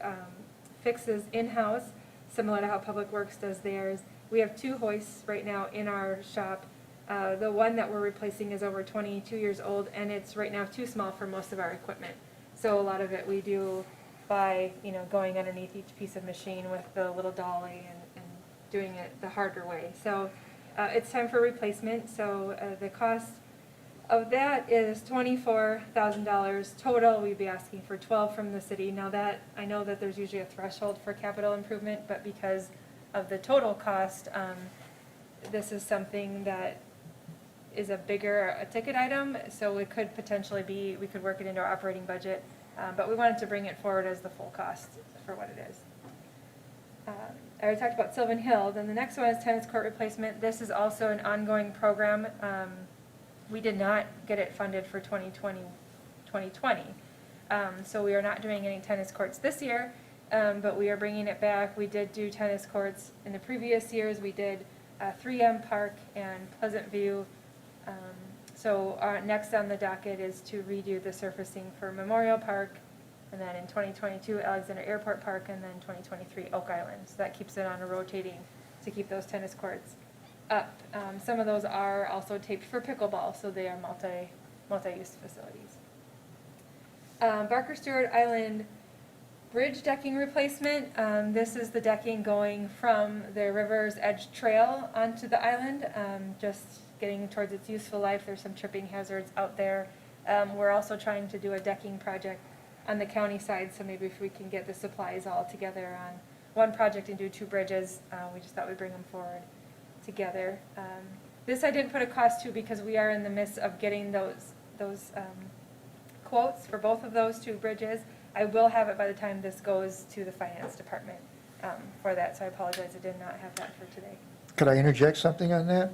fixes in-house, similar to how Public Works does theirs. We have 2 hoists right now in our shop. The one that we're replacing is over 22 years old, and it's right now too small for most of our equipment. So a lot of it we do by, going underneath each piece of machine with the little dolly and doing it the harder way. So it's time for replacement. So the cost of that is $24,000 total. We'd be asking for 12 from the city. Now that, I know that there's usually a threshold for capital improvement, but because of the total cost, this is something that is a bigger ticket item, so it could potentially be, we could work it into our operating budget, but we wanted to bring it forward as the full cost for what it is. I already talked about Sylvan Hill. Then the next one is tennis court replacement. This is also an ongoing program. We did not get it funded for 2020, so we are not doing any tennis courts this year, but we are bringing it back. We did do tennis courts in the previous years. We did 3M Park and Pleasant View. So next on the docket is to redo the surfacing for Memorial Park, and then in 2022 Alexander Airport Park, and then 2023 Oak Island. So that keeps it on a rotating to keep those tennis courts up. Some of those are also taped for pickleball, so they are multi-use facilities. Barker Stewart Island bridge decking replacement. This is the decking going from the river's edge trail onto the island, just getting towards its useful life. There's some tripping hazards out there. We're also trying to do a decking project on the county side, so maybe if we can get the supplies all together on one project and do 2 bridges, we just thought we'd bring them forward together. This I didn't put a cost to because we are in the midst of getting those quotes for both of those 2 bridges. I will have it by the time this goes to the finance department for that, so I apologize I did not have that for today. Could I interject something on that?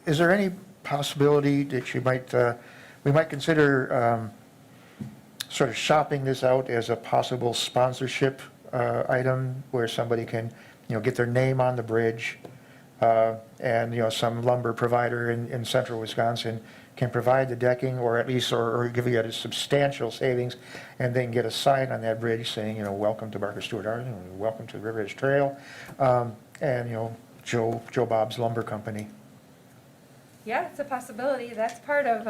Is there any possibility that we might consider sort of shopping this out as a possible sponsorship item where somebody can, get their name on the bridge, and, some lumber provider in central Wisconsin can provide the decking or at least, or give you a substantial savings, and then get a sign on that bridge saying, welcome to Barker Stewart Island, welcome to the River Edge Trail, and, Joe Bob's Lumber Company. Yeah, it's a possibility. That's part of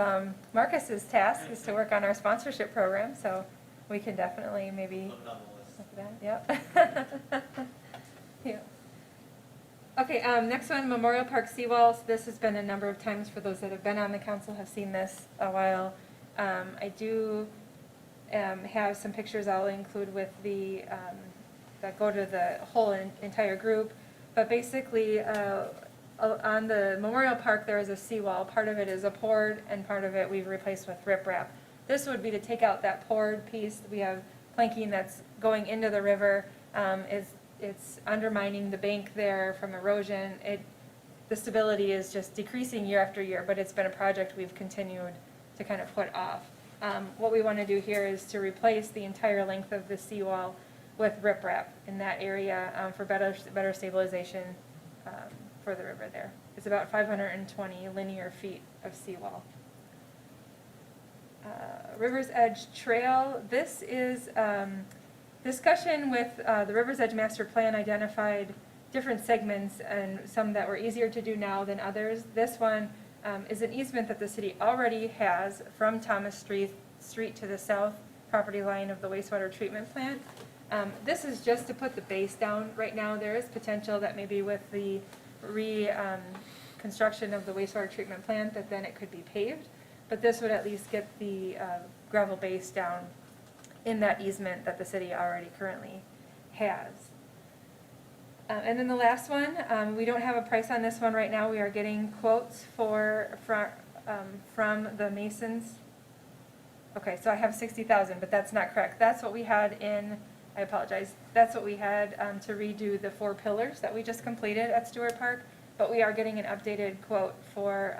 Marcus's task is to work on our sponsorship program, so we can definitely maybe look at that. Yep. Yeah. Okay, next one, Memorial Park seawalls. This has been a number of times for those that have been on the council have seen this a while. I do have some pictures I'll include with the, that go to the whole entire group. But basically, on the Memorial Park, there is a seawall. Part of it is a poured, and part of it we've replaced with riprap. This would be to take out that poured piece. We have planking that's going into the river. It's undermining the bank there from erosion. The stability is just decreasing year after year, but it's been a project we've continued to kind of put off. What we want to do here is to replace the entire length of the seawall with riprap in that area for better stabilization for the river there. It's about 520 linear feet of seawall. River's Edge Trail, this is discussion with the River's Edge Master Plan identified different segments and some that were easier to do now than others. This one is an easement that the city already has from Thomas Street to the south property line of the wastewater treatment plant. This is just to put the base down right now. There is potential that maybe with the construction of the wastewater treatment plant that then it could be paved, but this would at least get the gravel base down in that easement that the city already currently has. And then the last one, we don't have a price on this one right now. We are getting quotes from the masons. Okay, so I have 60,000, but that's not correct. That's what we had in, I apologize, that's what we had to redo the 4 pillars that we just completed at Stewart Park, but we are getting an updated quote for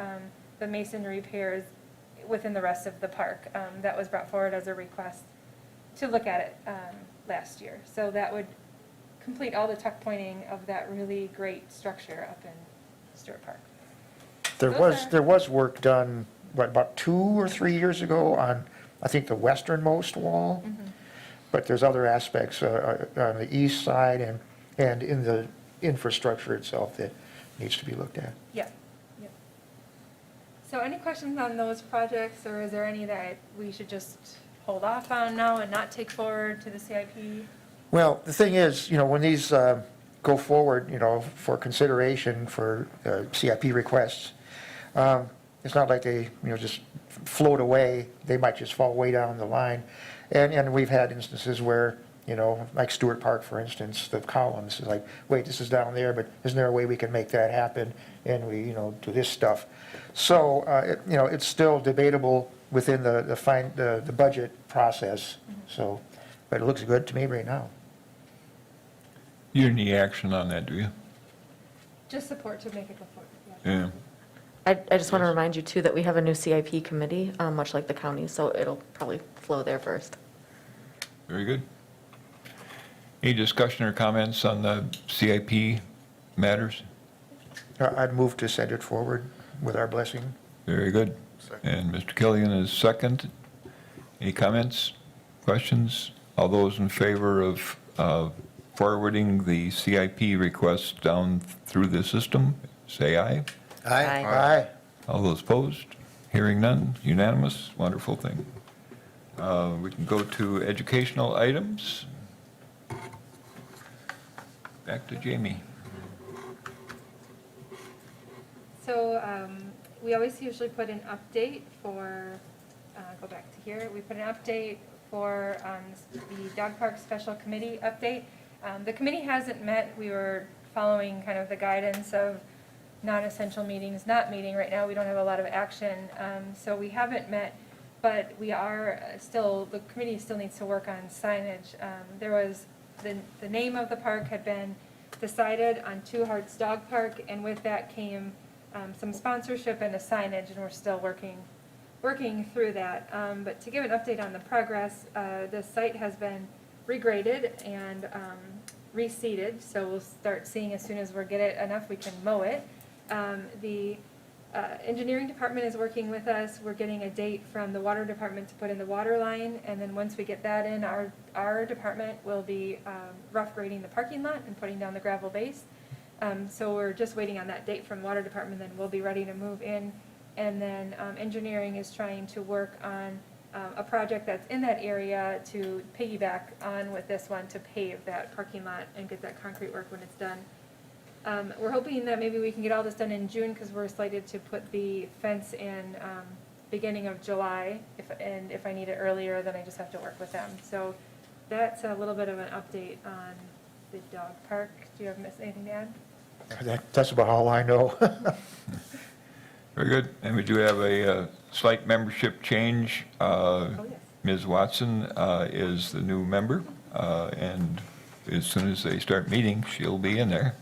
the masonry repairs within the rest of the park. That was brought forward as a request to look at it last year. So that would complete all the tuck pointing of that really great structure up in Stewart Park. There was work done, what, about 2 or 3 years ago on, I think, the westernmost wall? Mm-hmm. But there's other aspects on the east side and in the infrastructure itself that needs to be looked at. Yeah. Yep. So any questions on those projects, or is there any that we should just hold off on now and not take forward to the CIP? Well, the thing is, when these go forward, for consideration for CIP requests, it's not like they, just float away. They might just fall way down the line. And we've had instances where, like Stewart Park, for instance, the columns is like, wait, this is down there, but isn't there a way we can make that happen? And we, do this stuff. So, it's still debatable within the budget process. So, but it looks good to me right now. You didn't need action on that, do you? Just support to make it go forward. Yeah. Yeah. I just want to remind you too that we have a new CIP committee, much like the county, so it'll probably flow there first. Very good. Any discussion or comments on the CIP matters? I'd move to send it forward with our blessing. Very good. And Mr. Killian is second. Any comments, questions? All those in favor of forwarding the CIP requests down through the system, say aye. Aye. Aye. All those opposed? Hearing none, unanimous, wonderful thing. We can go to educational items. Back to Jamie. So we always usually put an update for, go back to here, we put an update for the dog park special committee update. The committee hasn't met. We were following kind of the guidance of non-essential meetings not meeting. Right now we don't have a lot of action, so we haven't met, but we are still, the committee still needs to work on signage. There was, the name of the park had been decided on Two Hearts Dog Park, and with that came some sponsorship and a signage, and we're still working through that. But to give an update on the progress, the site has been regraded and reseeded, so we'll start seeing as soon as we get it enough we can mow it. The engineering department is working with us. We're getting a date from the water department to put in the water line, and then once we get that in, our department will be rough grading the parking lot and putting down the gravel base. So we're just waiting on that date from the water department, then we'll be ready to move in. And then engineering is trying to work on a project that's in that area to piggyback on with this one to pave that parking lot and get that concrete work when it's done. We're hoping that maybe we can get all this done in June because we're slated to put the fence in beginning of July. If I need it earlier, then I just have to work with them. So that's a little bit of an update on the dog park. Do you have anything to add? That's about all I know. Very good. And we do have a slight membership change. Yes. Ms. Watson is the new member, and as soon as they start meeting, she'll be in there.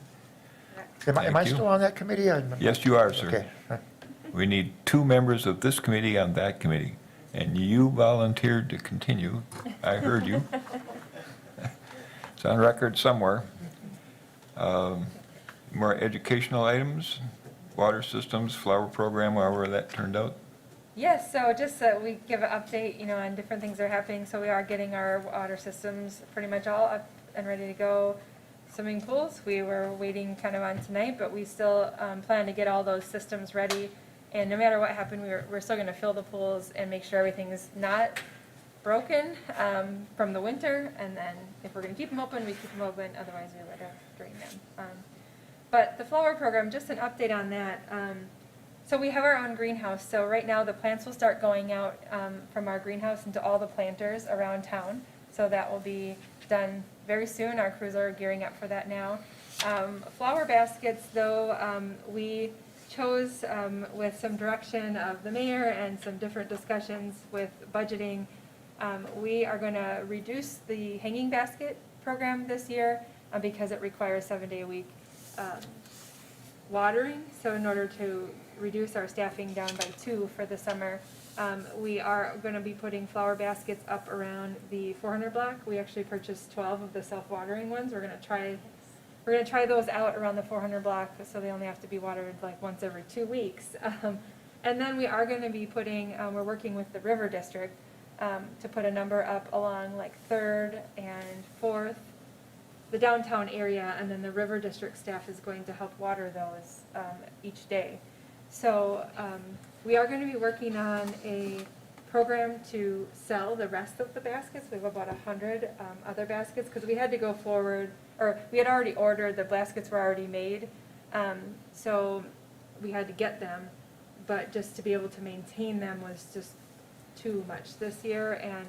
Am I Thank you. still on that committee? Yes, you are, sir. Okay. We need 2 members of this committee on that committee, and you volunteered to continue. I heard you. It's on record somewhere. More educational items, water systems, flower program, however that turned out. Yes, so just we give an update, on different things that are happening. So we are getting our water systems pretty much all up and ready to go. Swimming pools, we were waiting kind of on tonight, but we still plan to get all those systems ready. And no matter what happened, we're still going to fill the pools and make sure everything is not broken from the winter. And then if we're going to keep them open, we keep them open. Otherwise, we let it drain them. But the flower program, just an update on that. So we have our own greenhouse. So right now the plants will start going out from our greenhouse into all the planters around town. So that will be done very soon. Our crews are gearing up for that now. Flower baskets, though, we chose with some direction of the mayor and some different discussions with budgeting, we are going to reduce the hanging basket program this year because it requires 7-day-a-week watering. So in order to reduce our staffing down by 2 for the summer, we are going to be putting flower baskets up around the 400 block. We actually purchased 12 of the self-watering ones. We're going to try those out around the 400 block, so they only have to be watered like once every 2 weeks. And then we are going to be putting, we're working with the River District to put a number up along like 3rd and 4th, the downtown area, and then the River District staff is going to help water those each day. So we are going to be working on a program to sell the rest of the baskets. We have about 100 other baskets because we had to go forward, or we had already ordered, the baskets were already made. So we had to get them, but just to be able to maintain them was just too much this year. And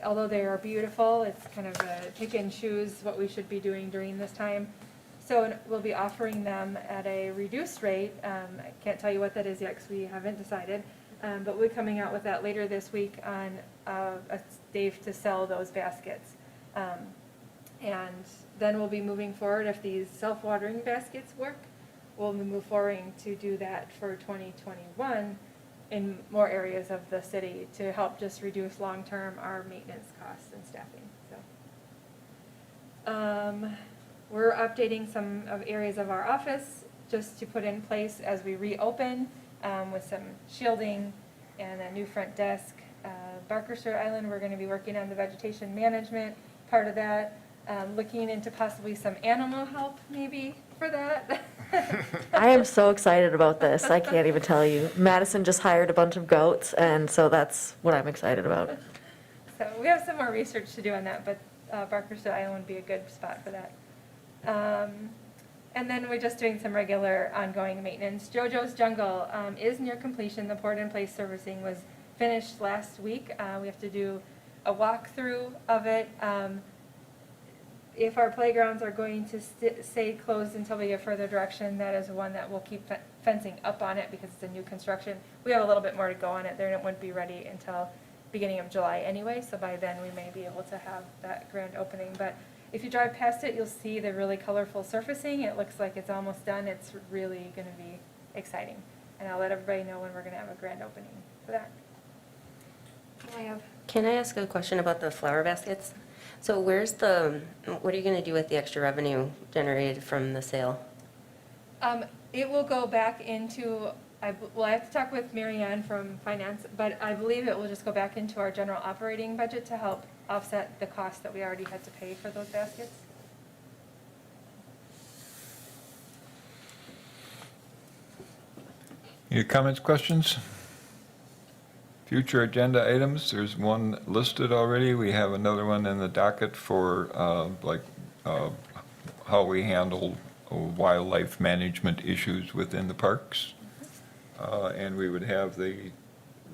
although they are beautiful, it's kind of a pick and choose what we should be doing during this time. So we'll be offering them at a reduced rate. I can't tell you what that is yet because we haven't decided. But we'll be coming out with that later this week on a day to sell those baskets. And then we'll be moving forward. If these self-watering baskets work, we'll move forward to do that for 2021 in more areas of the city to help just reduce long-term our maintenance costs and staffing. So we're updating some of areas of our office just to put in place as we reopen with some shielding and a new front desk. Barkershire Island, we're going to be working on the vegetation management part of that, looking into possibly some animal help maybe for that. I am so excited about this. I can't even tell you. Madison just hired a bunch of goats, and so that's what I'm excited about. So we have some more research to do on that, but Barkershire Island would be a good spot for that. And then we're just doing some regular ongoing maintenance. JoJo's Jungle is near completion. The port-in-place servicing was finished last week. We have to do a walkthrough of it. If our playgrounds are going to stay closed until we get further direction, that is one that we'll keep fencing up on it because it's a new construction. We have a little bit more to go on it there, and it wouldn't be ready until beginning of July anyway, so by then we may be able to have that grand opening. But if you drive past it, you'll see the really colorful surfacing. It looks like it's almost done. It's really going to be exciting. And I'll let everybody know when we're going to have a grand opening for that. Can I ask a question about the flower baskets? So what are you going to do with the extra revenue generated from the sale? It will go back into, I have to talk with Marianne from finance, but I believe it will just go back into our general operating budget to help offset the cost that we already had to pay for those baskets. Any comments, questions? Future agenda items, there's one listed already. We have another one in the docket for how we handle wildlife management issues within the parks. And we would have the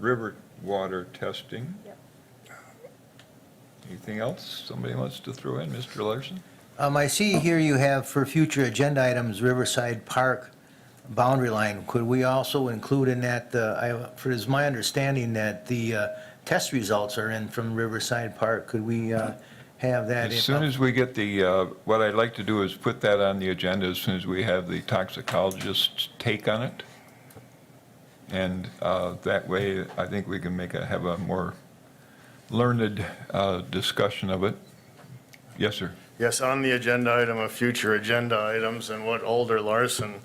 river water testing. Yep. Anything else somebody wants to throw in? Mr. Larson? I see here you have for future agenda items Riverside Park boundary line. Could we also include in that, it's my understanding that the test results are in from Riverside Park. Could we have that? As soon as we get the, what I'd like to do is put that on the agenda as soon as we have the toxicologist's take on it. And that way, I think we can have a more learned discussion of it. Yes, sir. Yes, on the agenda item of future agenda items and what Alder Larson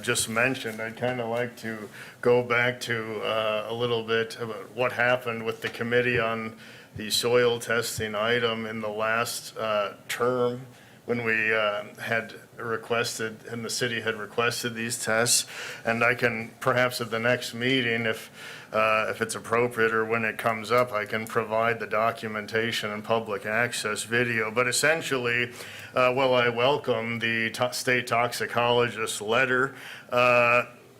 just mentioned, I'd kind of like to go back to a little bit about what happened with the committee on the soil testing item in the last term when we had requested, and the city had requested these tests. And I can, perhaps at the next meeting, if it's appropriate or when it comes up, I can provide the documentation and public access video. But essentially, while I welcome the state toxicologist's letter,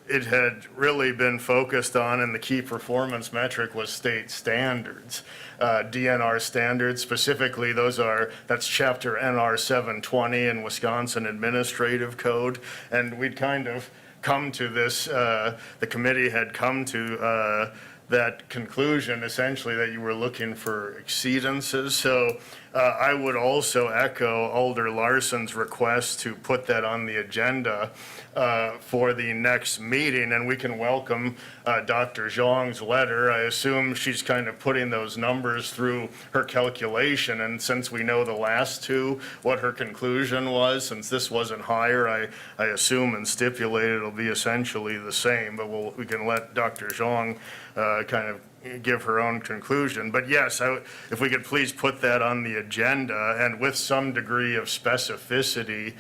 it had really been focused on, and the key performance metric was state standards. DNR standards, specifically that's chapter NR 720 in Wisconsin Administrative Code. And we'd kind of come to this, the committee had come to that conclusion, essentially, that you were looking for exceedances. So I would also echo Alder Larson's request to put that on the agenda for the next meeting, and we can welcome Dr. Zhang's letter. I assume she's kind of putting those numbers through her calculation, and since we know the last two, what her conclusion was, since this wasn't higher, I assume and stipulate it'll be essentially the same, but we can let Dr. Zhang kind of give her own conclusion. But yes, if we could please put that on the agenda and with some degree of specificity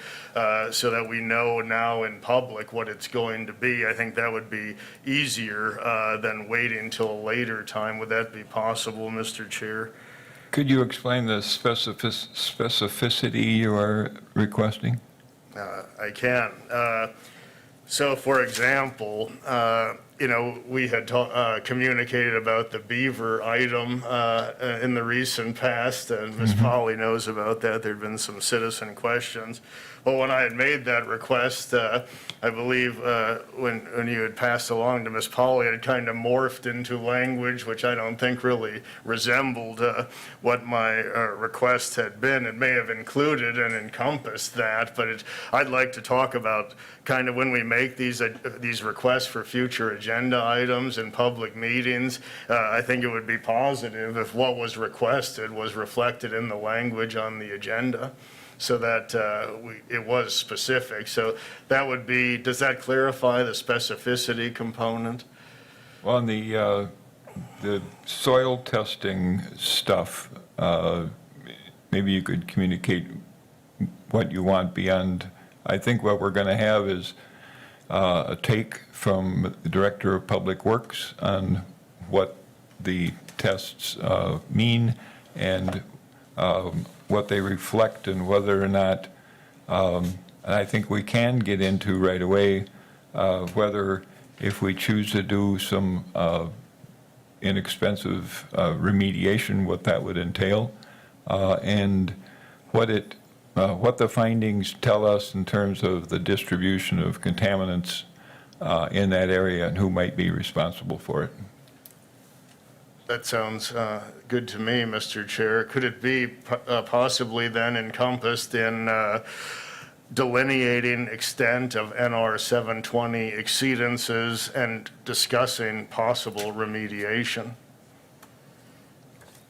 so that we know now in public what it's going to be, I think that would be easier than waiting till a later time. Would that be possible, Mr. Chair? Could you explain the specificity you are requesting? I can. So, for example, we had communicated about the beaver item in the recent past, and Ms. Polly knows about that. There'd been some citizen questions. Well, when I had made that request, I believe when you had passed along to Ms. Polly, it kind of morphed into language which I don't think really resembled what my request had been. It may have included and encompassed that, but I'd like to talk about kind of when we make these requests for future agenda items in public meetings. I think it would be positive if what was requested was reflected in the language on the agenda, so that it was specific. So that would be, does that clarify the specificity component? Well, on the soil testing stuff, maybe you could communicate what you want beyond. I think what we're going to have is a take from the Director of Public Works on what the tests mean and what they reflect, and whether or not, and I think we can get into right away whether, if we choose to do some inexpensive remediation, what that would entail, and what the findings tell us in terms of the distribution of contaminants in that area and who might be responsible for it. That sounds good to me, Mr. Chair. Could it be possibly then encompassed in delineating extent of NR 720 exceedances and discussing possible remediation?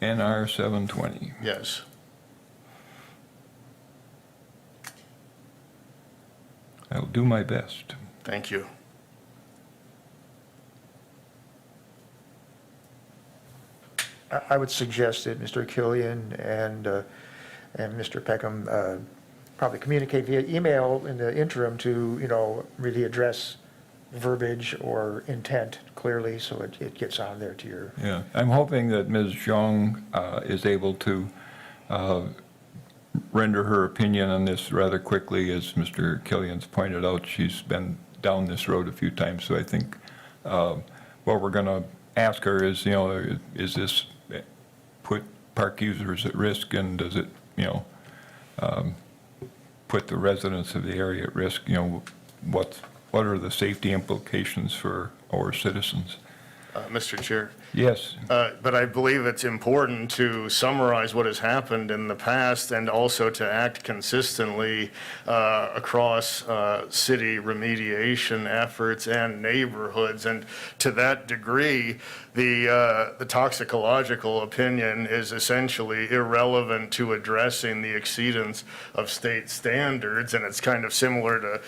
NR 720. Yes. I'll do my best. Thank you. I would suggest that Mr. Killian and Mr. Peckham probably communicate via email in the interim to, really address verbiage or intent clearly, so it gets on there to your. Yeah, I'm hoping that Ms. Zhang is able to render her opinion on this rather quickly. As Mr. Killian's pointed out, she's been down this road a few times, so I think what we're going to ask her is, you know, is this put park users at risk, and does it, you know, put the residents of the area at risk? You know, what are the safety implications for our citizens? Mr. Chair. Yes. But I believe it's important to summarize what has happened in the past and also to act consistently across city remediation efforts and neighborhoods. And to that degree, the toxicological opinion is essentially irrelevant to addressing the exceedance of state standards. And it's kind of similar to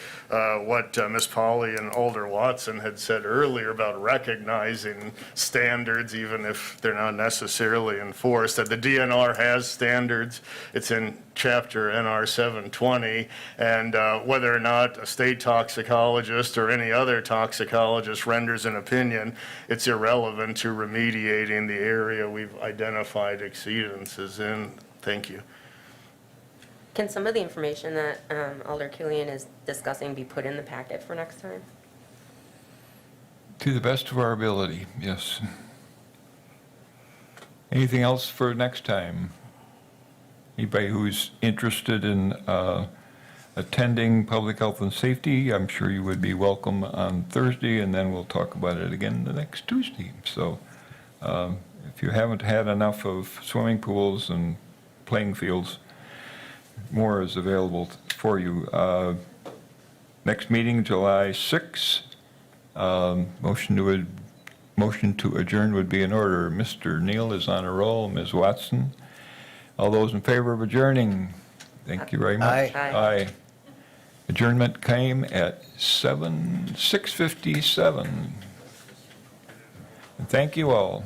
what Ms. Polly and Alder Watson had said earlier about recognizing standards, even if they're not necessarily enforced. That the DNR has standards. It's in chapter NR 720, and whether or not a state toxicologist or any other toxicologist renders an opinion, it's irrelevant to remediating the area we've identified exceedances in. Thank you. Can some of the information that Alder Killian is discussing be put in the packet for next time? To the best of our ability, yes. Anything else for next time? Anybody who's interested in attending public health and safety, I'm sure you would be welcome on Thursday, and then we'll talk about it again the next Tuesday. So if you haven't had enough of swimming pools and playing fields, more is available for you. Next meeting, July 6th. Motion to adjourn would be in order. Mr. Neal is on a roll. Ms. Watson. All those in favor of adjourning? Thank you very much. Aye. Aye. Adjournment came at 6:57. And thank you all.